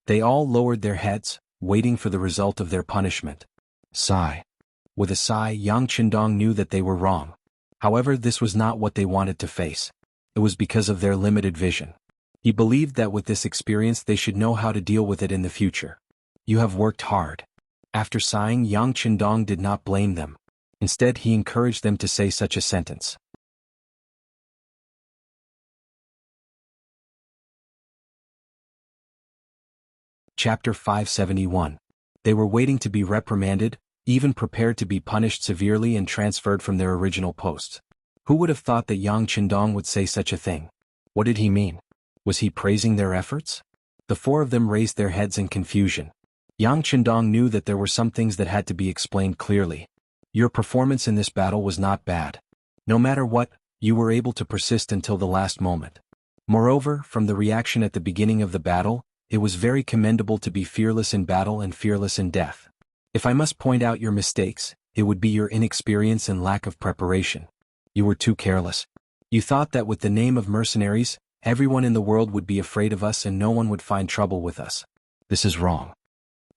They all lowered their heads, waiting for the result of their punishment. Sigh. With a sigh, Yang Qindong knew that they were wrong. However, this was not what they wanted to face. It was because of their limited vision. He believed that with this experience they should know how to deal with it in the future. You have worked hard. After sighing, Yang Qindong did not blame them. Instead, he encouraged them to say such a sentence. Chapter 571. They were waiting to be reprimanded, even prepared to be punished severely and transferred from their original posts. Who would have thought that Yang Qindong would say such a thing? What did he mean? Was he praising their efforts? The four of them raised their heads in confusion. Yang Qindong knew that there were some things that had to be explained clearly. Your performance in this battle was not bad. No matter what, you were able to persist until the last moment. Moreover, from the reaction at the beginning of the battle, it was very commendable to be fearless in battle and fearless in death. If I must point out your mistakes, it would be your inexperience and lack of preparation. You were too careless. You thought that with the name of mercenaries, everyone in the world would be afraid of us and no one would find trouble with us. This is wrong.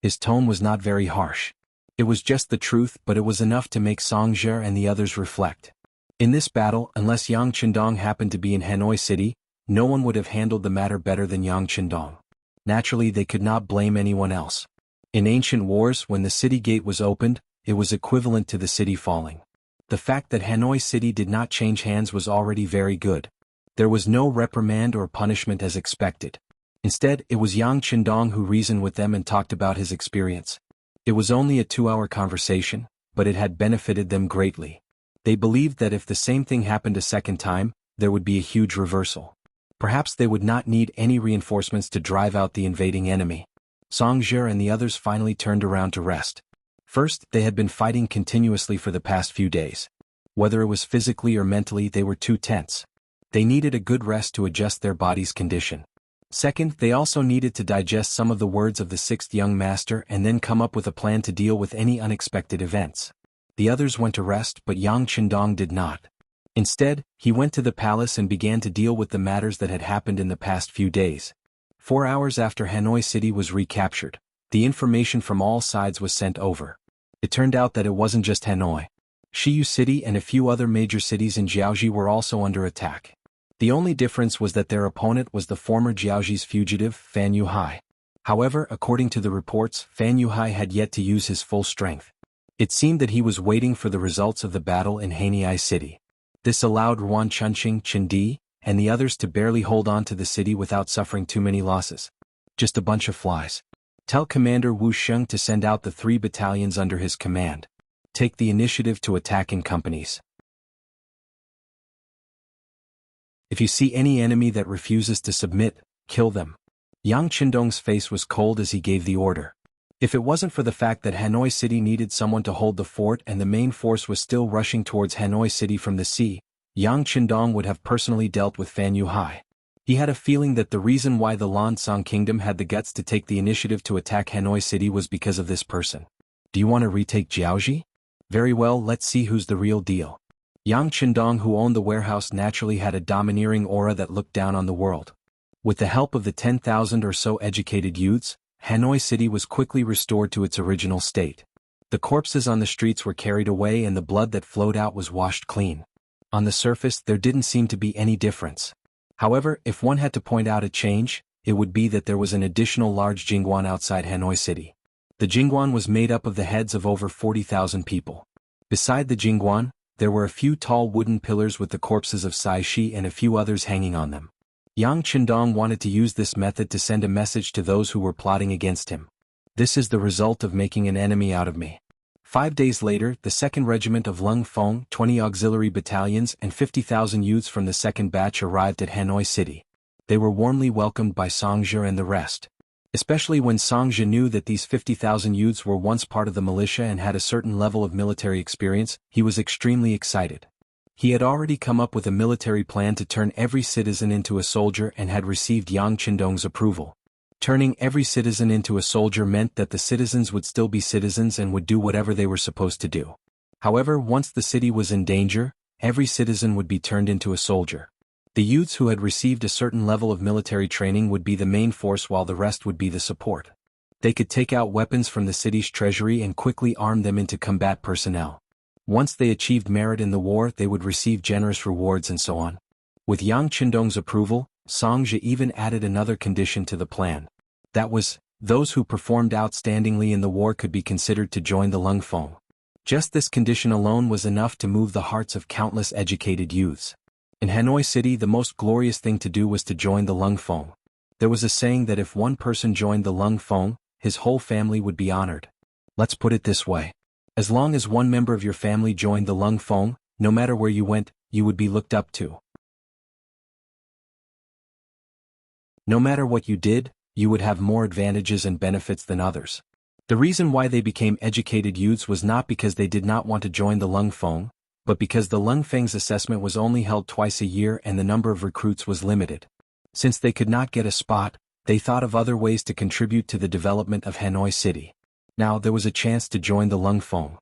His tone was not very harsh. It was just the truth, but it was enough to make Song Zhe and the others reflect. In this battle, unless Yang Qindong happened to be in Hanoi City, no one would have handled the matter better than Yang Qindong. Naturally, they could not blame anyone else. In ancient wars, when the city gate was opened, it was equivalent to the city falling. The fact that Hanoi City did not change hands was already very good. There was no reprimand or punishment as expected. Instead, it was Yang Qindong who reasoned with them and talked about his experience. It was only a 2-hour conversation, but it had benefited them greatly. They believed that if the same thing happened a second time, there would be a huge reversal. Perhaps they would not need any reinforcements to drive out the invading enemy. Song Zhe and the others finally turned around to rest. First, they had been fighting continuously for the past few days. Whether it was physically or mentally, they were too tense. They needed a good rest to adjust their body's condition. Second, they also needed to digest some of the words of the sixth young master and then come up with a plan to deal with any unexpected events. The others went to rest, but Yang Qindong did not. Instead, he went to the palace and began to deal with the matters that had happened in the past few days. 4 hours after Hanoi City was recaptured, the information from all sides was sent over. It turned out that it wasn't just Hanoi. Shiyu City and a few other major cities in Jiaoji were also under attack. The only difference was that their opponent was the former Jiaoji's fugitive, Fan Yuhai. However, according to the reports, Fan Yuhai had yet to use his full strength. It seemed that he was waiting for the results of the battle in Hanoi City. This allowed Ruan Chunqing, Chindi, and the others to barely hold on to the city without suffering too many losses. Just a bunch of flies. Tell Commander Wu Sheng to send out the 3 battalions under his command. Take the initiative to attack in companies. If you see any enemy that refuses to submit, kill them. Yang Qindong's face was cold as he gave the order. If it wasn't for the fact that Hanoi City needed someone to hold the fort and the main force was still rushing towards Hanoi City from the sea, Yang Qindong would have personally dealt with Fan Yuhai. He had a feeling that the reason why the Lansang Kingdom had the guts to take the initiative to attack Hanoi City was because of this person. Do you want to retake Jiaoji? Very well, let's see who's the real deal. Yang Qindong, who owned the warehouse, naturally had a domineering aura that looked down on the world. With the help of the 10,000 or so educated youths, Hanoi City was quickly restored to its original state. The corpses on the streets were carried away and the blood that flowed out was washed clean. On the surface, there didn't seem to be any difference. However, if one had to point out a change, it would be that there was an additional large Jingguan outside Hanoi City. The Jingguan was made up of the heads of over 40,000 people. Beside the Jingguan, there were a few tall wooden pillars with the corpses of Sai Shi and a few others hanging on them. Yang Qindong wanted to use this method to send a message to those who were plotting against him. This is the result of making an enemy out of me. 5 days later, the 2nd Regiment of Lung Feng, 20 auxiliary battalions and 50,000 youths from the 2nd batch arrived at Hanoi City. They were warmly welcomed by Song Zhe and the rest. Especially when Song Zhe knew that these 50,000 youths were once part of the militia and had a certain level of military experience, he was extremely excited. He had already come up with a military plan to turn every citizen into a soldier and had received Yang Qindong's approval. Turning every citizen into a soldier meant that the citizens would still be citizens and would do whatever they were supposed to do. However, once the city was in danger, every citizen would be turned into a soldier. The youths who had received a certain level of military training would be the main force while the rest would be the support. They could take out weapons from the city's treasury and quickly arm them into combat personnel. Once they achieved merit in the war, they would receive generous rewards and so on. With Yang Qindong's approval, Song Zhe even added another condition to the plan. That was, those who performed outstandingly in the war could be considered to join the Lung Feng. Just this condition alone was enough to move the hearts of countless educated youths. In Hanoi City, the most glorious thing to do was to join the Lung Feng. There was a saying that if one person joined the Lung Feng, his whole family would be honored. Let's put it this way. As long as one member of your family joined the Lung Feng, no matter where you went, you would be looked up to. No matter what you did, you would have more advantages and benefits than others. The reason why they became educated youths was not because they did not want to join the Lung Feng, but because the Lung Feng's assessment was only held twice a year and the number of recruits was limited. Since they could not get a spot, they thought of other ways to contribute to the development of Hanoi City. Now there was a chance to join the Lung Feng.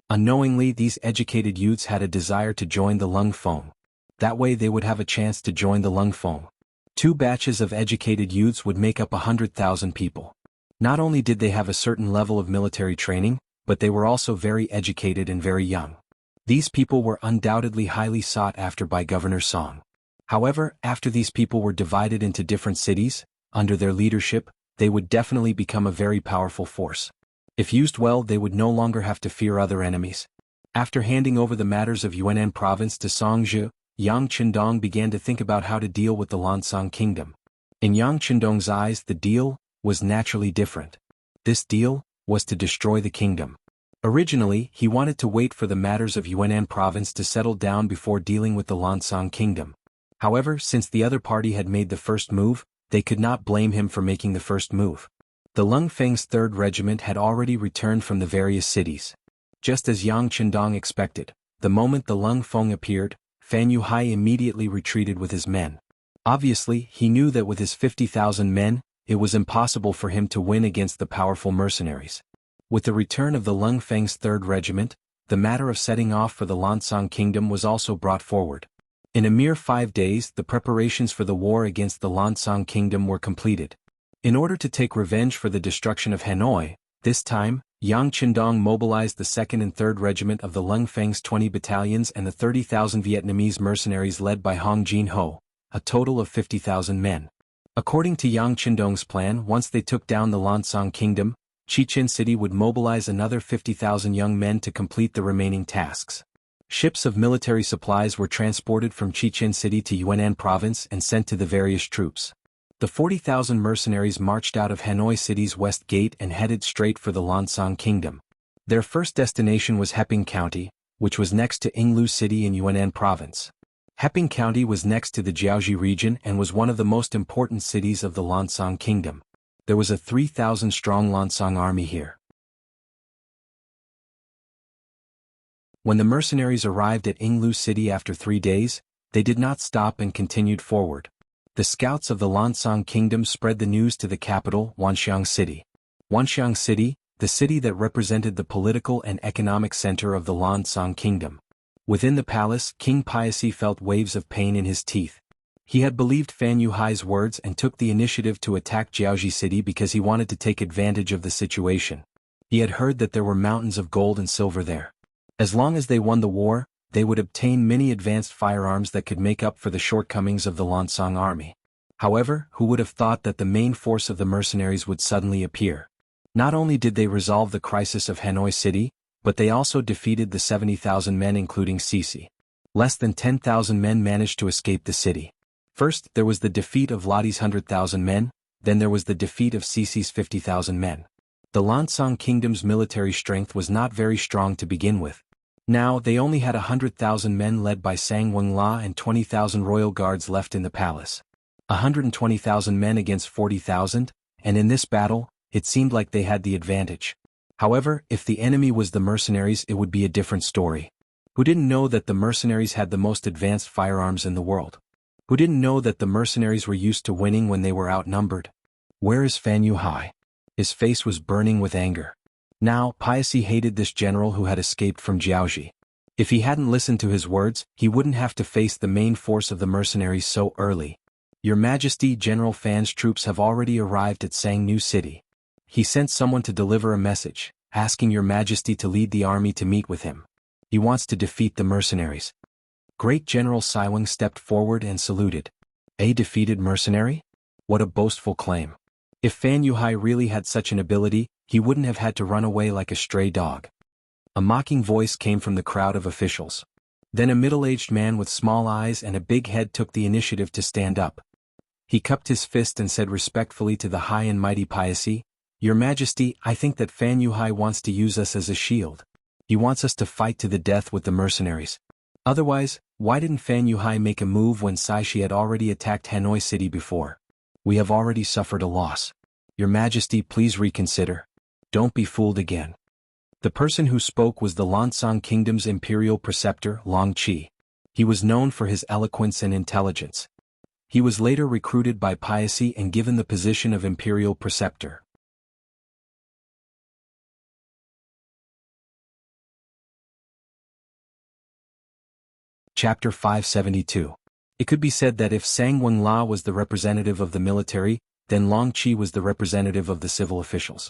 Unknowingly, these educated youths had a desire to join the Lung Feng. That way they would have a chance to join the Lung Feng. 2 batches of educated youths would make up 100,000 people. Not only did they have a certain level of military training, but they were also very educated and very young. These people were undoubtedly highly sought after by Governor Song. However, after these people were divided into different cities, under their leadership, they would definitely become a very powerful force. If used well, they would no longer have to fear other enemies. After handing over the matters of Yunnan province to Song Zhi, Yang Qindong began to think about how to deal with the Lansang kingdom. In Yang Qindong's eyes, the deal was naturally different. This deal was to destroy the kingdom. Originally, he wanted to wait for the matters of Yunnan province to settle down before dealing with the Lansang kingdom. However, since the other party had made the first move, they could not blame him for making the first move. The Lung Feng's 3rd Regiment had already returned from the various cities. Just as Yang Qindong expected, the moment the Lung Feng appeared, Fan Yuhai immediately retreated with his men. Obviously, he knew that with his 50,000 men, it was impossible for him to win against the powerful mercenaries. With the return of the Lung Feng's 3rd Regiment, the matter of setting off for the Lansang kingdom was also brought forward. In a mere 5 days, the preparations for the war against the Lansang kingdom were completed. In order to take revenge for the destruction of Hanoi, this time, Yang Qindong mobilized the 2nd and 3rd Regiment of the Lung Feng's 20 battalions and the 30,000 Vietnamese mercenaries led by Hong Jin Ho, a total of 50,000 men. According to Yang Qindong's plan, once they took down the Lansang kingdom, Chichen City would mobilize another 50,000 young men to complete the remaining tasks. Ships of military supplies were transported from Chichen City to Yunnan province and sent to the various troops. The 40,000 mercenaries marched out of Hanoi City's west gate and headed straight for the Lansang kingdom. Their first destination was Heping County, which was next to Yinglu City in Yunnan province. Heping County was next to the Jiaozhi region and was one of the most important cities of the Lansang kingdom. There was a 3,000-strong Lansang army here. When the mercenaries arrived at Yinglu City after 3 days, they did not stop and continued forward. The scouts of the Lansang kingdom spread the news to the capital, Wanxiang City. Wanxiang City, the city that represented the political and economic center of the Lansang kingdom. Within the palace, King Piaci felt waves of pain in his teeth. He had believed Fan Yuhai's words and took the initiative to attack Jiaozhi City because he wanted to take advantage of the situation. He had heard that there were mountains of gold and silver there. As long as they won the war, they would obtain many advanced firearms that could make up for the shortcomings of the Lansang army. However, who would have thought that the main force of the mercenaries would suddenly appear? Not only did they resolve the crisis of Hanoi City, but they also defeated the 70,000 men including Sisi. Less than 10,000 men managed to escape the city. First, there was the defeat of Lotti's 100,000 men, then there was the defeat of Sisi's 50,000 men. The Lansang kingdom's military strength was not very strong to begin with. Now they only had 100,000 men led by Sang Wenla and 20,000 royal guards left in the palace. 120,000 men against 40,000, and in this battle, it seemed like they had the advantage. However, if the enemy was the mercenaries, it would be a different story. Who didn't know that the mercenaries had the most advanced firearms in the world? Who didn't know that the mercenaries were used to winning when they were outnumbered? Where is Fan Yuhai? His face was burning with anger. Now, Piaci hated this general who had escaped from Jiaozhi. If he hadn't listened to his words, he wouldn't have to face the main force of the mercenaries so early. Your Majesty, General Fan's troops have already arrived at Sangnu City. He sent someone to deliver a message, asking Your Majesty to lead the army to meet with him. He wants to defeat the mercenaries. Great General Saiwang stepped forward and saluted. A defeated mercenary? What a boastful claim. If Fan Yuhai really had such an ability, he wouldn't have had to run away like a stray dog. A mocking voice came from the crowd of officials. Then a middle-aged man with small eyes and a big head took the initiative to stand up. He cupped his fist and said respectfully to the high and mighty Piaci, Your Majesty, I think that Fan Yuhai wants to use us as a shield. He wants us to fight to the death with the mercenaries. Otherwise, why didn't Fan Yuhai make a move when Saishi had already attacked Hanoi City before? We have already suffered a loss. Your Majesty, please reconsider. Don't be fooled again. The person who spoke was the Lansang Kingdom's imperial preceptor, Long Qi. He was known for his eloquence and intelligence. He was later recruited by Piaci and given the position of imperial preceptor. Chapter 572. It could be said that if Sang Wenla was the representative of the military, then Long Qi was the representative of the civil officials.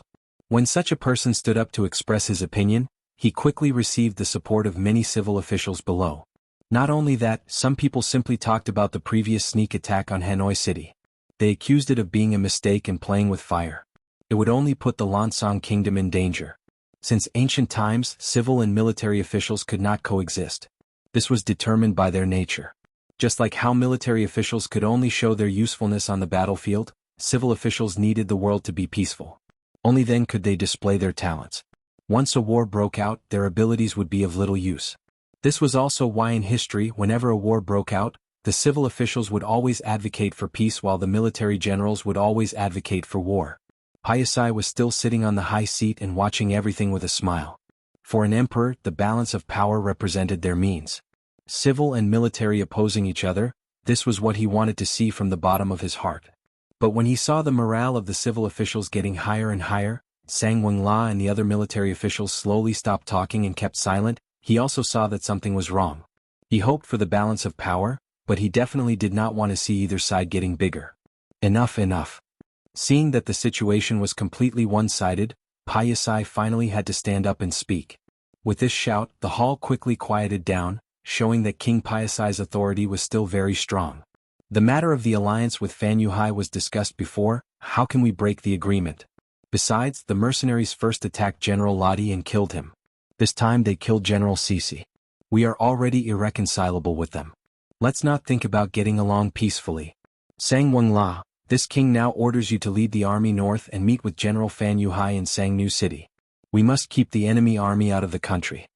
When such a person stood up to express his opinion, he quickly received the support of many civil officials below. Not only that, some people simply talked about the previous sneak attack on Hanoi City. They accused it of being a mistake and playing with fire. It would only put the Lansang Kingdom in danger. Since ancient times, civil and military officials could not coexist. This was determined by their nature. Just like how military officials could only show their usefulness on the battlefield, civil officials needed the world to be peaceful. Only then could they display their talents. Once a war broke out, their abilities would be of little use. This was also why in history, whenever a war broke out, the civil officials would always advocate for peace while the military generals would always advocate for war. Piaci was still sitting on the high seat and watching everything with a smile. For an emperor, the balance of power represented their means. Civil and military opposing each other, this was what he wanted to see from the bottom of his heart. But when he saw the morale of the civil officials getting higher and higher, Sang Wenla and the other military officials slowly stopped talking and kept silent, he also saw that something was wrong. He hoped for the balance of power, but he definitely did not want to see either side getting bigger. Enough. Seeing that the situation was completely one-sided, Piaci finally had to stand up and speak. With this shout, the hall quickly quieted down, showing that King Piaci's authority was still very strong. The matter of the alliance with Fan Yuhai was discussed before. How can we break the agreement? Besides, the mercenaries first attacked General Lodi and killed him. This time they killed General Sisi. We are already irreconcilable with them. Let's not think about getting along peacefully. Sang Wenla, this king now orders you to lead the army north and meet with General Fan Yuhai in Sangnu City. We must keep the enemy army out of the country.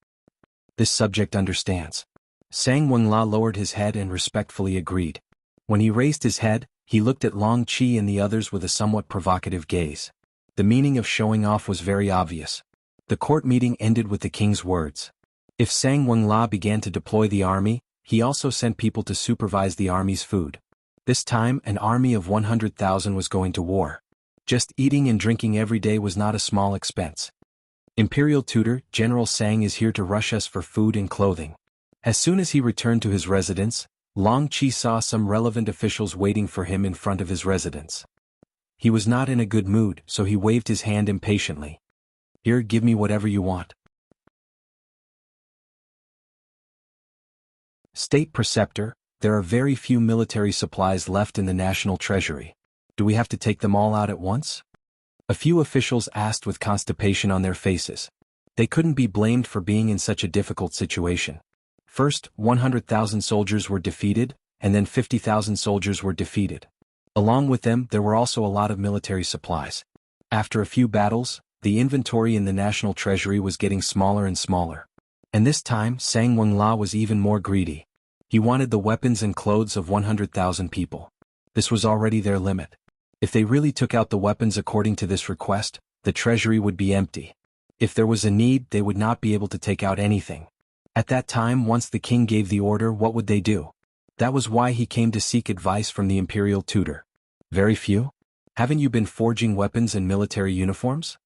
This subject understands. Sang Wenla lowered his head and respectfully agreed. When he raised his head, he looked at Long Qi and the others with a somewhat provocative gaze. The meaning of showing off was very obvious. The court meeting ended with the king's words. If Sang Wenla began to deploy the army, he also sent people to supervise the army's food. This time, an army of 100,000 was going to war. Just eating and drinking every day was not a small expense. Imperial tutor, General Sang is here to rush us for food and clothing. As soon as he returned to his residence, Long Qi saw some relevant officials waiting for him in front of his residence. He was not in a good mood, so he waved his hand impatiently. Here, give me whatever you want. State Preceptor, there are very few military supplies left in the national treasury. Do we have to take them all out at once? A few officials asked with constipation on their faces. They couldn't be blamed for being in such a difficult situation. First, 100,000 soldiers were defeated, and then 50,000 soldiers were defeated. Along with them, there were also a lot of military supplies. After a few battles, the inventory in the national treasury was getting smaller and smaller. And this time, Sang Wenla was even more greedy. He wanted the weapons and clothes of 100,000 people. This was already their limit. If they really took out the weapons according to this request, the treasury would be empty. If there was a need, they would not be able to take out anything. At that time, once the king gave the order, what would they do? That was why he came to seek advice from the imperial tutor. Very few? Haven't you been forging weapons and military uniforms?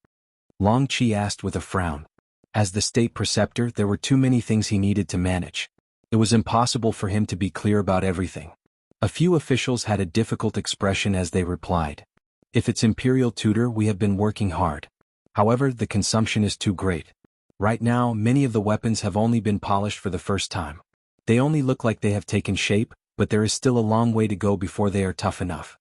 Long Qi asked with a frown. As the state preceptor, there were too many things he needed to manage. It was impossible for him to be clear about everything. A few officials had a difficult expression as they replied. If it's imperial tutor, we have been working hard. However, the consumption is too great. Right now, many of the weapons have only been polished for the first time. They only look like they have taken shape, but there is still a long way to go before they are tough enough.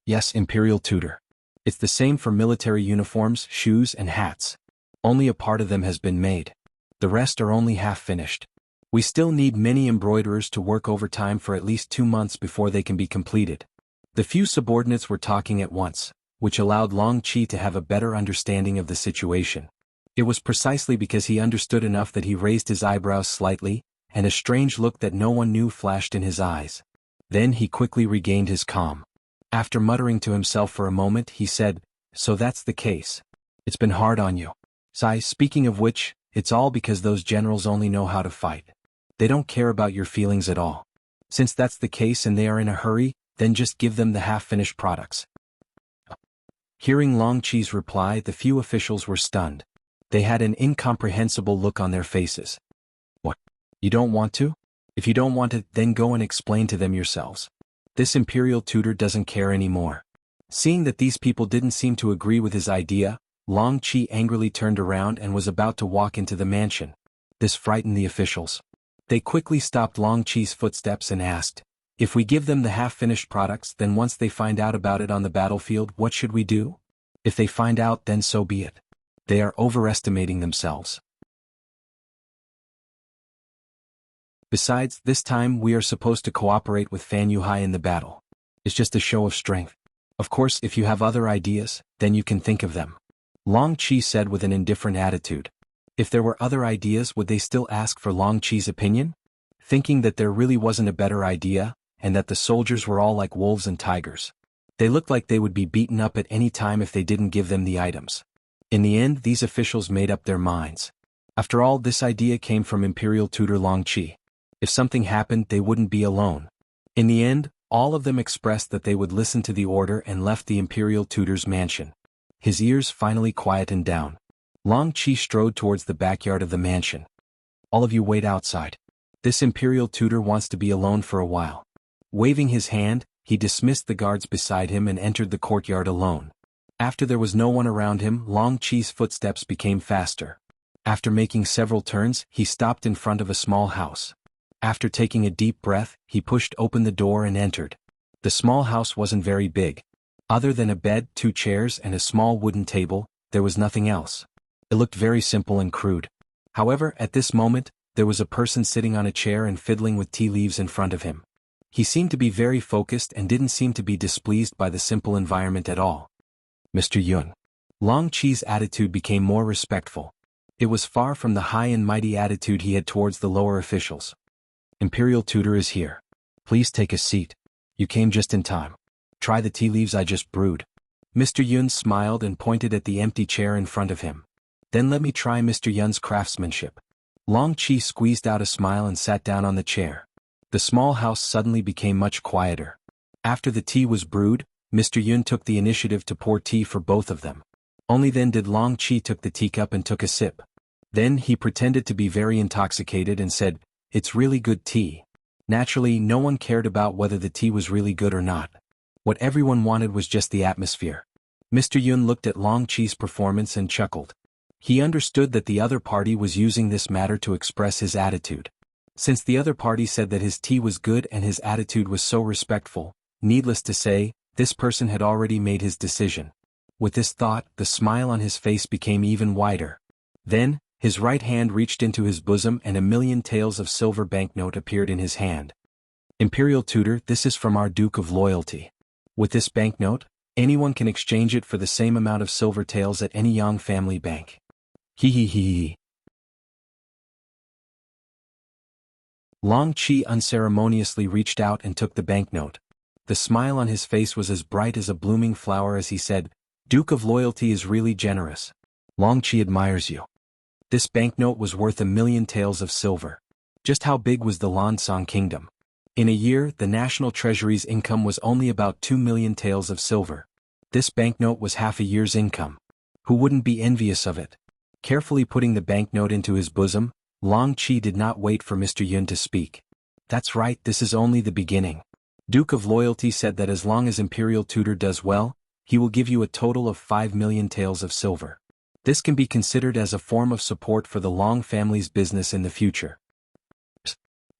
Yes, imperial tutor. It's the same for military uniforms, shoes, and hats. Only a part of them has been made. The rest are only half finished. We still need many embroiderers to work overtime for at least 2 months before they can be completed. The few subordinates were talking at once, which allowed Long Qi to have a better understanding of the situation. It was precisely because he understood enough that he raised his eyebrows slightly, and a strange look that no one knew flashed in his eyes. Then he quickly regained his calm. After muttering to himself for a moment, he said, "So that's the case. It's been hard on you. Sai, speaking of which, it's all because those generals only know how to fight. They don't care about your feelings at all. Since that's the case and they are in a hurry, then just give them the half-finished products." Hearing Long Qi's reply, the few officials were stunned. They had an incomprehensible look on their faces. "What? You don't want to? If you don't want it, then go and explain to them yourselves. This imperial tutor doesn't care anymore." Seeing that these people didn't seem to agree with his idea, Long Qi angrily turned around and was about to walk into the mansion. This frightened the officials. They quickly stopped Long Qi's footsteps and asked, "If we give them the half-finished products, then once they find out about it on the battlefield, what should we do? If they find out, then so be it. They are overestimating themselves. Besides, this time we are supposed to cooperate with Fan Yuhai in the battle. It's just a show of strength. Of course, if you have other ideas, then you can think of them." Long Qi said with an indifferent attitude. If there were other ideas, would they still ask for Long Qi's opinion? Thinking that there really wasn't a better idea, and that the soldiers were all like wolves and tigers. They looked like they would be beaten up at any time if they didn't give them the items. In the end, these officials made up their minds. After all, this idea came from Imperial Tutor Long Qi. If something happened, they wouldn't be alone. In the end, all of them expressed that they would listen to the order and left the Imperial Tutor's mansion. His ears finally quietened down. Long Qi strode towards the backyard of the mansion. "All of you wait outside. This Imperial Tutor wants to be alone for a while." Waving his hand, he dismissed the guards beside him and entered the courtyard alone. After there was no one around him, Long Qi's footsteps became faster. After making several turns, he stopped in front of a small house. After taking a deep breath, he pushed open the door and entered. The small house wasn't very big. Other than a bed, 2 chairs, and a small wooden table, there was nothing else. It looked very simple and crude. However, at this moment, there was a person sitting on a chair and fiddling with tea leaves in front of him. He seemed to be very focused and didn't seem to be displeased by the simple environment at all. "Mr. Yun." Long Qi's attitude became more respectful. It was far from the high and mighty attitude he had towards the lower officials. "Imperial Tutor is here. Please take a seat. You came just in time. Try the tea leaves I just brewed." Mr. Yun smiled and pointed at the empty chair in front of him. "Then let me try Mr. Yun's craftsmanship." Long Qi squeezed out a smile and sat down on the chair. The small house suddenly became much quieter. After the tea was brewed, Mr. Yun took the initiative to pour tea for both of them. Only then did Long Qi took the teacup and took a sip. Then he pretended to be very intoxicated and said, "It's really good tea." Naturally, no one cared about whether the tea was really good or not. What everyone wanted was just the atmosphere. Mr. Yun looked at Long Qi's performance and chuckled. He understood that the other party was using this matter to express his attitude. Since the other party said that his tea was good and his attitude was so respectful, needless to say, this person had already made his decision. With this thought, the smile on his face became even wider. Then, his right hand reached into his bosom and 1,000,000 taels of silver banknote appeared in his hand. "Imperial Tutor, this is from our Duke of Loyalty. With this banknote, anyone can exchange it for the same amount of silver taels at any Yang family bank." He. Long Qi unceremoniously reached out and took the banknote. The smile on his face was as bright as a blooming flower as he said, "Duke of Loyalty is really generous. Long Qi admires you." This banknote was worth 1,000,000 taels of silver. Just how big was the Lansong kingdom? In a year, the national treasury's income was only about 2,000,000 taels of silver. This banknote was half a year's income. Who wouldn't be envious of it? Carefully putting the banknote into his bosom, Long Qi did not wait for Mr. Yun to speak. "That's right, this is only the beginning. Duke of Loyalty said that as long as Imperial Tutor does well, he will give you a total of 5,000,000 taels of silver. This can be considered as a form of support for the Long family's business in the future."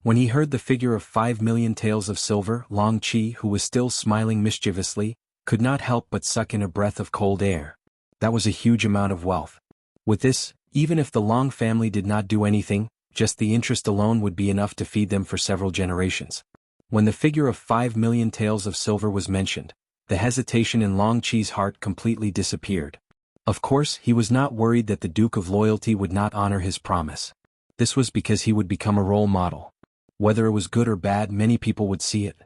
When he heard the figure of 5,000,000 taels of silver, Long Qi, who was still smiling mischievously, could not help but suck in a breath of cold air. That was a huge amount of wealth. With this, even if the Long family did not do anything, just the interest alone would be enough to feed them for several generations. When the figure of 5,000,000 taels of silver was mentioned, the hesitation in Long Qi's heart completely disappeared. Of course, he was not worried that the Duke of Loyalty would not honor his promise. This was because he would become a role model. Whether it was good or bad, many people would see it.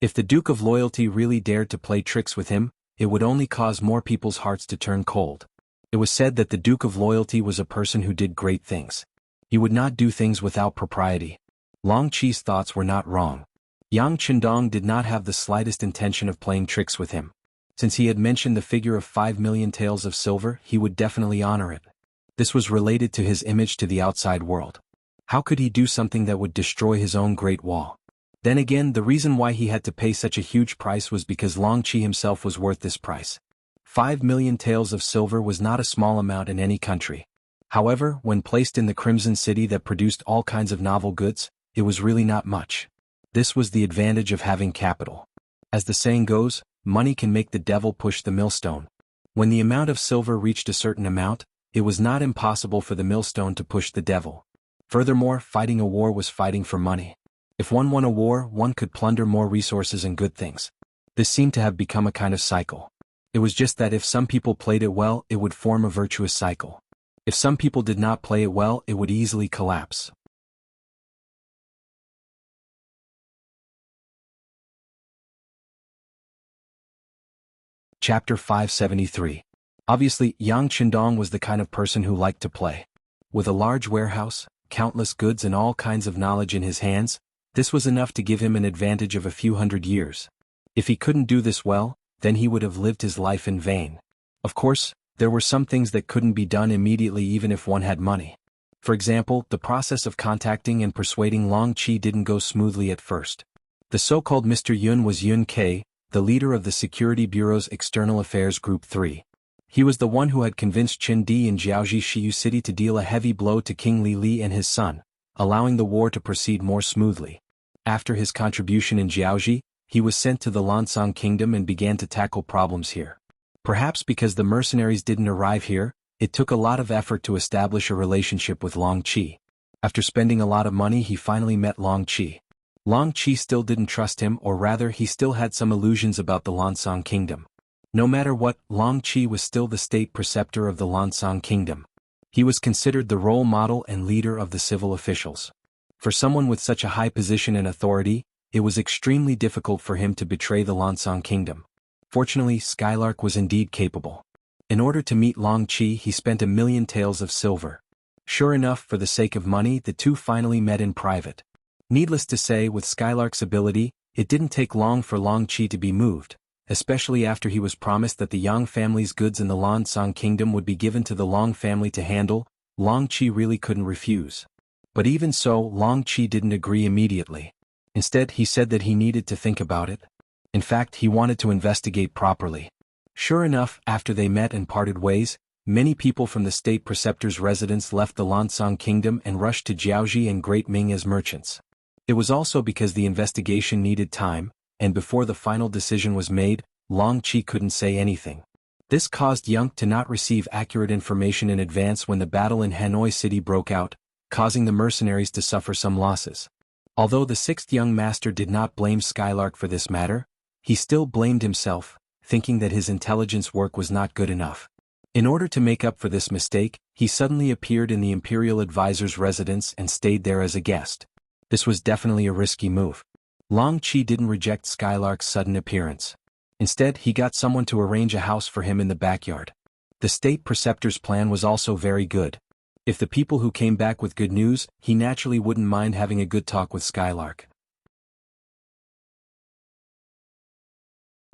If the Duke of Loyalty really dared to play tricks with him, it would only cause more people's hearts to turn cold. It was said that the Duke of Loyalty was a person who did great things. He would not do things without propriety. Long Qi's thoughts were not wrong. Yang Qindong did not have the slightest intention of playing tricks with him. Since he had mentioned the figure of 5 million taels of silver, he would definitely honor it. This was related to his image to the outside world. How could he do something that would destroy his own Great Wall? Then again, the reason why he had to pay such a huge price was because Long Qi himself was worth this price. 5 million taels of silver was not a small amount in any country. However, when placed in the Crimson City that produced all kinds of novel goods, it was really not much. This was the advantage of having capital. As the saying goes, money can make the devil push the millstone. When the amount of silver reached a certain amount, it was not impossible for the millstone to push the devil. Furthermore, fighting a war was fighting for money. If one won a war, one could plunder more resources and good things. This seemed to have become a kind of cycle. It was just that if some people played it well, it would form a virtuous cycle. If some people did not play it well, it would easily collapse. Chapter 573. Obviously, Yang Qindong was the kind of person who liked to play. With a large warehouse, countless goods and all kinds of knowledge in his hands, this was enough to give him an advantage of a few hundred years. If he couldn't do this well, then he would have lived his life in vain. Of course, there were some things that couldn't be done immediately even if one had money. For example, the process of contacting and persuading Long Qi didn't go smoothly at first. The so-called Mr. Yun was Yun Ke, the leader of the Security Bureau's External Affairs Group 3. He was the one who had convinced Qin Di in Jiaoji Shiyu City to deal a heavy blow to King Li Li and his son, allowing the war to proceed more smoothly. After his contribution in Jiaoji, he was sent to the Lansang Kingdom and began to tackle problems here. Perhaps because the mercenaries didn't arrive here, it took a lot of effort to establish a relationship with Long Qi. After spending a lot of money, he finally met Long Qi. Long Qi still didn't trust him, or rather he still had some illusions about the Lansang Kingdom. No matter what, Long Qi was still the state preceptor of the Lansang Kingdom. He was considered the role model and leader of the civil officials. For someone with such a high position and authority, it was extremely difficult for him to betray the Lansang Kingdom. Fortunately, Skylark was indeed capable. In order to meet Long Qi, he spent 1 million taels of silver. Sure enough, for the sake of money, the two finally met in private. Needless to say, with Skylark's ability, it didn't take long for Long Qi to be moved, especially after he was promised that the Yang family's goods in the Lansang Kingdom would be given to the Long family to handle. Long Qi really couldn't refuse. But even so, Long Qi didn't agree immediately. Instead, he said that he needed to think about it. In fact, he wanted to investigate properly. Sure enough, after they met and parted ways, many people from the state preceptor's residence left the Lansang Kingdom and rushed to Jiaoji and Great Ming as merchants. It was also because the investigation needed time, and before the final decision was made, Long Qi couldn't say anything. This caused Yang to not receive accurate information in advance when the battle in Hanoi City broke out, causing the mercenaries to suffer some losses. Although the sixth young master did not blame Skylark for this matter, he still blamed himself, thinking that his intelligence work was not good enough. In order to make up for this mistake, he suddenly appeared in the Imperial Advisor's residence and stayed there as a guest. This was definitely a risky move. Long Qi didn't reject Skylark's sudden appearance. Instead, he got someone to arrange a house for him in the backyard. The state preceptor's plan was also very good. If the people who came back with good news, he naturally wouldn't mind having a good talk with Skylark.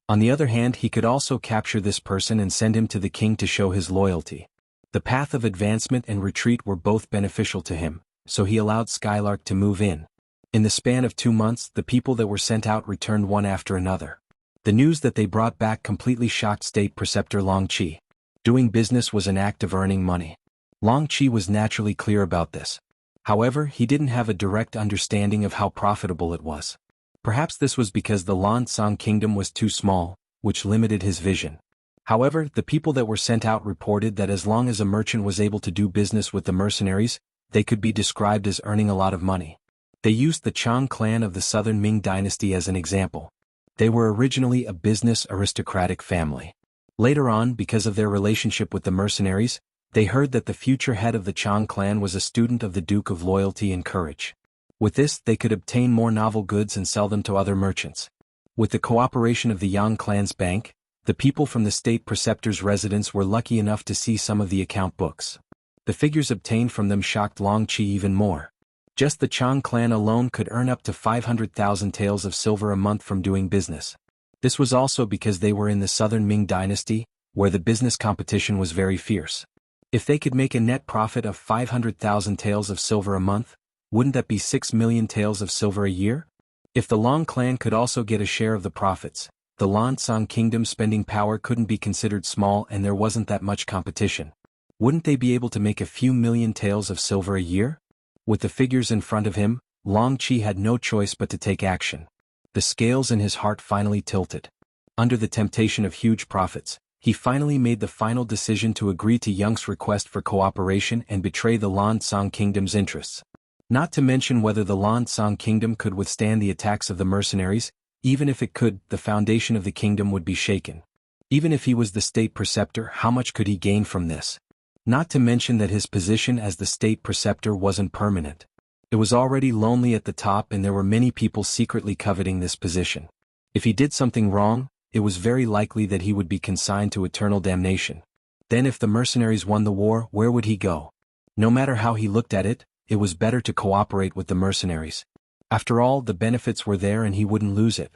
On the other hand, he could also capture this person and send him to the king to show his loyalty. The path of advancement and retreat were both beneficial to him, so he allowed Skylark to move in. In the span of 2 months, the people that were sent out returned one after another. The news that they brought back completely shocked State Preceptor Long Qi. Doing business was an act of earning money. Long Qi was naturally clear about this. However, he didn't have a direct understanding of how profitable it was. Perhaps this was because the Lansang Kingdom was too small, which limited his vision. However, the people that were sent out reported that as long as a merchant was able to do business with the mercenaries, they could be described as earning a lot of money. They used the Chang clan of the southern Ming dynasty as an example. They were originally a business aristocratic family. Later on, because of their relationship with the mercenaries, they heard that the future head of the Chang clan was a student of the Duke of Loyalty and Courage. With this, they could obtain more novel goods and sell them to other merchants. With the cooperation of the Yang clan's bank, the people from the state preceptor's residence were lucky enough to see some of the account books. The figures obtained from them shocked Long Qi even more. Just the Chang clan alone could earn up to 500,000 taels of silver a month from doing business. This was also because they were in the southern Ming dynasty, where the business competition was very fierce. If they could make a net profit of 500,000 taels of silver a month, wouldn't that be 6 million taels of silver a year? If the Long clan could also get a share of the profits, the Lansang kingdom's spending power couldn't be considered small and there wasn't that much competition. Wouldn't they be able to make a few million taels of silver a year? With the figures in front of him, Long Qi had no choice but to take action. The scales in his heart finally tilted. Under the temptation of huge profits, he finally made the final decision to agree to Yang's request for cooperation and betray the Lansang kingdom's interests. Not to mention whether the Lansang kingdom could withstand the attacks of the mercenaries. Even if it could, the foundation of the kingdom would be shaken. Even if he was the state preceptor, how much could he gain from this? Not to mention that his position as the state preceptor wasn't permanent. It was already lonely at the top and there were many people secretly coveting this position. If he did something wrong, it was very likely that he would be consigned to eternal damnation. Then if the mercenaries won the war, where would he go? No matter how he looked at it, it was better to cooperate with the mercenaries. After all, the benefits were there and he wouldn't lose it.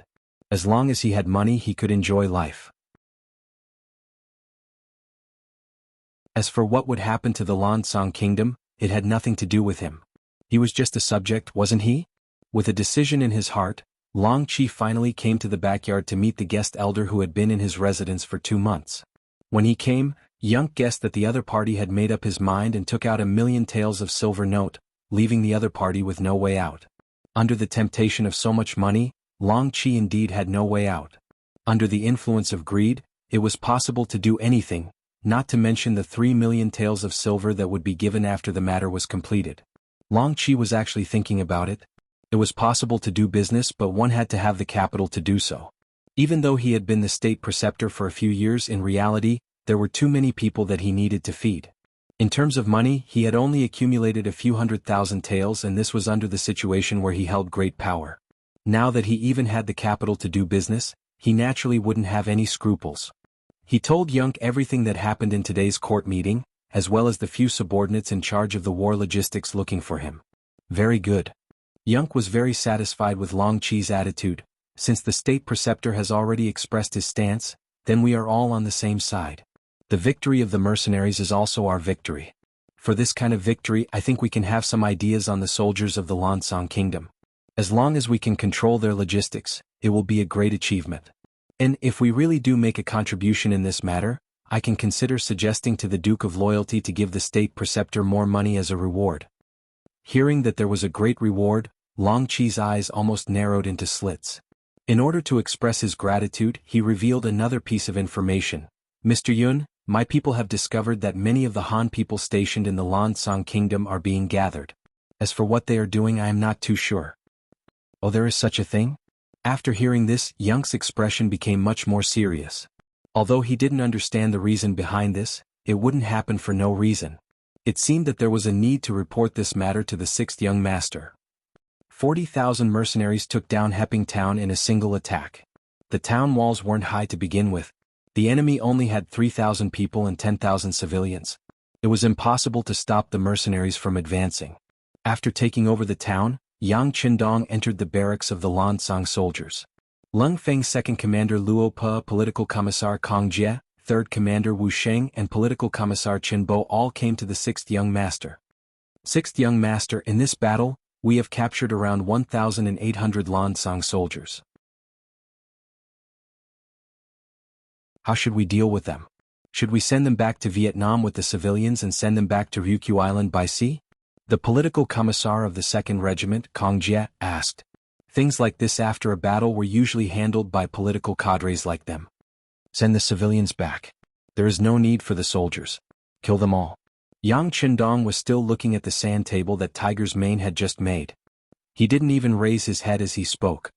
As long as he had money, he could enjoy life. As for what would happen to the Lansang kingdom, it had nothing to do with him. He was just a subject, wasn't he? With a decision in his heart, Long Qi finally came to the backyard to meet the guest elder who had been in his residence for 2 months. When he came, Young guessed that the other party had made up his mind and took out 1,000,000 taels of silver note, leaving the other party with no way out. Under the temptation of so much money, Long Qi indeed had no way out. Under the influence of greed, it was possible to do anything, not to mention the 3 million taels of silver that would be given after the matter was completed. Long Qi was actually thinking about it. It was possible to do business, but one had to have the capital to do so. Even though he had been the state preceptor for a few years, in reality, there were too many people that he needed to feed. In terms of money, he had only accumulated a few 100,000 taels, and this was under the situation where he held great power. Now that he even had the capital to do business, he naturally wouldn't have any scruples. He told Young everything that happened in today's court meeting, as well as the few subordinates in charge of the war logistics looking for him. Very good. Young was very satisfied with Long Qi's attitude. Since the state preceptor has already expressed his stance, then we are all on the same side. The victory of the mercenaries is also our victory. For this kind of victory, I think we can have some ideas on the soldiers of the Lansang kingdom. As long as we can control their logistics, it will be a great achievement. And if we really do make a contribution in this matter, I can consider suggesting to the Duke of Loyalty to give the state preceptor more money as a reward. Hearing that there was a great reward, Long Qi's eyes almost narrowed into slits. In order to express his gratitude, he revealed another piece of information. Mr. Yun, my people have discovered that many of the Han people stationed in the Lansang kingdom are being gathered. As for what they are doing, I am not too sure. Oh, there is such a thing? After hearing this, Young's expression became much more serious. Although he didn't understand the reason behind this, it wouldn't happen for no reason. It seemed that there was a need to report this matter to the 6th young master. 40,000 mercenaries took down Heping town in a single attack. The town walls weren't high to begin with. The enemy only had 3,000 people and 10,000 civilians. It was impossible to stop the mercenaries from advancing. After taking over the town, Yang Qindong entered the barracks of the Lansang soldiers. Lung Feng's second commander Luo Pa, political commissar Kong Jie, third commander Wu Sheng, and political commissar Qin Bo all came to the 6th young master. 6th young master, in this battle, we have captured around 1,800 Lansang soldiers. How should we deal with them? Should we send them back to Vietnam with the civilians and send them back to Ryukyu Island by sea? The political commissar of the 2nd Regiment, Kong Jie, asked. Things like this after a battle were usually handled by political cadres like them. Send the civilians back. There is no need for the soldiers. Kill them all. Yang Qindong was still looking at the sand table that Tiger's Mane had just made. He didn't even raise his head as he spoke.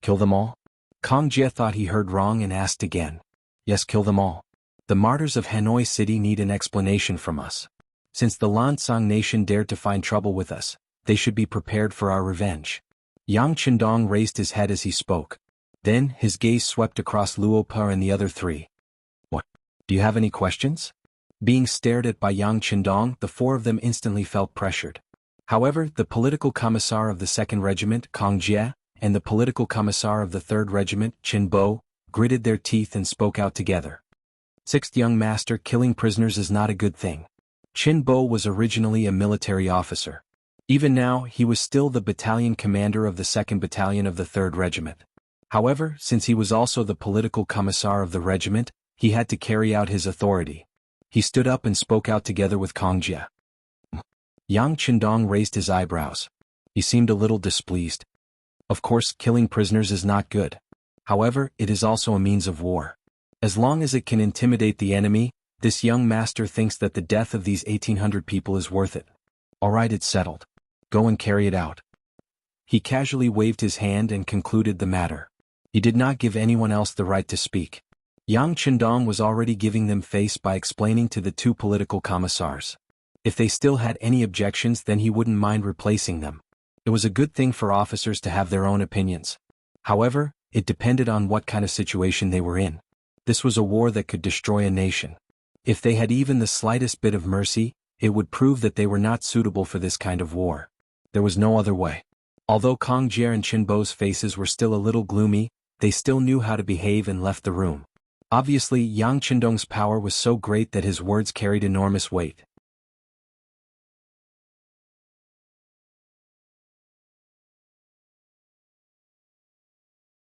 Kill them all? Kong Jie thought he heard wrong and asked again. Yes, kill them all. The martyrs of Hanoi City need an explanation from us. Since the Lansang nation dared to find trouble with us, they should be prepared for our revenge. Yang Qindong raised his head as he spoke. Then, his gaze swept across Luo Pa and the other three. What? Do you have any questions? Being stared at by Yang Qindong, the four of them instantly felt pressured. However, the political commissar of the 2nd Regiment, Kong Jie, and the political commissar of the 3rd Regiment, Qin Bo, gritted their teeth and spoke out together. 6th Young Master, killing prisoners is not a good thing. Qin Bo was originally a military officer. Even now, he was still the battalion commander of the 2nd Battalion of the 3rd Regiment. However, since he was also the political commissar of the regiment, he had to carry out his authority. He stood up and spoke out together with Kong Jie. Yang Qindong raised his eyebrows. He seemed a little displeased. Of course, killing prisoners is not good. However, it is also a means of war. As long as it can intimidate the enemy, this young master thinks that the death of these 1,800 people is worth it. Alright, it's settled. Go and carry it out. He casually waved his hand and concluded the matter. He did not give anyone else the right to speak. Yang Qindong was already giving them face by explaining to the two political commissars. If they still had any objections, then he wouldn't mind replacing them. It was a good thing for officers to have their own opinions. However, it depended on what kind of situation they were in. This was a war that could destroy a nation. If they had even the slightest bit of mercy, it would prove that they were not suitable for this kind of war. There was no other way. Although Kong Jie and Qin Bo's faces were still a little gloomy, they still knew how to behave and left the room. Obviously, Yang Qindong's power was so great that his words carried enormous weight.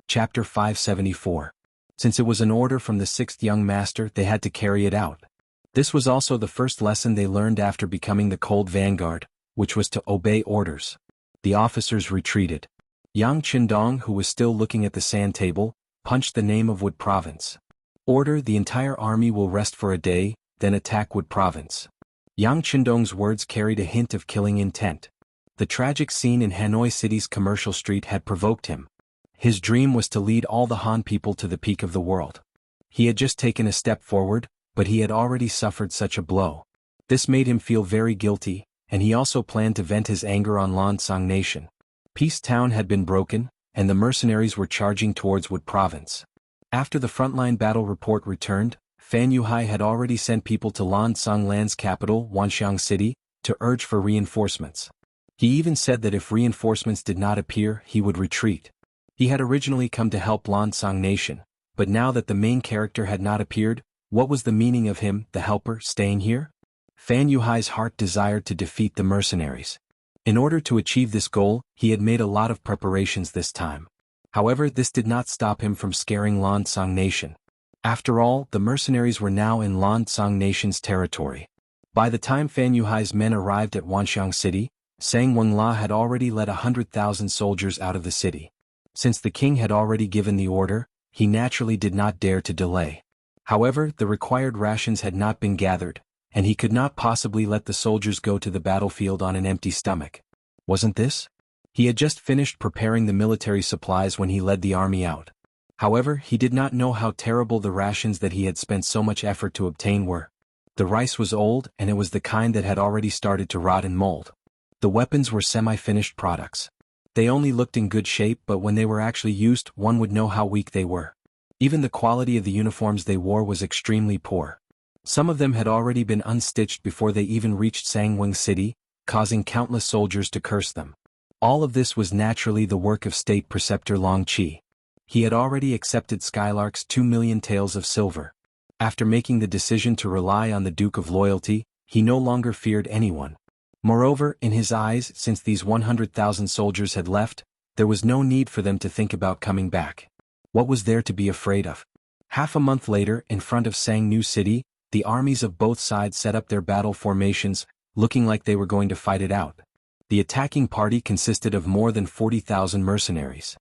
Chapter 574. Since it was an order from the 6th Young Master, they had to carry it out. This was also the first lesson they learned after becoming the Cold Vanguard, which was to obey orders. The officers retreated. Yang Qindong, who was still looking at the sand table, punched the name of Wood Province. Order: the entire army will rest for a day, then attack Wood Province. Yang Qindong's words carried a hint of killing intent. The tragic scene in Hanoi City's commercial street had provoked him. His dream was to lead all the Han people to the peak of the world. He had just taken a step forward, but he had already suffered such a blow. This made him feel very guilty, and he also planned to vent his anger on Lansang Nation. Peace Town had been broken, and the mercenaries were charging towards Wood Province. After the frontline battle report returned, Fan Yuhai had already sent people to Lansang Land's capital, Wanxiang City, to urge for reinforcements. He even said that if reinforcements did not appear, he would retreat. He had originally come to help Lansang Nation, but now that the main character had not appeared, what was the meaning of him, the helper, staying here? Fan Yuhai's heart desired to defeat the mercenaries. In order to achieve this goal, he had made a lot of preparations this time. However, this did not stop him from scaring Lansang Nation. After all, the mercenaries were now in Lansang Nation's territory. By the time Fan Yuhai's men arrived at Wanxiang City, Sang Wengla had already led 100,000 soldiers out of the city. Since the king had already given the order, he naturally did not dare to delay. However, the required rations had not been gathered, and he could not possibly let the soldiers go to the battlefield on an empty stomach. Wasn't this? He had just finished preparing the military supplies when he led the army out. However, he did not know how terrible the rations that he had spent so much effort to obtain were. The rice was old, and it was the kind that had already started to rot and mold. The weapons were semi-finished products. They only looked in good shape, but when they were actually used, one would know how weak they were. Even the quality of the uniforms they wore was extremely poor. Some of them had already been unstitched before they even reached Sangweng City, causing countless soldiers to curse them. All of this was naturally the work of State Preceptor Long Qi. He had already accepted Skylark's 2 million taels of silver. After making the decision to rely on the Duke of Loyalty, he no longer feared anyone. Moreover, in his eyes, since these 100,000 soldiers had left, there was no need for them to think about coming back. What was there to be afraid of? Half a month later, in front of Sangnu City, the armies of both sides set up their battle formations, looking like they were going to fight it out. The attacking party consisted of more than 40,000 mercenaries.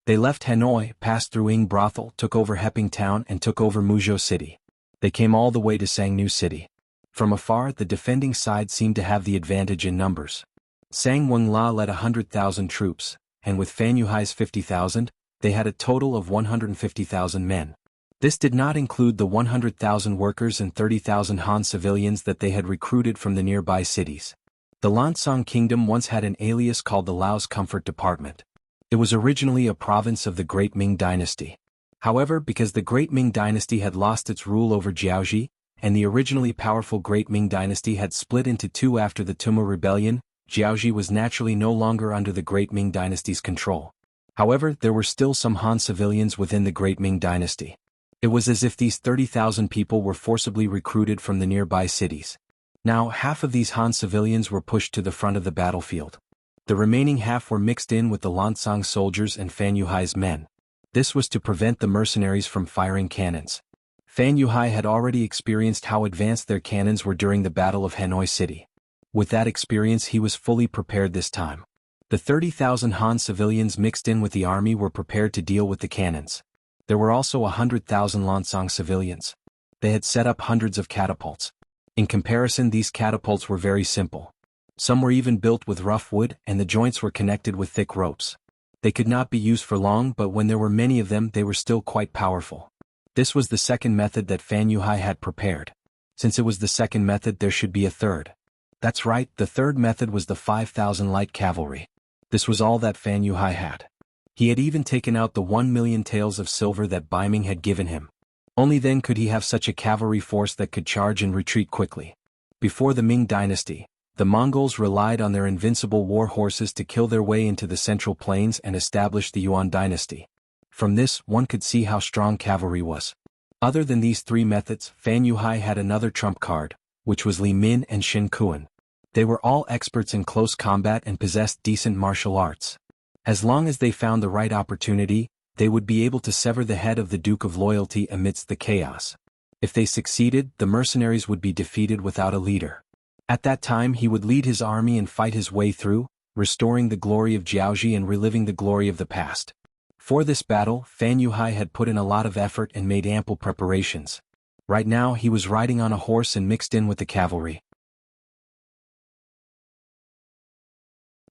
They left Hanoi, passed through Ing Brothel, took over Heping Town and took over Muzhou City. They came all the way to Sangnu City. From afar, the defending side seemed to have the advantage in numbers. Sang Wengla led 100,000 troops, and with Fan Yuhai's 50,000, they had a total of 150,000 men. This did not include the 100,000 workers and 30,000 Han civilians that they had recruited from the nearby cities. The Lancang Kingdom once had an alias called the Laos Comfort Department. It was originally a province of the Great Ming Dynasty. However, because the Great Ming Dynasty had lost its rule over Jiaoji, and the originally powerful Great Ming Dynasty had split into two after the Tuma Rebellion, Jiaoji was naturally no longer under the Great Ming Dynasty's control. However, there were still some Han civilians within the Great Ming Dynasty. It was as if these 30,000 people were forcibly recruited from the nearby cities. Now, half of these Han civilians were pushed to the front of the battlefield. The remaining half were mixed in with the Lancang soldiers and Fan Yuhai's men. This was to prevent the mercenaries from firing cannons. Fan Yuhai had already experienced how advanced their cannons were during the Battle of Hanoi City. With that experience, he was fully prepared this time. The 30,000 Han civilians mixed in with the army were prepared to deal with the cannons. There were also 100,000 Lancang civilians. They had set up hundreds of catapults. In comparison, these catapults were very simple. Some were even built with rough wood, and the joints were connected with thick ropes. They could not be used for long, but when there were many of them, they were still quite powerful. This was the second method that Fan Yuhai had prepared. Since it was the second method, there should be a third. That's right, the third method was the 5,000 light cavalry. This was all that Fan Yuhai had. He had even taken out the 1,000,000 taels of silver that Bai Ming had given him. Only then could he have such a cavalry force that could charge and retreat quickly. Before the Ming Dynasty, the Mongols relied on their invincible war horses to kill their way into the Central Plains and establish the Yuan Dynasty. From this, one could see how strong cavalry was. Other than these three methods, Fan Yuhai had another trump card, which was Li Min and Shen Kuan. They were all experts in close combat and possessed decent martial arts. As long as they found the right opportunity, they would be able to sever the head of the Duke of Loyalty amidst the chaos. If they succeeded, the mercenaries would be defeated without a leader. At that time, he would lead his army and fight his way through, restoring the glory of Jiaoji and reliving the glory of the past. For this battle, Fan Yuhai had put in a lot of effort and made ample preparations. Right now, he was riding on a horse and mixed in with the cavalry.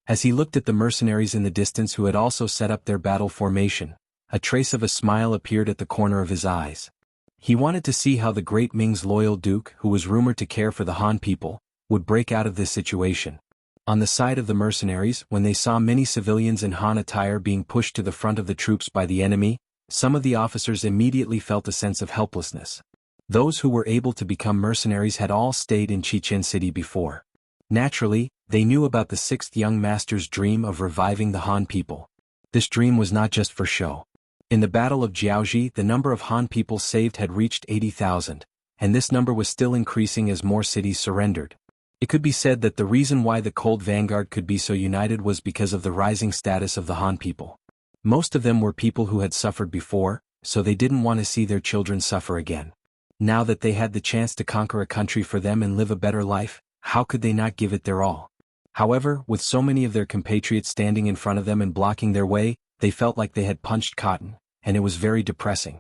As he looked at the mercenaries in the distance who had also set up their battle formation, a trace of a smile appeared at the corner of his eyes. He wanted to see how the Great Ming's loyal duke, who was rumored to care for the Han people, would break out of this situation. On the side of the mercenaries, when they saw many civilians in Han attire being pushed to the front of the troops by the enemy, some of the officers immediately felt a sense of helplessness. Those who were able to become mercenaries had all stayed in Chichen City before. Naturally, they knew about the sixth young master's dream of reviving the Han people. This dream was not just for show. In the Battle of Jiaoji, the number of Han people saved had reached 80,000, and this number was still increasing as more cities surrendered. It could be said that the reason why the Cold Vanguard could be so united was because of the rising status of the Han people. Most of them were people who had suffered before, so they didn't want to see their children suffer again. Now that they had the chance to conquer a country for them and live a better life, how could they not give it their all? However, with so many of their compatriots standing in front of them and blocking their way, they felt like they had punched cotton, and it was very depressing.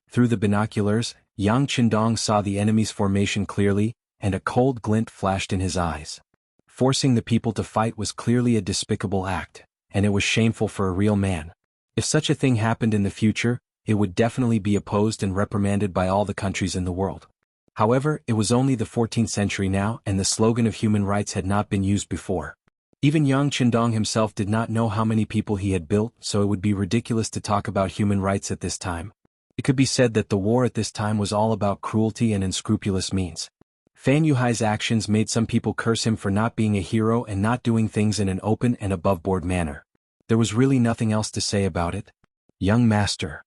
Through the binoculars, Yang Qindong saw the enemy's formation clearly, and a cold glint flashed in his eyes. Forcing the people to fight was clearly a despicable act, and it was shameful for a real man. If such a thing happened in the future, it would definitely be opposed and reprimanded by all the countries in the world. However, it was only the 14th century now, and the slogan of human rights had not been used before. Even Yang Qindong himself did not know how many people he had built, so it would be ridiculous to talk about human rights at this time. It could be said that the war at this time was all about cruelty and unscrupulous means. Fan Yuhai's actions made some people curse him for not being a hero and not doing things in an open and above-board manner. There was really nothing else to say about it. Young master.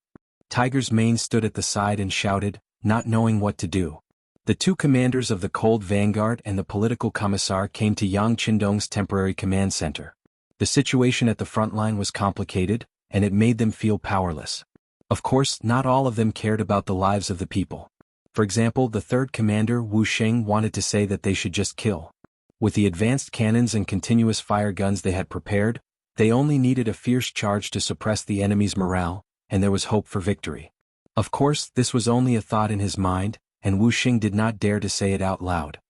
Tiger's Mane stood at the side and shouted, not knowing what to do. The two commanders of the Cold Vanguard and the political commissar came to Yang Qindong's temporary command center. The situation at the front line was complicated, and it made them feel powerless. Of course, not all of them cared about the lives of the people. For example, the third commander, Wu Sheng, wanted to say that they should just kill. With the advanced cannons and continuous fire guns they had prepared, they only needed a fierce charge to suppress the enemy's morale, and there was hope for victory. Of course, this was only a thought in his mind, and Wu Xing did not dare to say it out loud.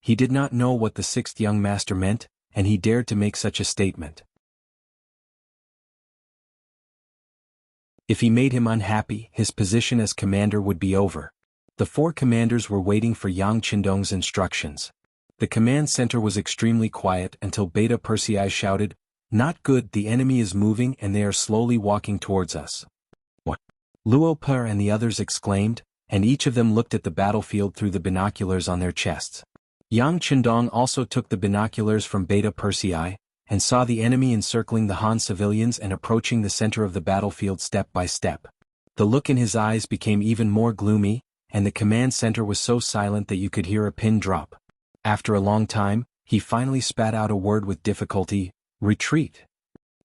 He did not know what the sixth young master meant, and he dared to make such a statement. If he made him unhappy, his position as commander would be over. The four commanders were waiting for Yang Qindong's instructions. The command center was extremely quiet until Beta Persei shouted, "Not good, the enemy is moving and they are slowly walking towards us." "What?" Luo Per and the others exclaimed, and each of them looked at the battlefield through the binoculars on their chests. Yang Qindong also took the binoculars from Beta Persei, and saw the enemy encircling the Han civilians and approaching the center of the battlefield step by step. The look in his eyes became even more gloomy, and the command center was so silent that you could hear a pin drop. After a long time, he finally spat out a word with difficulty, "Retreat."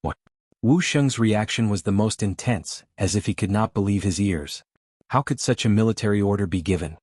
"What?" Wu Sheng's reaction was the most intense, as if he could not believe his ears. How could such a military order be given?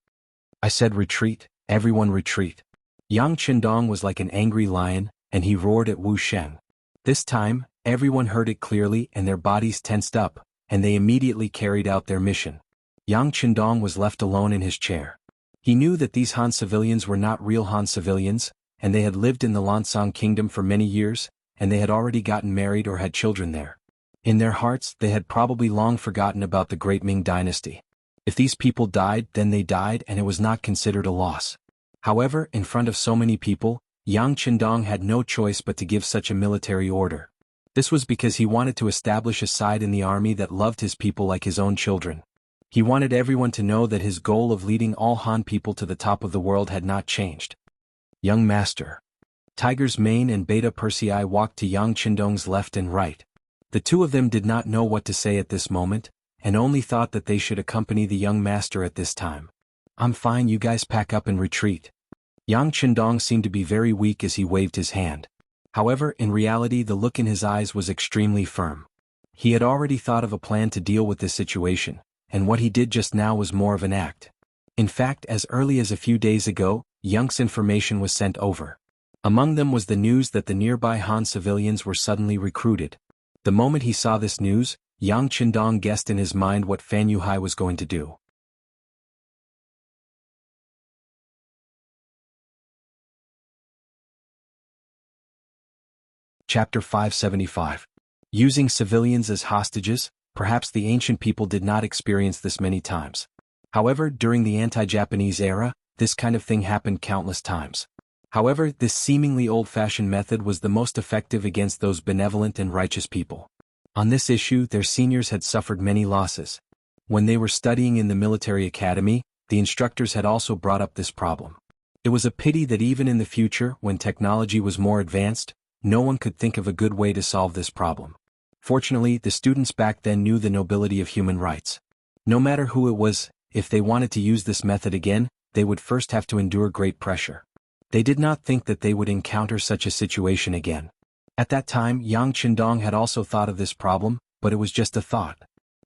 "I said retreat, everyone retreat." Yang Qindong was like an angry lion, and he roared at Wu Sheng. This time, everyone heard it clearly and their bodies tensed up, and they immediately carried out their mission. Yang Qindong was left alone in his chair. He knew that these Han civilians were not real Han civilians, and they had lived in the Lansang kingdom for many years, and they had already gotten married or had children there. In their hearts, they had probably long forgotten about the great Ming dynasty. If these people died, then they died, and it was not considered a loss. However, in front of so many people, Yang Qindong had no choice but to give such a military order. This was because he wanted to establish a side in the army that loved his people like his own children. He wanted everyone to know that his goal of leading all Han people to the top of the world had not changed. "Young master." Tiger's Mane and Beta Persei walked to Yang Qindong's left and right. The two of them did not know what to say at this moment, and only thought that they should accompany the young master at this time. "I'm fine, you guys pack up and retreat." Yang Qindong seemed to be very weak as he waved his hand. However, in reality the look in his eyes was extremely firm. He had already thought of a plan to deal with this situation, and what he did just now was more of an act. In fact, as early as a few days ago, Yang's information was sent over. Among them was the news that the nearby Han civilians were suddenly recruited. The moment he saw this news, Yang Qindong guessed in his mind what Fan Yuhai was going to do. Chapter 575. Using civilians as hostages. Perhaps the ancient people did not experience this many times. However, during the anti-Japanese era, this kind of thing happened countless times. However, this seemingly old-fashioned method was the most effective against those benevolent and righteous people. On this issue, their seniors had suffered many losses. When they were studying in the military academy, the instructors had also brought up this problem. It was a pity that even in the future, when technology was more advanced, no one could think of a good way to solve this problem. Fortunately, the students back then knew the nobility of human rights. No matter who it was, if they wanted to use this method again, they would first have to endure great pressure. They did not think that they would encounter such a situation again. At that time, Yang Qindong had also thought of this problem, but it was just a thought.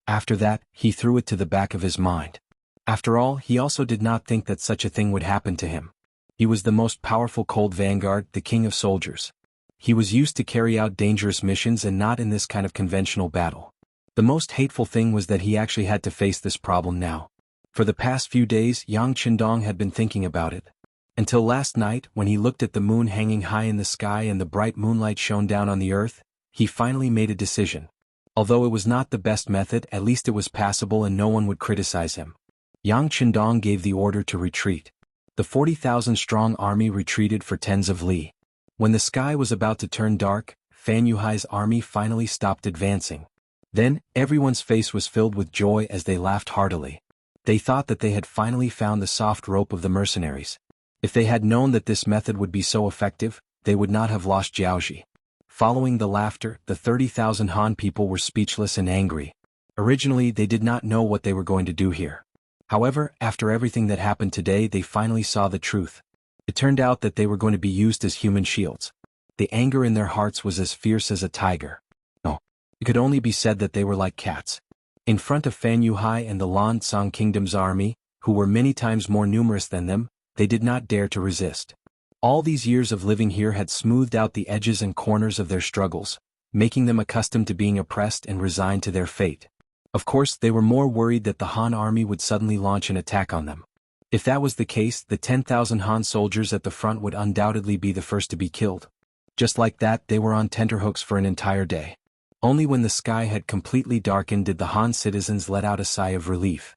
After that, he threw it to the back of his mind. After all, he also did not think that such a thing would happen to him. He was the most powerful cold vanguard, the king of soldiers. He was used to carry out dangerous missions and not in this kind of conventional battle. The most hateful thing was that he actually had to face this problem now. For the past few days, Yang Qindong had been thinking about it. Until last night, when he looked at the moon hanging high in the sky and the bright moonlight shone down on the earth, he finally made a decision. Although it was not the best method, at least it was passable and no one would criticize him. Yang Qindong gave the order to retreat. The 40,000-strong army retreated for tens of li. When the sky was about to turn dark, Fan Yuhai's army finally stopped advancing. Then, everyone's face was filled with joy as they laughed heartily. They thought that they had finally found the soft rope of the mercenaries. If they had known that this method would be so effective, they would not have lost Jiaoji. Following the laughter, the 30,000 Han people were speechless and angry. Originally, they did not know what they were going to do here. However, after everything that happened today, they finally saw the truth. It turned out that they were going to be used as human shields. The anger in their hearts was as fierce as a tiger. No, it could only be said that they were like cats. In front of Fan Yuhai and the Lansang Kingdom's army, who were many times more numerous than them, they did not dare to resist. All these years of living here had smoothed out the edges and corners of their struggles, making them accustomed to being oppressed and resigned to their fate. Of course, they were more worried that the Han army would suddenly launch an attack on them. If that was the case, the 10,000 Han soldiers at the front would undoubtedly be the first to be killed. Just like that, they were on tenterhooks for an entire day. Only when the sky had completely darkened did the Han citizens let out a sigh of relief.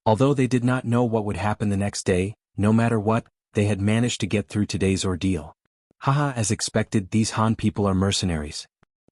Although they did not know what would happen the next day, no matter what, they had managed to get through today's ordeal. Haha, as expected, these Han people are mercenaries.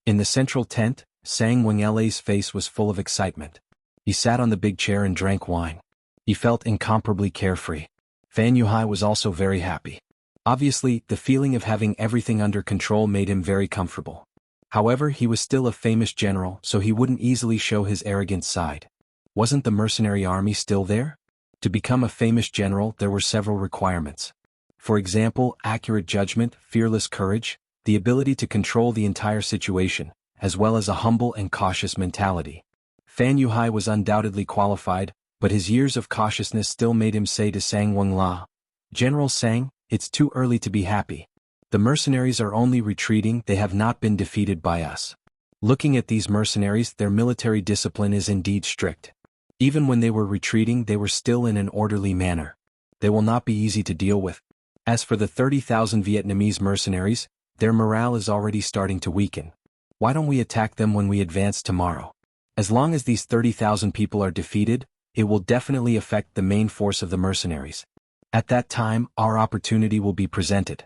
In the central tent, Sang Wengele's face was full of excitement. He sat on the big chair and drank wine. He felt incomparably carefree. Fan Yuhai was also very happy. Obviously, the feeling of having everything under control made him very comfortable. However, he was still a famous general, so he wouldn't easily show his arrogant side. Wasn't the mercenary army still there? To become a famous general, there were several requirements. For example, accurate judgment, fearless courage, the ability to control the entire situation, as well as a humble and cautious mentality. Fan Yuhai was undoubtedly qualified, but his years of cautiousness still made him say to Sang Wengla, "General Sang, it's too early to be happy. The mercenaries are only retreating, they have not been defeated by us. Looking at these mercenaries, their military discipline is indeed strict. Even when they were retreating, they were still in an orderly manner. They will not be easy to deal with. As for the 30,000 Vietnamese mercenaries, their morale is already starting to weaken. Why don't we attack them when we advance tomorrow? As long as these 30,000 people are defeated, it will definitely affect the main force of the mercenaries. At that time, our opportunity will be presented."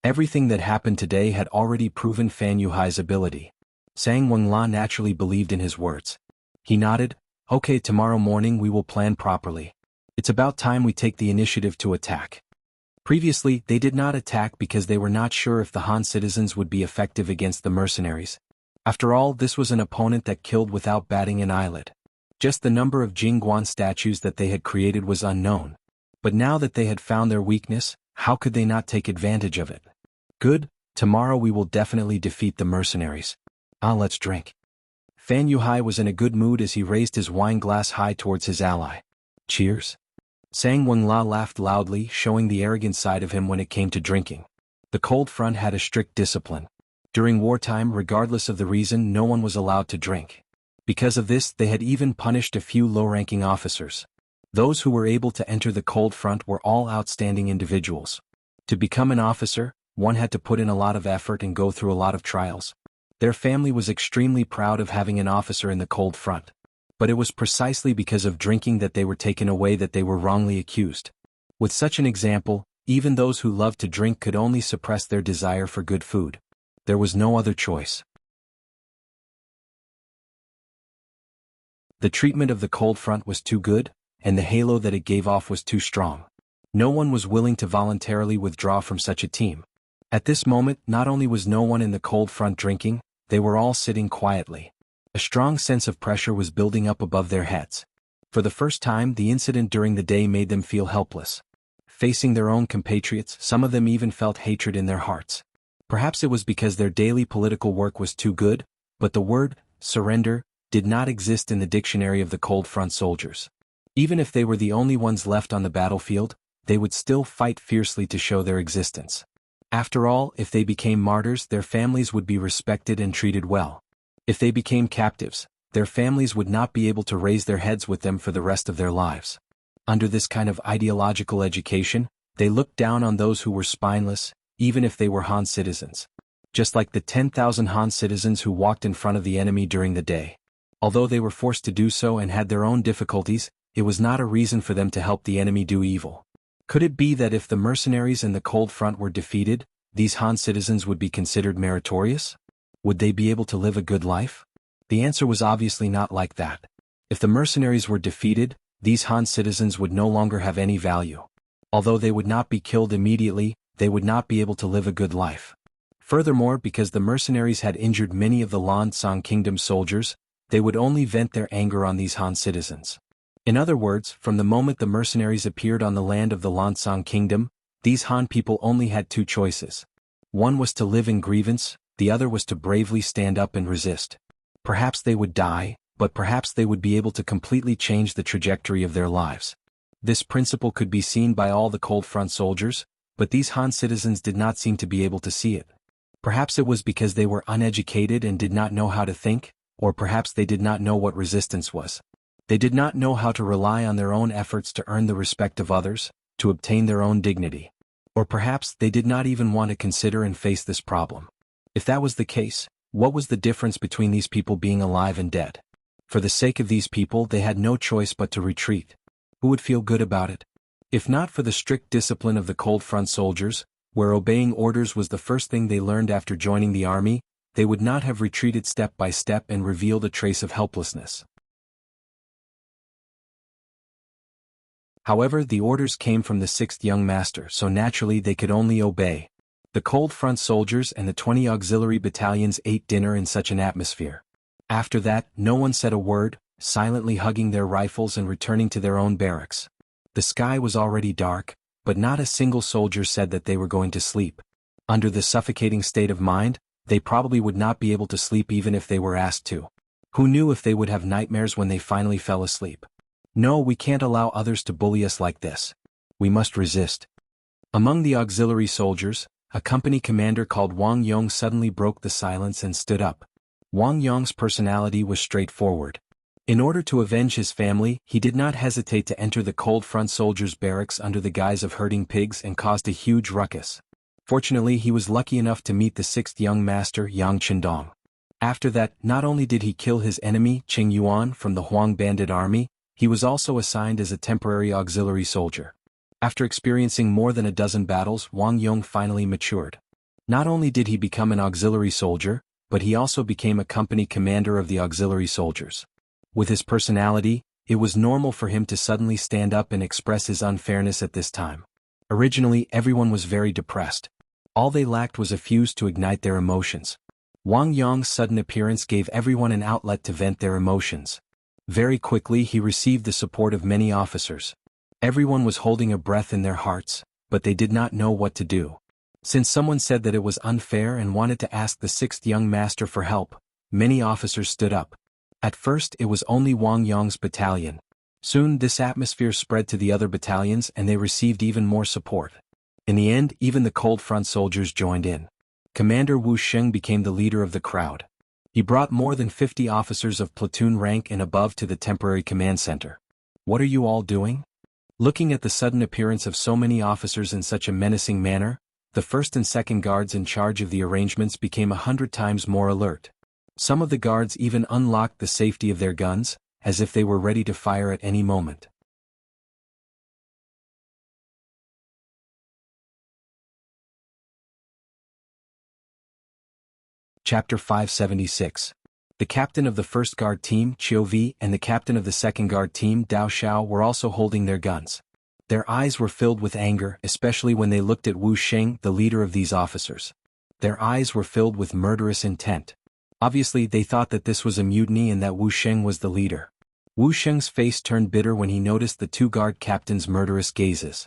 Everything that happened today had already proven Fan Yuhai's ability. Sang Wengla naturally believed in his words. He nodded, "Okay, tomorrow morning we will plan properly. It's about time we take the initiative to attack." Previously, they did not attack because they were not sure if the Han citizens would be effective against the mercenaries. After all, this was an opponent that killed without batting an eyelid. Just the number of Jingguan statues that they had created was unknown. But now that they had found their weakness, how could they not take advantage of it? Good, tomorrow we will definitely defeat the mercenaries. Let's drink. Fan Yuhai was in a good mood as he raised his wine glass high towards his ally. Cheers. Sang Wengla laughed loudly, showing the arrogant side of him when it came to drinking. The cold front had a strict discipline. During wartime, regardless of the reason, no one was allowed to drink. Because of this, they had even punished a few low-ranking officers. Those who were able to enter the cold front were all outstanding individuals. To become an officer, one had to put in a lot of effort and go through a lot of trials. Their family was extremely proud of having an officer in the cold front. But it was precisely because of drinking that they were taken away that they were wrongly accused. With such an example, even those who loved to drink could only suppress their desire for good food. There was no other choice. The treatment of the cold front was too good, and the halo that it gave off was too strong. No one was willing to voluntarily withdraw from such a team. At this moment, not only was no one in the cold front drinking, they were all sitting quietly. A strong sense of pressure was building up above their heads. For the first time, the incident during the day made them feel helpless. Facing their own compatriots, some of them even felt hatred in their hearts. Perhaps it was because their daily political work was too good, but the word, surrender, did not exist in the dictionary of the cold front soldiers. Even if they were the only ones left on the battlefield, they would still fight fiercely to show their existence. After all, if they became martyrs, their families would be respected and treated well. If they became captives, their families would not be able to raise their heads with them for the rest of their lives. Under this kind of ideological education, they looked down on those who were spineless, even if they were Han citizens. Just like the 10,000 Han citizens who walked in front of the enemy during the day. Although they were forced to do so and had their own difficulties, it was not a reason for them to help the enemy do evil. Could it be that if the mercenaries in the cold front were defeated, these Han citizens would be considered meritorious? Would they be able to live a good life? The answer was obviously not like that. If the mercenaries were defeated, these Han citizens would no longer have any value. Although they would not be killed immediately, they would not be able to live a good life. Furthermore, because the mercenaries had injured many of the Lansang Kingdom soldiers, they would only vent their anger on these Han citizens. In other words, from the moment the mercenaries appeared on the land of the Lansang Kingdom, these Han people only had two choices. One was to live in grievance, the other was to bravely stand up and resist. Perhaps they would die, but perhaps they would be able to completely change the trajectory of their lives. This principle could be seen by all the cold front soldiers, but these Han citizens did not seem to be able to see it. Perhaps it was because they were uneducated and did not know how to think, or perhaps they did not know what resistance was. They did not know how to rely on their own efforts to earn the respect of others, to obtain their own dignity. Or perhaps they did not even want to consider and face this problem. If that was the case, what was the difference between these people being alive and dead? For the sake of these people, they had no choice but to retreat. Who would feel good about it? If not for the strict discipline of the cold front soldiers, where obeying orders was the first thing they learned after joining the army, they would not have retreated step by step and revealed a trace of helplessness. However, the orders came from the 6th young master, so naturally they could only obey. The cold front soldiers and the 20 auxiliary battalions ate dinner in such an atmosphere. After that, no one said a word, silently hugging their rifles and returning to their own barracks. The sky was already dark, but not a single soldier said that they were going to sleep. Under the suffocating state of mind, they probably would not be able to sleep even if they were asked to. Who knew if they would have nightmares when they finally fell asleep? No, we can't allow others to bully us like this. We must resist. Among the auxiliary soldiers, a company commander called Wang Yong suddenly broke the silence and stood up. Wang Yong's personality was straightforward. In order to avenge his family, he did not hesitate to enter the cold front soldiers' barracks under the guise of herding pigs and caused a huge ruckus. Fortunately, he was lucky enough to meet the 6th young master, Yang Chendong. After that, not only did he kill his enemy, Qing Yuan, from the Huang bandit army, he was also assigned as a temporary auxiliary soldier. After experiencing more than a dozen battles, Wang Yong finally matured. Not only did he become an auxiliary soldier, but he also became a company commander of the auxiliary soldiers. With his personality, it was normal for him to suddenly stand up and express his unfairness at this time. Originally, everyone was very depressed. All they lacked was a fuse to ignite their emotions. Wang Yong's sudden appearance gave everyone an outlet to vent their emotions. Very quickly he received the support of many officers. Everyone was holding a breath in their hearts, but they did not know what to do. Since someone said that it was unfair and wanted to ask the 6th young master for help, many officers stood up. At first it was only Wang Yong's battalion. Soon this atmosphere spread to the other battalions and they received even more support. In the end, even the cold front soldiers joined in. Commander Wu Sheng became the leader of the crowd. He brought more than 50 officers of platoon rank and above to the temporary command center. What are you all doing? Looking at the sudden appearance of so many officers in such a menacing manner, the 1st and 2nd guards in charge of the arrangements became 100 times more alert. Some of the guards even unlocked the safety of their guns, as if they were ready to fire at any moment. Chapter 576. The captain of the 1st Guard team, Qiu Vi, and the captain of the 2nd Guard team, Dao Xiao, were also holding their guns. Their eyes were filled with anger, especially when they looked at Wu Sheng, the leader of these officers. Their eyes were filled with murderous intent. Obviously, they thought that this was a mutiny and that Wu Sheng was the leader. Wu Sheng's face turned bitter when he noticed the 2 guard captains' murderous gazes.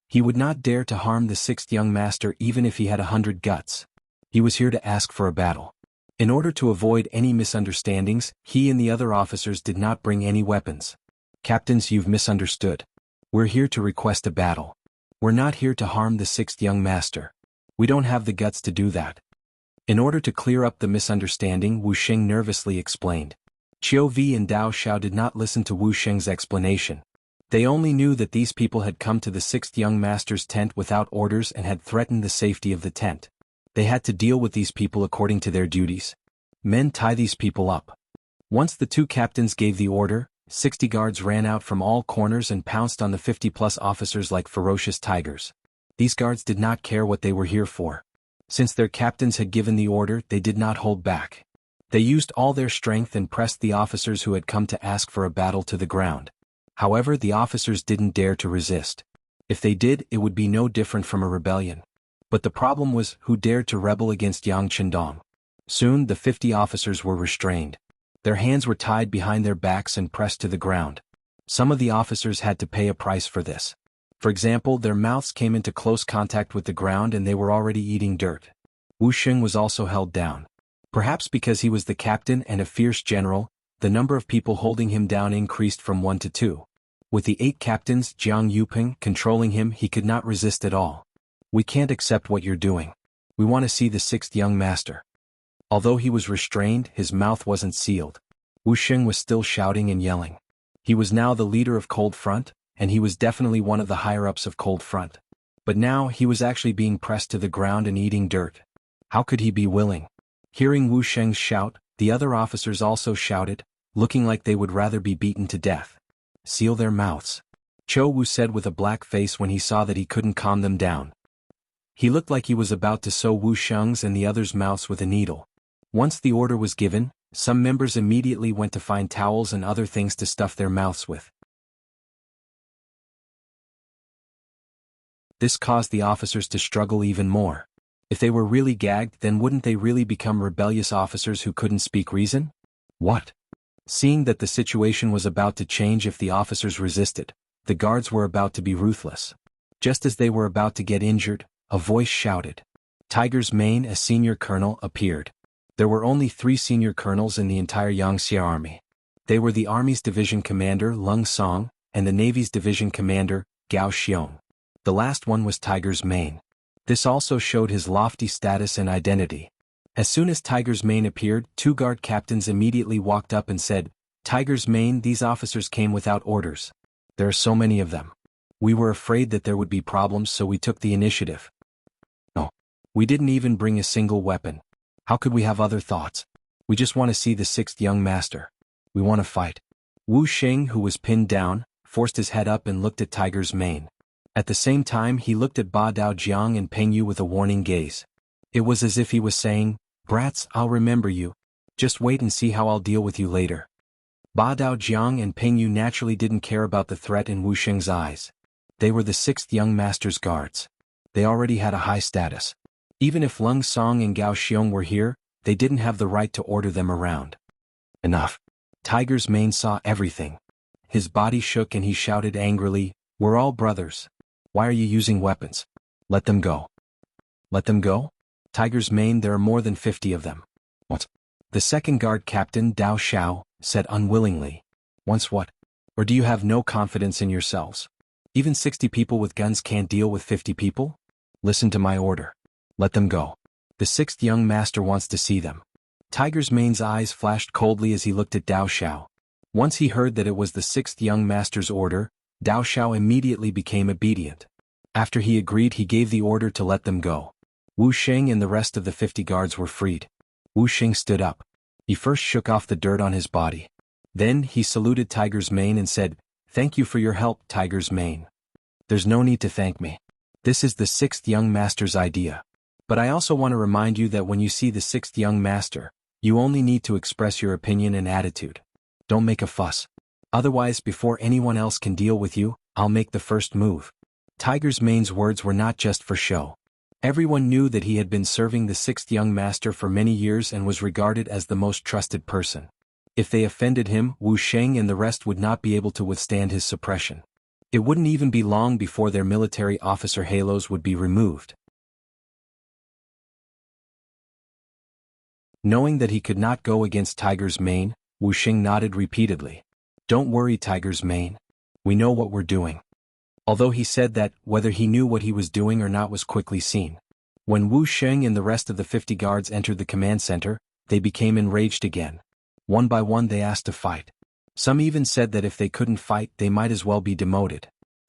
He would not dare to harm the 6th young master even if he had 100 guts. He was here to ask for a battle. In order to avoid any misunderstandings, he and the other officers did not bring any weapons. Captains, you've misunderstood. We're here to request a battle. We're not here to harm the 6th young master. We don't have the guts to do that. In order to clear up the misunderstanding, Wu Sheng nervously explained. Qiu Vi and Dao Xiao did not listen to Wu Sheng's explanation. They only knew that these people had come to the 6th young master's tent without orders and had threatened the safety of the tent. They had to deal with these people according to their duties. Men, tie these people up. Once the 2 captains gave the order, 60 guards ran out from all corners and pounced on the 50-plus officers like ferocious tigers. These guards did not care what they were here for. Since their captains had given the order, they did not hold back. They used all their strength and pressed the officers who had come to ask for a battle to the ground. However, the officers didn't dare to resist. If they did, it would be no different from a rebellion. But the problem was, who dared to rebel against Yang Chendong? Soon the 50 officers were restrained. Their hands were tied behind their backs and pressed to the ground. Some of the officers had to pay a price for this. For example, their mouths came into close contact with the ground and they were already eating dirt. Wu Sheng was also held down. Perhaps because he was the captain and a fierce general, the number of people holding him down increased from 1 to 2. With the 8 captains, Jiang Yuping, controlling him, he could not resist at all. We can't accept what you're doing. We want to see the 6th young master. Although he was restrained, his mouth wasn't sealed. Wu Sheng was still shouting and yelling. He was now the leader of Cold Front, and he was definitely one of the higher-ups of Cold Front. But now he was actually being pressed to the ground and eating dirt. How could he be willing? Hearing Wu Sheng's shout, the other officers also shouted, looking like they would rather be beaten to death. Seal their mouths. Cho Wu said with a black face when he saw that he couldn't calm them down. He looked like he was about to sew Wu Sheng's and the others' mouths with a needle. Once the order was given, some members immediately went to find towels and other things to stuff their mouths with. This caused the officers to struggle even more. If they were really gagged, then wouldn't they really become rebellious officers who couldn't speak reason? What? Seeing that the situation was about to change if the officers resisted, the guards were about to be ruthless. Just as they were about to get injured, a voice shouted. Tiger's Mane, a senior colonel, appeared. There were only 3 senior colonels in the entire Yangxia army. They were the Army's division commander Lung Song, and the Navy's division commander, Gao Xiong. The last one was Tiger's Mane. This also showed his lofty status and identity. As soon as Tiger's Mane appeared, 2 guard captains immediately walked up and said, Tiger's Mane, these officers came without orders. There are so many of them. We were afraid that there would be problems, so we took the initiative. No. We didn't even bring a single weapon. How could we have other thoughts? We just want to see the 6th young master. We want to fight. Wu Sheng, who was pinned down, forced his head up and looked at Tiger's Mane. At the same time he looked at Ba Daojiang and Peng Yu with a warning gaze. It was as if he was saying, Brats, I'll remember you. Just wait and see how I'll deal with you later. Ba Daojiang and Peng Yu naturally didn't care about the threat in Wu Sheng's eyes. They were the 6th young master's guards. They already had a high status. Even if Lung Song and Gao Xiong were here, they didn't have the right to order them around. Enough. Tiger's Mane saw everything. His body shook and he shouted angrily, We're all brothers. Why are you using weapons? Let them go. Let them go? Tiger's Mane, there are more than 50 of them. What? The 2nd guard captain, Dao Xiao, said unwillingly. Once what? Or do you have no confidence in yourselves? Even 60 people with guns can't deal with 50 people? Listen to my order. Let them go. The 6th young master wants to see them. Tiger's Mane's eyes flashed coldly as he looked at Dao Xiao. Once he heard that it was the 6th young master's order, Dao Xiao immediately became obedient. After he agreed, he gave the order to let them go. Wu Sheng and the rest of the 50 guards were freed. Wu Sheng stood up. He first shook off the dirt on his body. Then he saluted Tiger's Mane and said, Thank you for your help, Tiger's Mane. There's no need to thank me. This is the 6th young master's idea. But I also want to remind you that when you see the 6th young master, you only need to express your opinion and attitude. Don't make a fuss. Otherwise, before anyone else can deal with you, I'll make the first move. Tiger's Mane's words were not just for show. Everyone knew that he had been serving the 6th young master for many years and was regarded as the most trusted person. If they offended him, Wu Sheng and the rest would not be able to withstand his suppression. It wouldn't even be long before their military officer halos would be removed. Knowing that he could not go against Tiger's Mane, Wu Sheng nodded repeatedly. Don't worry, Tiger's Mane. We know what we're doing. Although he said that, whether he knew what he was doing or not was quickly seen. When Wu Sheng and the rest of the 50 guards entered the command center, they became enraged again. One by one they asked to fight. Some even said that if they couldn't fight, they might as well be demoted.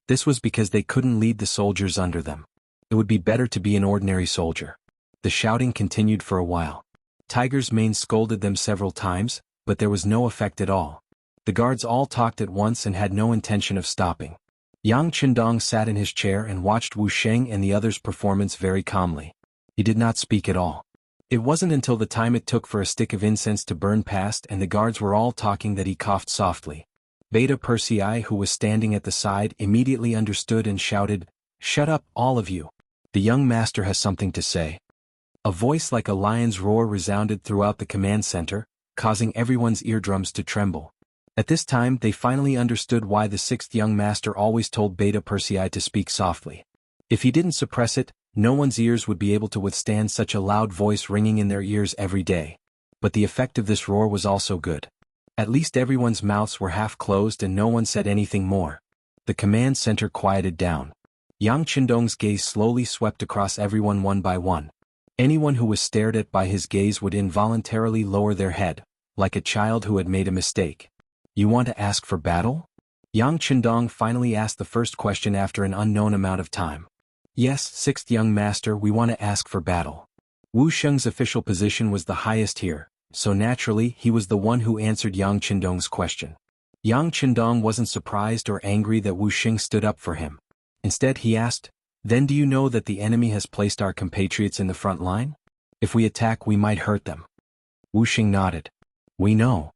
This was because they couldn't lead the soldiers under them. It would be better to be an ordinary soldier. The shouting continued for a while. Tiger's Mane scolded them several times, but there was no effect at all. The guards all talked at once and had no intention of stopping. Yang Qindong sat in his chair and watched Wu Sheng and the others' performance very calmly. He did not speak at all. It wasn't until the time it took for a stick of incense to burn past and the guards were all talking that he coughed softly. Beta Persei, who was standing at the side, immediately understood and shouted, Shut up, all of you. The young master has something to say. A voice like a lion's roar resounded throughout the command center, causing everyone's eardrums to tremble. At this time they finally understood why the 6th young master always told Beta Persei to speak softly. If he didn't suppress it, no one's ears would be able to withstand such a loud voice ringing in their ears every day. But the effect of this roar was also good. At least everyone's mouths were half closed and no one said anything more. The command center quieted down. Yang Qindong's gaze slowly swept across everyone one by one. Anyone who was stared at by his gaze would involuntarily lower their head, like a child who had made a mistake. You want to ask for battle? Yang Qindong finally asked the first question after an unknown amount of time. Yes, sixth young master, we want to ask for battle. Wu Sheng's official position was the highest here, so naturally he was the one who answered Yang Qindong's question. Yang Qindong wasn't surprised or angry that Wu Sheng stood up for him. Instead he asked, "Then do you know that the enemy has placed our compatriots in the front line? If we attack we might hurt them." Wu Sheng nodded. "We know."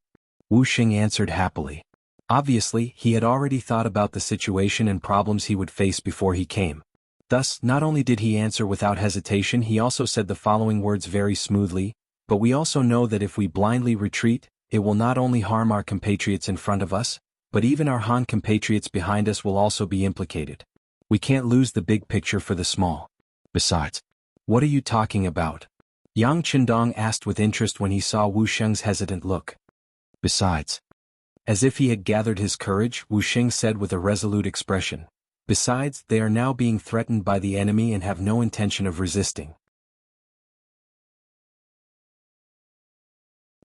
Wu Sheng answered happily. Obviously, he had already thought about the situation and problems he would face before he came. Thus, not only did he answer without hesitation, he also said the following words very smoothly, "But we also know that if we blindly retreat, it will not only harm our compatriots in front of us, but even our Han compatriots behind us will also be implicated. We can't lose the big picture for the small. Besides, what are you talking about?" Yang Qindong asked with interest when he saw Wu Sheng's hesitant look. "Besides." As if he had gathered his courage, Wu Sheng said with a resolute expression, "Besides, they are now being threatened by the enemy and have no intention of resisting.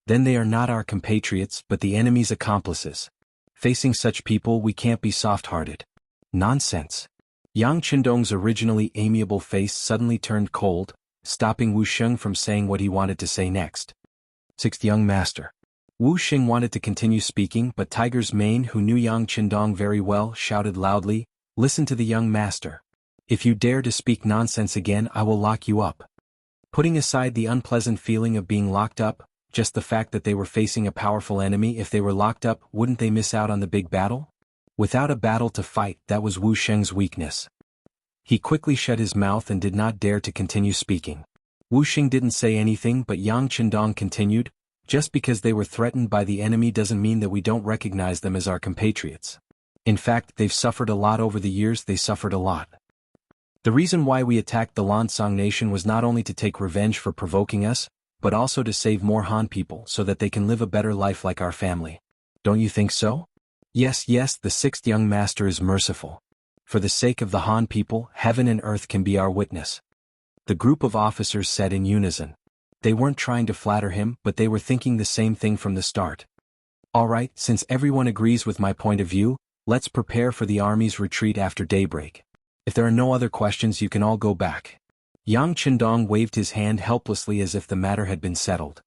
Then they are not our compatriots but the enemy's accomplices. Facing such people we can't be soft-hearted." "Nonsense." Yang Qindong's originally amiable face suddenly turned cold, stopping Wu Sheng from saying what he wanted to say next. "Sixth young master." Wu Sheng wanted to continue speaking, but Tiger's Mane, who knew Yang Qindong very well, shouted loudly, "Listen to the young master. If you dare to speak nonsense again I will lock you up." Putting aside the unpleasant feeling of being locked up, just the fact that they were facing a powerful enemy, if they were locked up, wouldn't they miss out on the big battle? Without a battle to fight, that was Wu Sheng's weakness. He quickly shut his mouth and did not dare to continue speaking. Wu Sheng didn't say anything, but Yang Qindong continued, "Just because they were threatened by the enemy doesn't mean that we don't recognize them as our compatriots. In fact, they've suffered a lot over the years, they suffered a lot. The reason why we attacked the Lansong nation was not only to take revenge for provoking us, but also to save more Han people so that they can live a better life like our family. Don't you think so?" Yes, the sixth young master is merciful. For the sake of the Han people, heaven and earth can be our witness." The group of officers said in unison. They weren't trying to flatter him, but they were thinking the same thing from the start. "All right, since everyone agrees with my point of view, let's prepare for the army's retreat after daybreak. If there are no other questions you can all go back." Yang Qindong waved his hand helplessly as if the matter had been settled.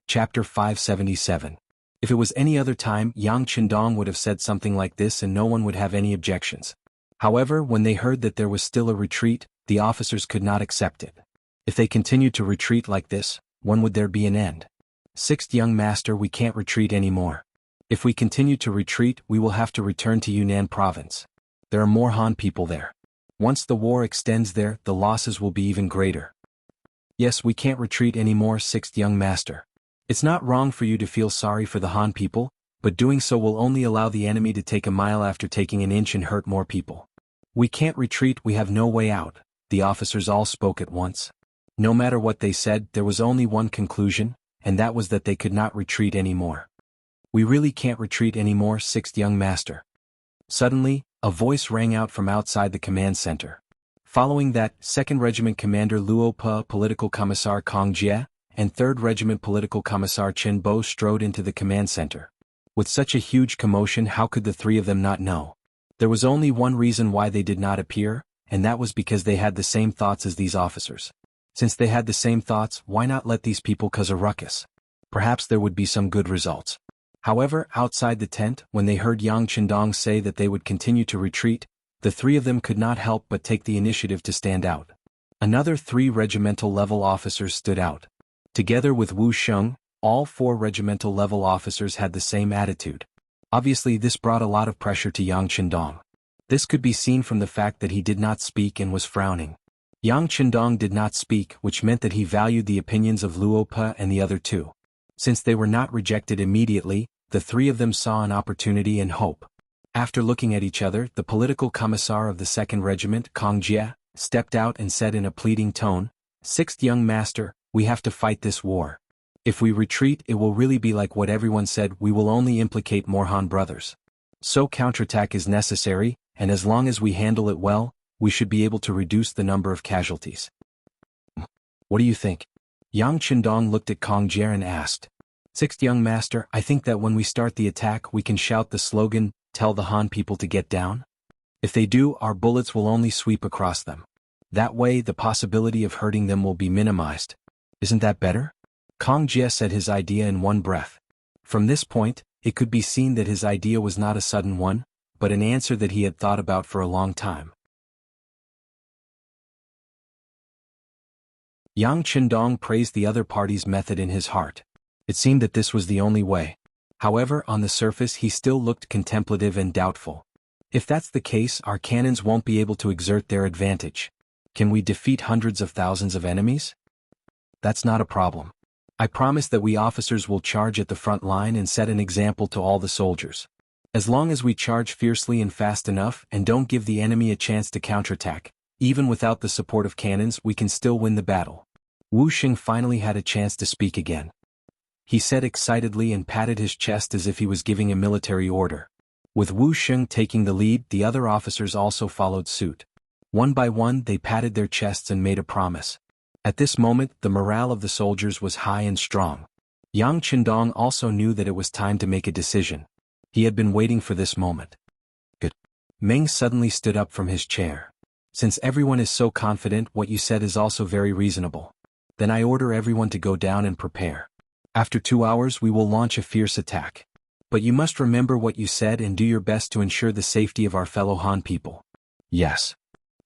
Chapter 577. If it was any other time, Yang Qindong would have said something like this and no one would have any objections. However, when they heard that there was still a retreat, the officers could not accept it. If they continued to retreat like this, when would there be an end? "Sixth young master, we can't retreat anymore. If we continue to retreat, we will have to return to Yunnan province. There are more Han people there. Once the war extends there, the losses will be even greater." "Yes, we can't retreat anymore, sixth young master. It's not wrong for you to feel sorry for the Han people, but doing so will only allow the enemy to take a mile after taking an inch and hurt more people. We can't retreat, we have no way out." The officers all spoke at once. No matter what they said, there was only one conclusion, and that was that they could not retreat anymore. "We really can't retreat anymore, sixth young master." Suddenly, a voice rang out from outside the command center. Following that, 2nd Regiment Commander Luo Pa, Political Commissar Kong Jie, and 3rd Regiment Political Commissar Chen Bo strode into the command center. With such a huge commotion, how could the three of them not know? There was only one reason why they did not appear, and that was because they had the same thoughts as these officers. Since they had the same thoughts, why not let these people cause a ruckus? Perhaps there would be some good results. However, outside the tent, when they heard Yang Qindong say that they would continue to retreat, the three of them could not help but take the initiative to stand out. Another 3 regimental-level officers stood out. Together with Wu Sheng, all 4 regimental-level officers had the same attitude. Obviously, this brought a lot of pressure to Yang Qindong. This could be seen from the fact that he did not speak and was frowning. Yang Qindong did not speak, which meant that he valued the opinions of Luo Pa and the other 2. Since they were not rejected immediately, the 3 of them saw an opportunity and hope. After looking at each other, the political commissar of the 2nd Regiment, Kong Jie, stepped out and said in a pleading tone, "Sixth young master, we have to fight this war. If we retreat, it will really be like what everyone said, we will only implicate more Han brothers. So counterattack is necessary, and as long as we handle it well, we should be able to reduce the number of casualties." "What do you think?" Yang Qindong looked at Kong Jie and asked. Sixth young master, I think that when we start the attack we can shout the slogan, "Tell the Han people to get down." If they do, our bullets will only sweep across them. That way the possibility of hurting them will be minimized. Isn't that better? Kong Jie said his idea in one breath. From this point, it could be seen that his idea was not a sudden one, but an answer that he had thought about for a long time. Yang Qindong praised the other party's method in his heart. It seemed that this was the only way. However, on the surface he still looked contemplative and doubtful. If that's the case, our cannons won't be able to exert their advantage. Can we defeat hundreds of thousands of enemies? That's not a problem. I promise that we officers will charge at the front line and set an example to all the soldiers. As long as we charge fiercely and fast enough and don't give the enemy a chance to counterattack, even without the support of cannons we can still win the battle. Wu Xing finally had a chance to speak again. He said excitedly and patted his chest as if he was giving a military order. With Wu Xing taking the lead, the other officers also followed suit. One by one they patted their chests and made a promise. At this moment the morale of the soldiers was high and strong. Yang Qindong also knew that it was time to make a decision. He had been waiting for this moment. Good. Meng suddenly stood up from his chair. Since everyone is so confident, what you said is also very reasonable. Then I order everyone to go down and prepare. After 2 hours we will launch a fierce attack. But you must remember what you said and do your best to ensure the safety of our fellow Han people. Yes.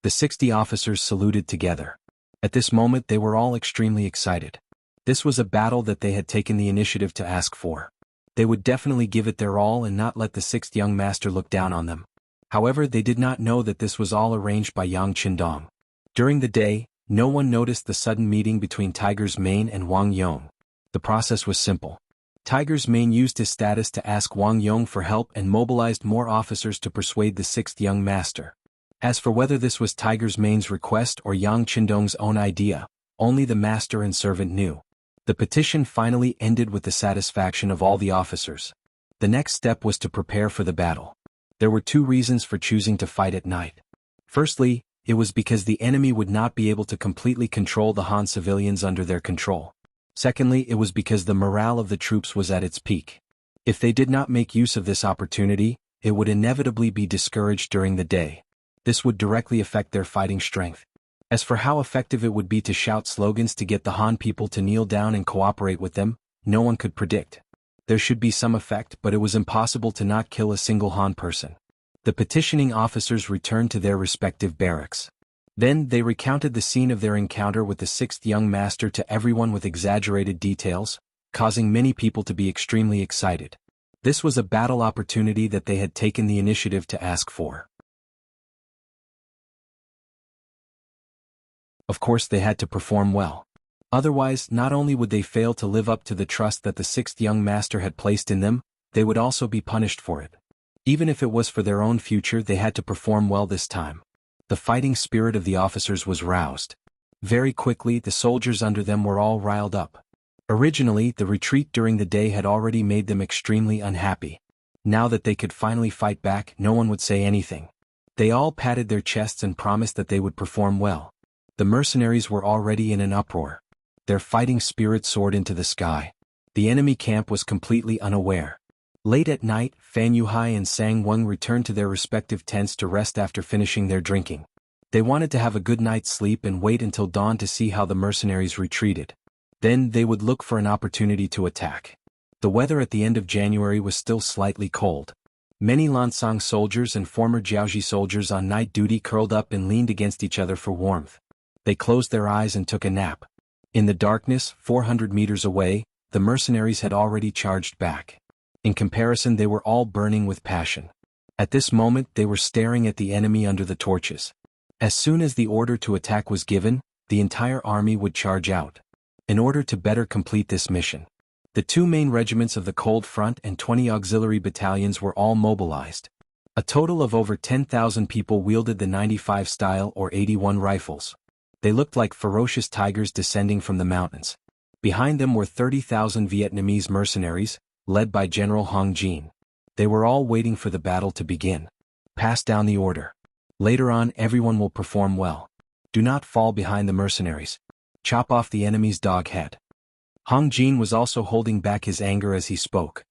The 60 officers saluted together. At this moment they were all extremely excited. This was a battle that they had taken the initiative to ask for. They would definitely give it their all and not let the sixth young master look down on them. However, they did not know that this was all arranged by Yang Qindong. During the day, no one noticed the sudden meeting between Tiger's Mane and Wang Yong. The process was simple. Tiger's Mane used his status to ask Wang Yong for help and mobilized more officers to persuade the sixth young master. As for whether this was Tiger's Mane's request or Yang Qindong's own idea, only the master and servant knew. The petition finally ended with the satisfaction of all the officers. The next step was to prepare for the battle. There were 2 reasons for choosing to fight at night. Firstly, it was because the enemy would not be able to completely control the Han civilians under their control. Secondly, it was because the morale of the troops was at its peak. If they did not make use of this opportunity, it would inevitably be discouraged during the day. This would directly affect their fighting strength. As for how effective it would be to shout slogans to get the Han people to kneel down and cooperate with them, no one could predict. There should be some effect, but it was impossible to not kill a single Han person. The petitioning officers returned to their respective barracks. Then they recounted the scene of their encounter with the sixth young master to everyone with exaggerated details, causing many people to be extremely excited. This was a battle opportunity that they had taken the initiative to ask for. Of course they had to perform well. Otherwise, not only would they fail to live up to the trust that the sixth young master had placed in them, they would also be punished for it. Even if it was for their own future, they had to perform well this time. The fighting spirit of the officers was roused. Very quickly the soldiers under them were all riled up. Originally, the retreat during the day had already made them extremely unhappy. Now that they could finally fight back, no one would say anything. They all patted their chests and promised that they would perform well. The mercenaries were already in an uproar. Their fighting spirit soared into the sky. The enemy camp was completely unaware. Late at night, Fan Yuhai and Sang Weng returned to their respective tents to rest after finishing their drinking. They wanted to have a good night's sleep and wait until dawn to see how the mercenaries retreated. Then they would look for an opportunity to attack. The weather at the end of January was still slightly cold. Many Lansang soldiers and former Jiaoji soldiers on night duty curled up and leaned against each other for warmth. They closed their eyes and took a nap. In the darkness, 400 meters away, the mercenaries had already charged back. In comparison, they were all burning with passion. At this moment, they were staring at the enemy under the torches. As soon as the order to attack was given, the entire army would charge out. In order to better complete this mission, the 2 main regiments of the Cold Front and 20 auxiliary battalions were all mobilized. A total of over 10,000 people wielded the 95 style or 81 rifles. They looked like ferocious tigers descending from the mountains. Behind them were 30,000 Vietnamese mercenaries, led by General Hong Jin. They were all waiting for the battle to begin. Pass down the order. Later on, everyone will perform well. Do not fall behind the mercenaries. Chop off the enemy's dog head. Hong Jin was also holding back his anger as he spoke.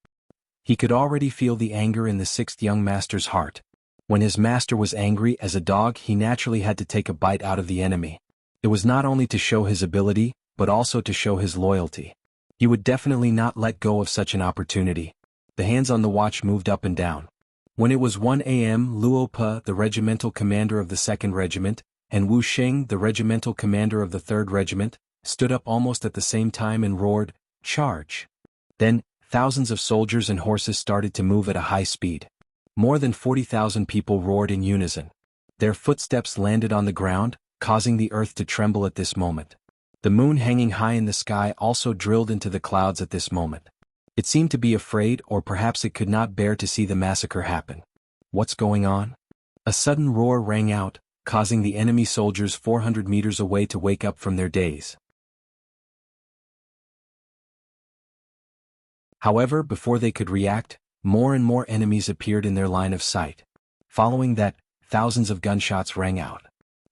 He could already feel the anger in the sixth young master's heart. When his master was angry as a dog, he naturally had to take a bite out of the enemy. It was not only to show his ability, but also to show his loyalty. He would definitely not let go of such an opportunity. The hands on the watch moved up and down. When it was 1 a.m., Luo Pe, the regimental commander of the 2nd Regiment, and Wu Xing, the regimental commander of the 3rd Regiment, stood up almost at the same time and roared, "Charge!" Then, thousands of soldiers and horses started to move at a high speed. More than 40,000 people roared in unison. Their footsteps landed on the ground, causing the earth to tremble at this moment. The moon hanging high in the sky also drilled into the clouds at this moment. It seemed to be afraid, or perhaps it could not bear to see the massacre happen. What's going on? A sudden roar rang out, causing the enemy soldiers 400 meters away to wake up from their daze. However, before they could react, more and more enemies appeared in their line of sight. Following that, thousands of gunshots rang out.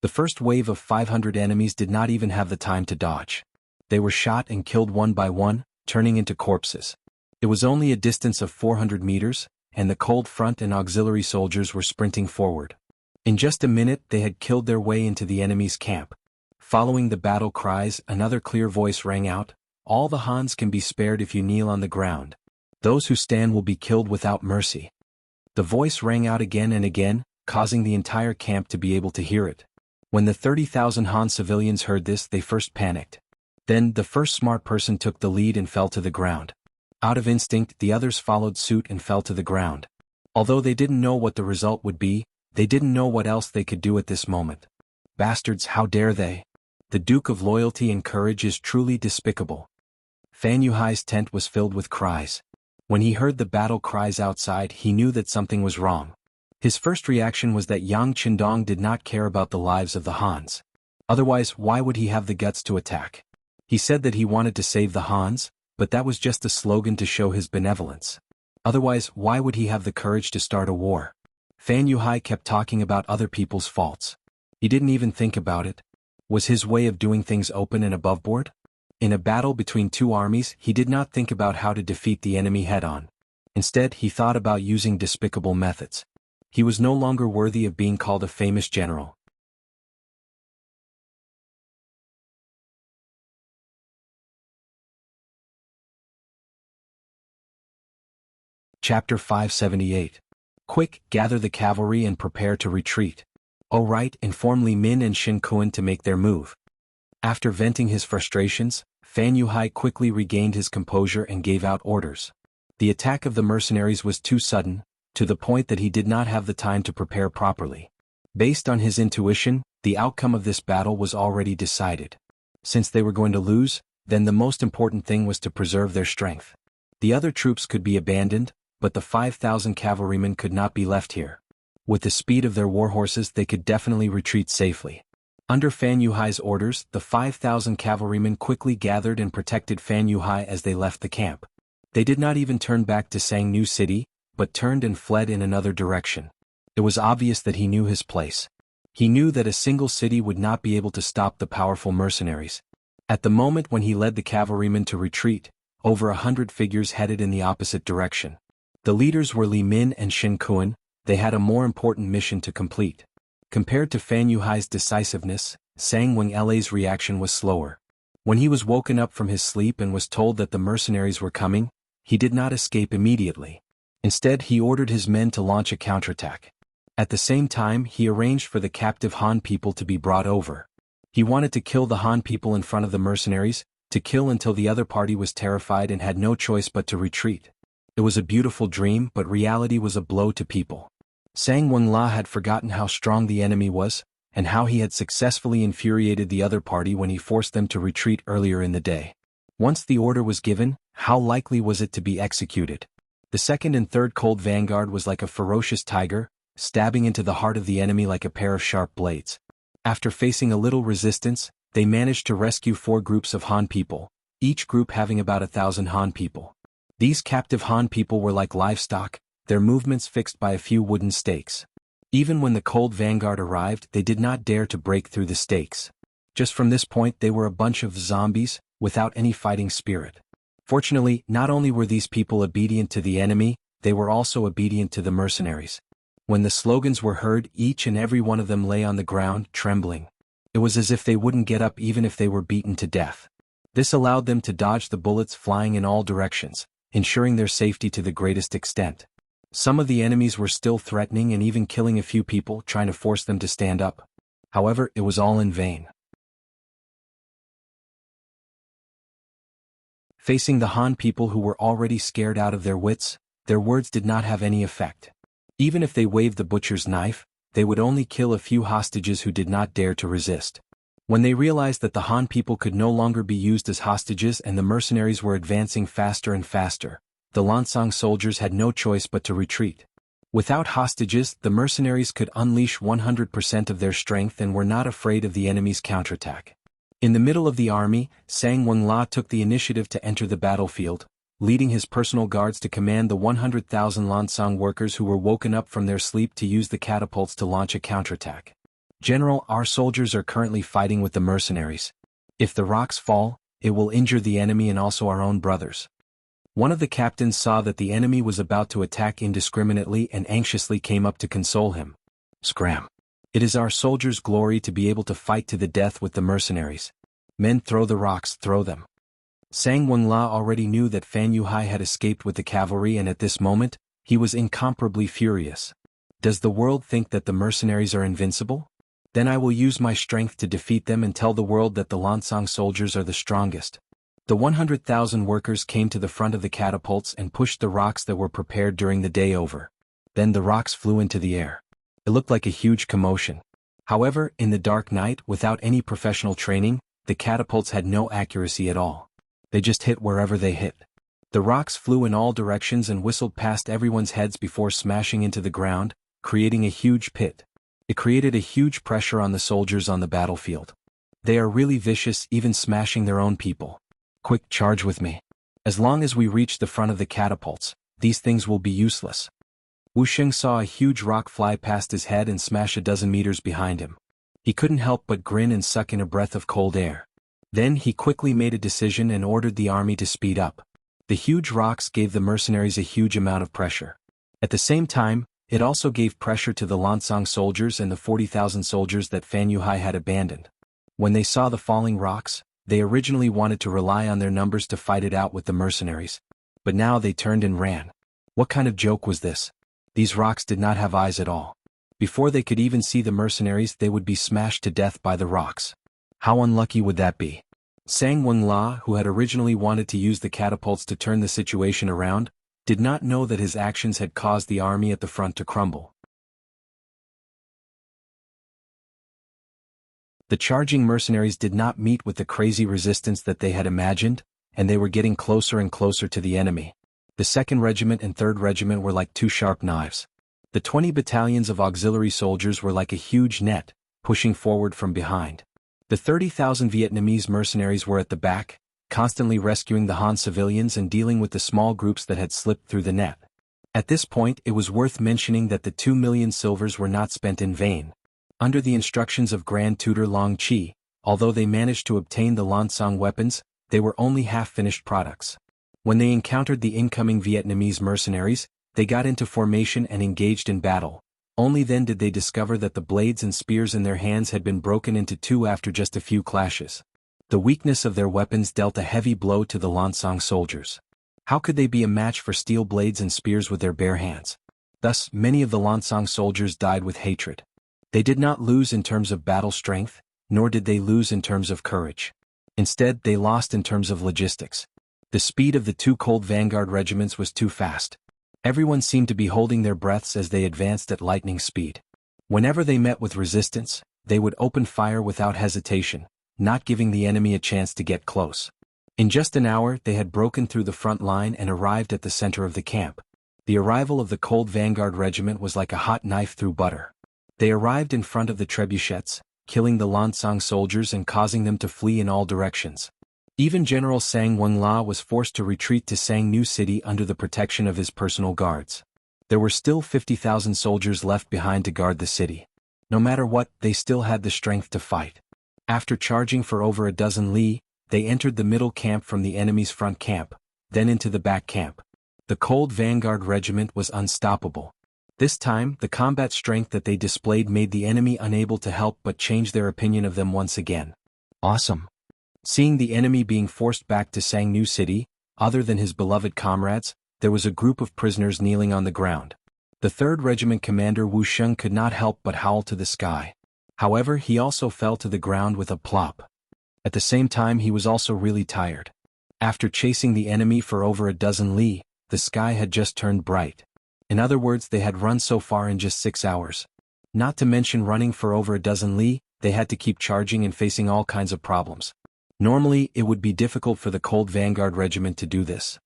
The first wave of 500 enemies did not even have the time to dodge. They were shot and killed one by one, turning into corpses. It was only a distance of 400 meters, and the cold front and auxiliary soldiers were sprinting forward. In just a minute they had killed their way into the enemy's camp. Following the battle cries, another clear voice rang out, "All the Hans can be spared if you kneel on the ground. Those who stand will be killed without mercy." The voice rang out again and again, causing the entire camp to be able to hear it. When the 30,000 Han civilians heard this, they first panicked. Then, the first smart person took the lead and fell to the ground. Out of instinct, the others followed suit and fell to the ground. Although they didn't know what the result would be, they didn't know what else they could do at this moment. Bastards, how dare they? The Duke of Loyalty and Courage is truly despicable. Fan Yuhai's tent was filled with cries. When he heard the battle cries outside, he knew that something was wrong. His first reaction was that Yang Qindong did not care about the lives of the Hans. Otherwise, why would he have the guts to attack? He said that he wanted to save the Hans, but that was just a slogan to show his benevolence. Otherwise, why would he have the courage to start a war? Fan Yuhai kept talking about other people's faults. He didn't even think about it. Was his way of doing things open and aboveboard? In a battle between two armies, he did not think about how to defeat the enemy head-on. Instead, he thought about using despicable methods. He was no longer worthy of being called a famous general. Chapter 578. Quick, gather the cavalry and prepare to retreat. Oh right, inform Li Min and Shin Kuan to make their move. After venting his frustrations, Fan Yuhai quickly regained his composure and gave out orders. The attack of the mercenaries was too sudden, to the point that he did not have the time to prepare properly. Based on his intuition, the outcome of this battle was already decided. Since they were going to lose, then the most important thing was to preserve their strength. The other troops could be abandoned, but the 5,000 cavalrymen could not be left here. With the speed of their warhorses, they could definitely retreat safely. Under Fan Yuhai's orders, the 5,000 cavalrymen quickly gathered and protected Fan Yuhai as they left the camp. They did not even turn back to Sangnu City, but turned and fled in another direction. It was obvious that he knew his place. He knew that a single city would not be able to stop the powerful mercenaries. At the moment when he led the cavalrymen to retreat, over 100 figures headed in the opposite direction. The leaders were Li Min and Shin Kuan. They had a more important mission to complete. Compared to Fan Yuhai's decisiveness, Sang Weng-Le's reaction was slower. When he was woken up from his sleep and was told that the mercenaries were coming, he did not escape immediately. Instead, he ordered his men to launch a counterattack. At the same time, he arranged for the captive Han people to be brought over. He wanted to kill the Han people in front of the mercenaries, to kill until the other party was terrified and had no choice but to retreat. It was a beautiful dream, but reality was a blow to people. Sang Weng-La had forgotten how strong the enemy was, and how he had successfully infuriated the other party when he forced them to retreat earlier in the day. Once the order was given, how likely was it to be executed? The second and third Cold Vanguard was like a ferocious tiger, stabbing into the heart of the enemy like a pair of sharp blades. After facing a little resistance, they managed to rescue 4 groups of Han people, each group having about 1,000 Han people. These captive Han people were like livestock, their movements fixed by a few wooden stakes. Even when the Cold Vanguard arrived, they did not dare to break through the stakes. Just from this point they were a bunch of zombies, without any fighting spirit. Fortunately, not only were these people obedient to the enemy, they were also obedient to the mercenaries. When the slogans were heard, each and every one of them lay on the ground, trembling. It was as if they wouldn't get up even if they were beaten to death. This allowed them to dodge the bullets flying in all directions, ensuring their safety to the greatest extent. Some of the enemies were still threatening and even killing a few people, trying to force them to stand up. However, it was all in vain. Facing the Han people who were already scared out of their wits, their words did not have any effect. Even if they waved the butcher's knife, they would only kill a few hostages who did not dare to resist. When they realized that the Han people could no longer be used as hostages and the mercenaries were advancing faster and faster, the Lansang soldiers had no choice but to retreat. Without hostages, the mercenaries could unleash 100% of their strength and were not afraid of the enemy's counterattack. In the middle of the army, Sang Wenla took the initiative to enter the battlefield, leading his personal guards to command the 100,000 Lansang workers who were woken up from their sleep to use the catapults to launch a counterattack. "General, our soldiers are currently fighting with the mercenaries. If the rocks fall, it will injure the enemy and also our own brothers." One of the captains saw that the enemy was about to attack indiscriminately and anxiously came up to console him. "Scram. It is our soldiers' glory to be able to fight to the death with the mercenaries. Men, throw the rocks, throw them." Sang Wenla already knew that Fan Yuhai had escaped with the cavalry, and at this moment, he was incomparably furious. Does the world think that the mercenaries are invincible? Then I will use my strength to defeat them and tell the world that the Lansang soldiers are the strongest. The 100,000 workers came to the front of the catapults and pushed the rocks that were prepared during the day over. Then the rocks flew into the air. It looked like a huge commotion. However, in the dark night, without any professional training, the catapults had no accuracy at all. They just hit wherever they hit. The rocks flew in all directions and whistled past everyone's heads before smashing into the ground, creating a huge pit. It created a huge pressure on the soldiers on the battlefield. They are really vicious, even smashing their own people. Quick, charge with me. As long as we reach the front of the catapults, these things will be useless. Wu Sheng saw a huge rock fly past his head and smash a dozen meters behind him. He couldn't help but grin and suck in a breath of cold air. Then he quickly made a decision and ordered the army to speed up. The huge rocks gave the mercenaries a huge amount of pressure. At the same time, it also gave pressure to the Lansang soldiers and the 40,000 soldiers that Fan Yuhai had abandoned. When they saw the falling rocks, they originally wanted to rely on their numbers to fight it out with the mercenaries. But now they turned and ran. What kind of joke was this? These rocks did not have eyes at all. Before they could even see the mercenaries, they would be smashed to death by the rocks. How unlucky would that be? Sang Wenla, who had originally wanted to use the catapults to turn the situation around, did not know that his actions had caused the army at the front to crumble. The charging mercenaries did not meet with the crazy resistance that they had imagined, and they were getting closer and closer to the enemy. The 2nd Regiment and 3rd Regiment were like two sharp knives. The 20 battalions of auxiliary soldiers were like a huge net, pushing forward from behind. The 30,000 Vietnamese mercenaries were at the back, constantly rescuing the Han civilians and dealing with the small groups that had slipped through the net. At this point, it was worth mentioning that the 2 million silvers were not spent in vain. Under the instructions of Grand Tutor Long Chi, although they managed to obtain the Lansang weapons, they were only half-finished products. When they encountered the incoming Vietnamese mercenaries, they got into formation and engaged in battle. Only then did they discover that the blades and spears in their hands had been broken into two after just a few clashes. The weakness of their weapons dealt a heavy blow to the Lansang soldiers. How could they be a match for steel blades and spears with their bare hands? Thus, many of the Lansang soldiers died with hatred. They did not lose in terms of battle strength, nor did they lose in terms of courage. Instead, they lost in terms of logistics. The speed of the two cold vanguard regiments was too fast. Everyone seemed to be holding their breaths as they advanced at lightning speed. Whenever they met with resistance, they would open fire without hesitation, not giving the enemy a chance to get close. In just an hour, they had broken through the front line and arrived at the center of the camp. The arrival of the cold vanguard regiment was like a hot knife through butter. They arrived in front of the trebuchets, killing the Lansang soldiers and causing them to flee in all directions. Even General Sang Wenla was forced to retreat to Sang New City under the protection of his personal guards. There were still 50,000 soldiers left behind to guard the city. No matter what, they still had the strength to fight. After charging for over a dozen li, they entered the middle camp from the enemy's front camp, then into the back camp. The Cold Vanguard Regiment was unstoppable. This time, the combat strength that they displayed made the enemy unable to help but change their opinion of them once again. Awesome. Seeing the enemy being forced back to Sangnu City, other than his beloved comrades, there was a group of prisoners kneeling on the ground. The 3rd Regiment commander Wuxia could not help but howl to the sky. However, he also fell to the ground with a plop. At the same time, he was also really tired. After chasing the enemy for over a dozen li, the sky had just turned bright. In other words, they had run so far in just 6 hours. Not to mention running for over a dozen li, they had to keep charging and facing all kinds of problems. Normally, it would be difficult for the Cold Vanguard Regiment to do this.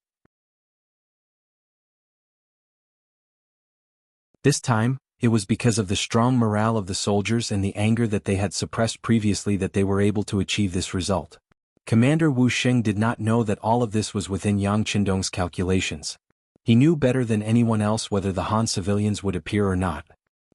This time, it was because of the strong morale of the soldiers and the anger that they had suppressed previously that they were able to achieve this result. Commander Wu Xing did not know that all of this was within Yang Qindong's calculations. He knew better than anyone else whether the Han civilians would appear or not.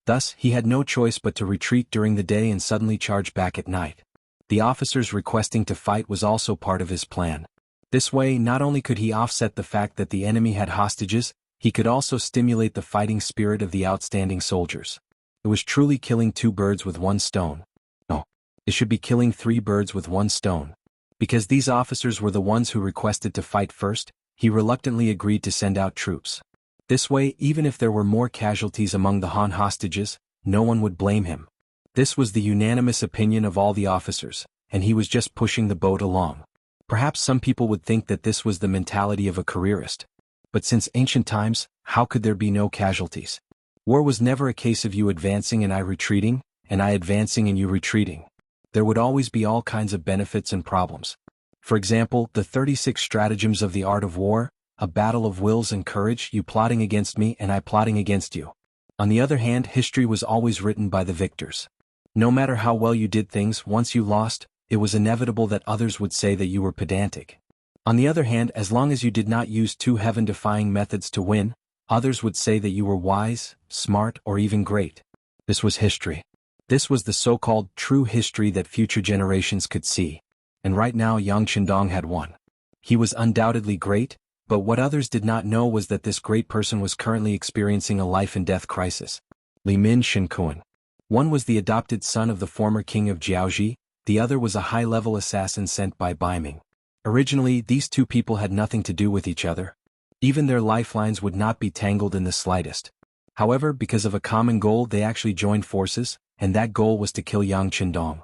Thus, he had no choice but to retreat during the day and suddenly charge back at night. The officers requesting to fight was also part of his plan. This way, not only could he offset the fact that the enemy had hostages, he could also stimulate the fighting spirit of the outstanding soldiers. It was truly killing 2 birds with 1 stone. No, it should be killing 3 birds with 1 stone. Because these officers were the ones who requested to fight first, he reluctantly agreed to send out troops. This way, even if there were more casualties among the Han hostages, no one would blame him. This was the unanimous opinion of all the officers, and he was just pushing the boat along. Perhaps some people would think that this was the mentality of a careerist. But since ancient times, how could there be no casualties? War was never a case of you advancing and I retreating, and I advancing and you retreating. There would always be all kinds of benefits and problems. For example, the 36 stratagems of the art of war, a battle of wills and courage, you plotting against me and I plotting against you. On the other hand, history was always written by the victors. No matter how well you did things, once you lost, it was inevitable that others would say that you were pedantic. On the other hand, as long as you did not use too heaven-defying methods to win, others would say that you were wise, smart, or even great. This was history. This was the so-called true history that future generations could see. And right now Yang Qindong had won. He was undoubtedly great, but what others did not know was that this great person was currently experiencing a life-and-death crisis. Li Min Shinkuan. One was the adopted son of the former king of Jiaoji, the other was a high-level assassin sent by Baiming. Originally, these 2 people had nothing to do with each other. Even their lifelines would not be tangled in the slightest. However, because of a common goal, they actually joined forces, and that goal was to kill Yang Qindong.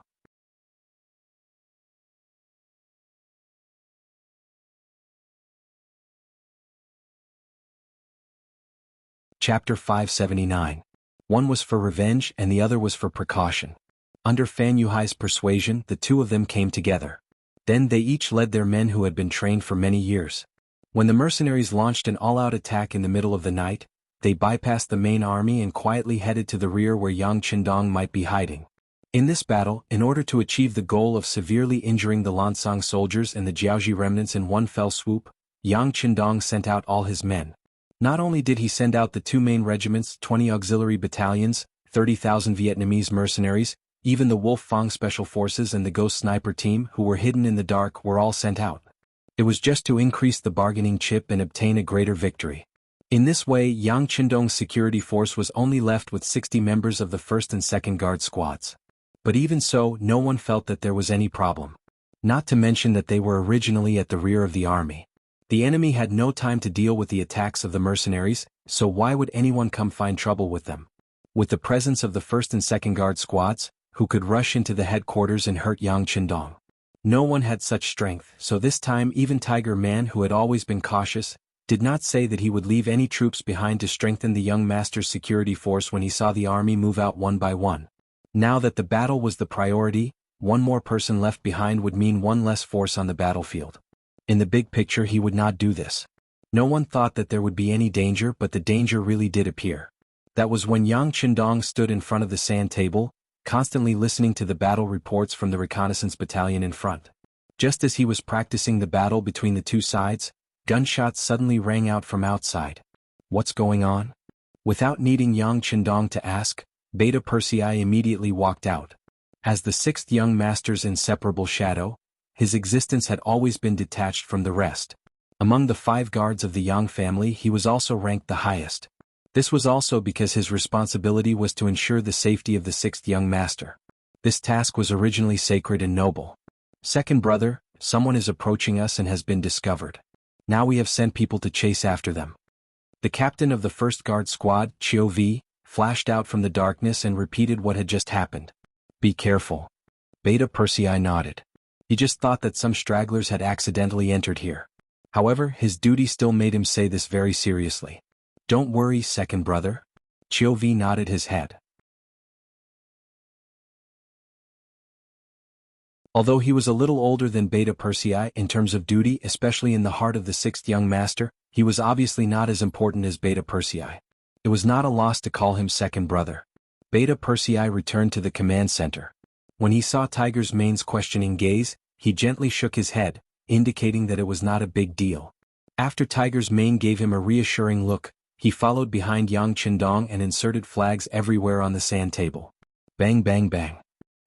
Chapter 579. One was for revenge and the other was for precaution. Under Fan Yuhai's persuasion, the 2 of them came together. Then they each led their men who had been trained for many years. When the mercenaries launched an all-out attack in the middle of the night, they bypassed the main army and quietly headed to the rear where Yang Qindong might be hiding. In this battle, in order to achieve the goal of severely injuring the Lansang soldiers and the Jiaoji remnants in one fell swoop, Yang Qindong sent out all his men. Not only did he send out the 2 main regiments, 20 auxiliary battalions, 30,000 Vietnamese mercenaries, even the Wolf Fang Special Forces and the Ghost Sniper team who were hidden in the dark were all sent out. It was just to increase the bargaining chip and obtain a greater victory. In this way, Yang Qindong's security force was only left with 60 members of the 1st and 2nd Guard squads. But even so, no one felt that there was any problem. Not to mention that they were originally at the rear of the army. The enemy had no time to deal with the attacks of the mercenaries, so why would anyone come find trouble with them? With the presence of the 1st and 2nd Guard squads, who could rush into the headquarters and hurt Yang Qindong. No one had such strength, so this time even Tiger Man, who had always been cautious, did not say that he would leave any troops behind to strengthen the young master's security force when he saw the army move out one by one. Now that the battle was the priority, one more person left behind would mean one less force on the battlefield. In the big picture, he would not do this. No one thought that there would be any danger, but the danger really did appear. That was when Yang Qindong stood in front of the sand table, constantly listening to the battle reports from the reconnaissance battalion in front. Just as he was practicing the battle between the 2 sides, gunshots suddenly rang out from outside. What's going on? Without needing Yang Qindong to ask, Beta Persei immediately walked out. As the 6th young master's inseparable shadow, his existence had always been detached from the rest. Among the 5 guards of the Yang family he was also ranked the highest. This was also because his responsibility was to ensure the safety of the 6th young master. This task was originally sacred and noble. Second brother, someone is approaching us and has been discovered. Now we have sent people to chase after them. The captain of the 1st guard squad, Chiu V, flashed out from the darkness and repeated what had just happened. Be careful. Beta Persei nodded. He just thought that some stragglers had accidentally entered here. However, his duty still made him say this very seriously. Don't worry, second brother. Chiu V nodded his head. Although he was a little older than Beta Persei in terms of duty, especially in the heart of the 6th young master, he was obviously not as important as Beta Persei. It was not a loss to call him second brother. Beta Persei returned to the command center. When he saw Tiger's Mane's questioning gaze, he gently shook his head, indicating that it was not a big deal. After Tiger's Mane gave him a reassuring look, he followed behind Yang Qindong and inserted flags everywhere on the sand table. Bang bang bang.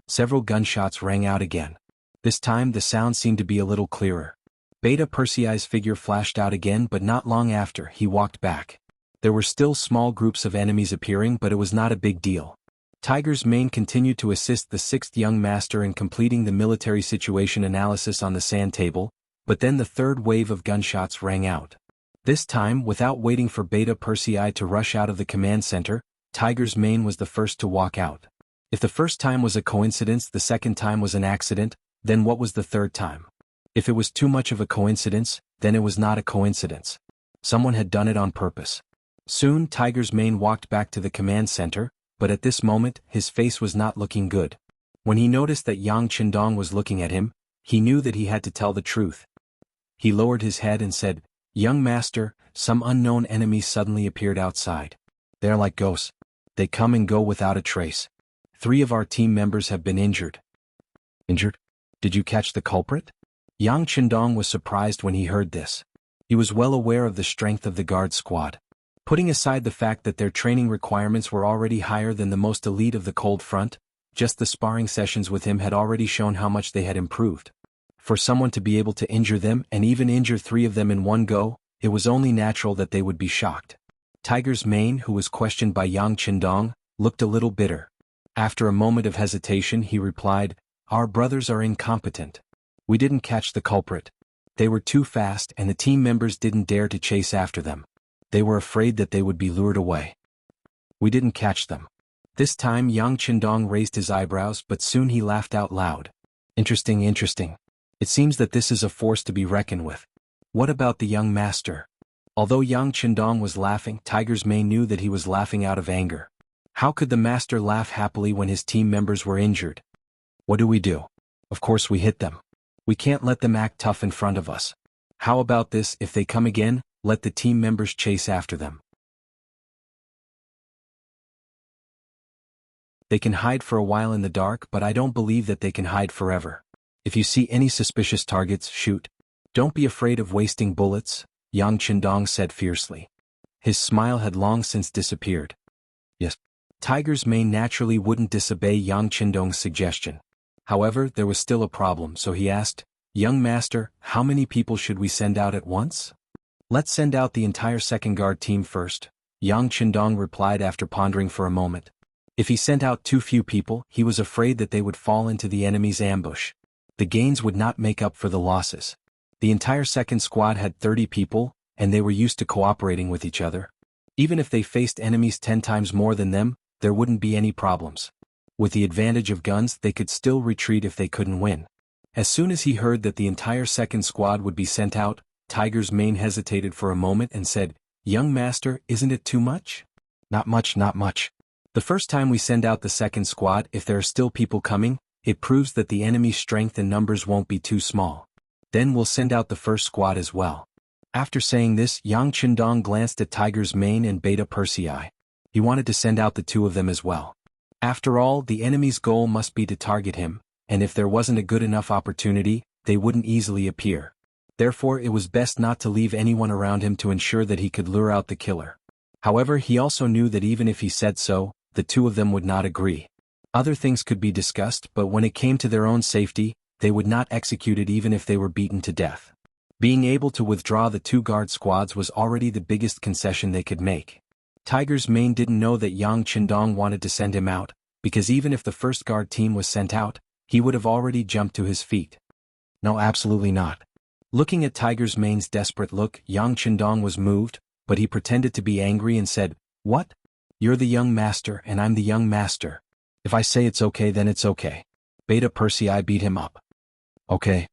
Several gunshots rang out again. This time the sound seemed to be a little clearer. Beta Persei's figure flashed out again, but not long after he walked back. There were still small groups of enemies appearing, but it was not a big deal. Tiger's Mane continued to assist the 6th young master in completing the military situation analysis on the sand table, but then the 3rd wave of gunshots rang out. This time, without waiting for Beta Persei to rush out of the command center, Tiger's Mane was the first to walk out. If the first time was a coincidence, the second time was an accident, then what was the 3rd time? If it was too much of a coincidence, then it was not a coincidence. Someone had done it on purpose. Soon Tiger's Mane walked back to the command center, but at this moment his face was not looking good. When he noticed that Yang Qindong was looking at him, he knew that he had to tell the truth. He lowered his head and said, Young master, some unknown enemies suddenly appeared outside. They are like ghosts. They come and go without a trace. 3 of our team members have been injured. Injured? Did you catch the culprit? Yang Qindong was surprised when he heard this. He was well aware of the strength of the guard squad. Putting aside the fact that their training requirements were already higher than the most elite of the cold front, just the sparring sessions with him had already shown how much they had improved. For someone to be able to injure them and even injure 3 of them in one go, it was only natural that they would be shocked. Tiger's Mane, who was questioned by Yang Qindong, looked a little bitter. After a moment of hesitation he replied, Our brothers are incompetent. We didn't catch the culprit. They were too fast and the team members didn't dare to chase after them. They were afraid that they would be lured away. We didn't catch them. This time Yang Qindong raised his eyebrows, but soon he laughed out loud. Interesting, interesting. It seems that this is a force to be reckoned with. What about the young master? Although Yang Qindong was laughing, Tiger's Mane knew that he was laughing out of anger. How could the master laugh happily when his team members were injured? What do? Of course we hit them. We can't let them act tough in front of us. How about this, if they come again, let the team members chase after them. They can hide for a while in the dark, but I don't believe that they can hide forever. If you see any suspicious targets, shoot. Don't be afraid of wasting bullets, Yang Qindong said fiercely. His smile had long since disappeared. Yes. Tiger's Mane naturally wouldn't disobey Yang Qindong's suggestion. However, there was still a problem, so he asked, Young master, how many people should we send out at once? Let's send out the entire second guard team first, Yang Qindong replied after pondering for a moment. If he sent out too few people, he was afraid that they would fall into the enemy's ambush. The gains would not make up for the losses. The entire second squad had 30 people, and they were used to cooperating with each other. Even if they faced enemies 10 times more than them, there wouldn't be any problems. With the advantage of guns, they could still retreat if they couldn't win. As soon as he heard that the entire second squad would be sent out, Tiger's Mane hesitated for a moment and said, Young master, isn't it too much? Not much, not much. The first time we send out the second squad, if there are still people coming, it proves that the enemy's strength and numbers won't be too small. Then we'll send out the first squad as well. After saying this, Yang Qindong glanced at Tiger's Mane and Beta Persei. He wanted to send out the 2 of them as well. After all, the enemy's goal must be to target him, and if there wasn't a good enough opportunity, they wouldn't easily appear. Therefore, it was best not to leave anyone around him to ensure that he could lure out the killer. However, he also knew that even if he said so, the 2 of them would not agree. Other things could be discussed, but when it came to their own safety, they would not execute it even if they were beaten to death. Being able to withdraw the 2 guard squads was already the biggest concession they could make. Tiger's Mane didn't know that Yang Qindong wanted to send him out, because even if the first guard team was sent out, he would have already jumped to his feet. No, absolutely not. Looking at Tiger's Mane's desperate look, Yang Qindong was moved, but he pretended to be angry and said, "What? You're the young master and I'm the young master. If I say it's okay then it's okay." Beta Persei beat him up. Okay.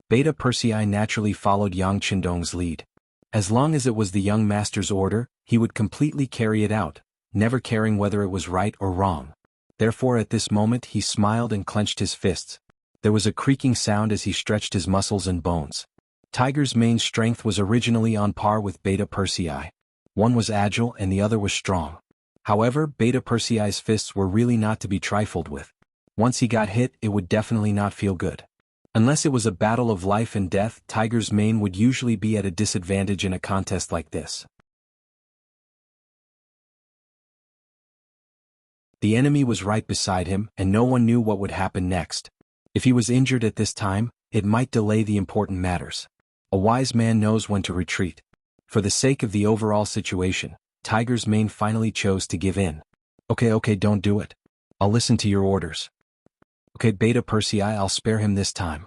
Beta Persei naturally followed Yang Qindong's lead. As long as it was the young master's order, he would completely carry it out, never caring whether it was right or wrong. Therefore at this moment he smiled and clenched his fists. There was a creaking sound as he stretched his muscles and bones. Tiger's Mane's strength was originally on par with Beta Persei. One was agile and the other was strong. However, Beta Persei's fists were really not to be trifled with. Once he got hit, it would definitely not feel good. Unless it was a battle of life and death, Tiger's Mane would usually be at a disadvantage in a contest like this. The enemy was right beside him, and no one knew what would happen next. If he was injured at this time, it might delay the important matters. A wise man knows when to retreat. For the sake of the overall situation, Tiger's Mane finally chose to give in. Okay, don't do it. I'll listen to your orders. Okay, Beta Persei, I'll spare him this time.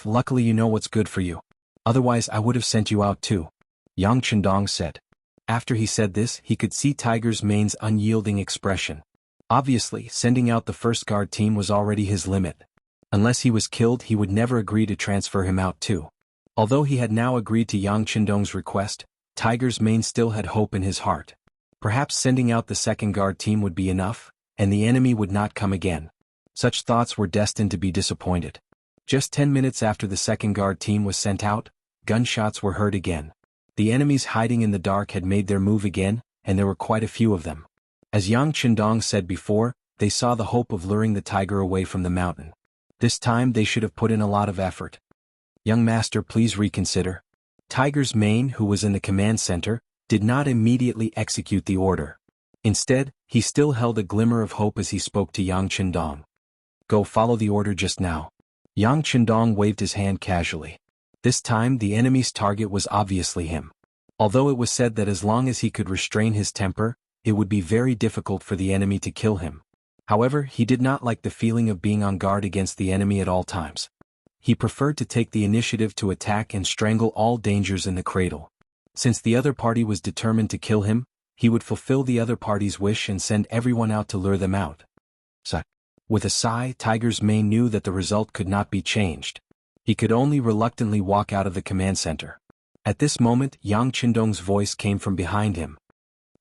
Luckily you know what's good for you. Otherwise I would have sent you out too. Yang Qindong said. After he said this, he could see Tiger's Mane's unyielding expression. Obviously, sending out the first guard team was already his limit. Unless he was killed, he would never agree to transfer him out too. Although he had now agreed to Yang Qindong's request, Tiger's Mane still had hope in his heart. Perhaps sending out the second guard team would be enough, and the enemy would not come again. Such thoughts were destined to be disappointed. Just 10 minutes after the second guard team was sent out, gunshots were heard again. The enemies hiding in the dark had made their move again, and there were quite a few of them. As Yang Qindong said before, they saw the hope of luring the tiger away from the mountain. This time they should have put in a lot of effort. Young master, please reconsider. Tiger's Mane, who was in the command center, did not immediately execute the order. Instead, he still held a glimmer of hope as he spoke to Yang Qindong. Go follow the order just now. Yang Qindong waved his hand casually. This time the enemy's target was obviously him. Although it was said that as long as he could restrain his temper, it would be very difficult for the enemy to kill him. However, he did not like the feeling of being on guard against the enemy at all times. He preferred to take the initiative to attack and strangle all dangers in the cradle. Since the other party was determined to kill him, he would fulfill the other party's wish and send everyone out to lure them out. With a sigh, Tiger's Mane knew that the result could not be changed. He could only reluctantly walk out of the command center. At this moment, Yang Qindong's voice came from behind him.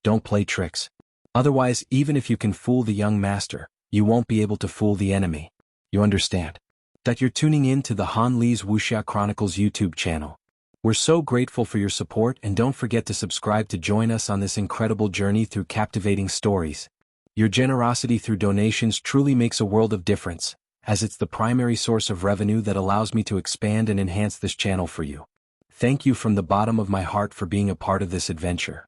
Don't play tricks. Otherwise, even if you can fool the young master, you won't be able to fool the enemy. You understand? That you're tuning in to the Han Li's Wuxia Chronicles YouTube channel. We're so grateful for your support, and don't forget to subscribe to join us on this incredible journey through captivating stories. Your generosity through donations truly makes a world of difference, as it's the primary source of revenue that allows me to expand and enhance this channel for you. Thank you from the bottom of my heart for being a part of this adventure.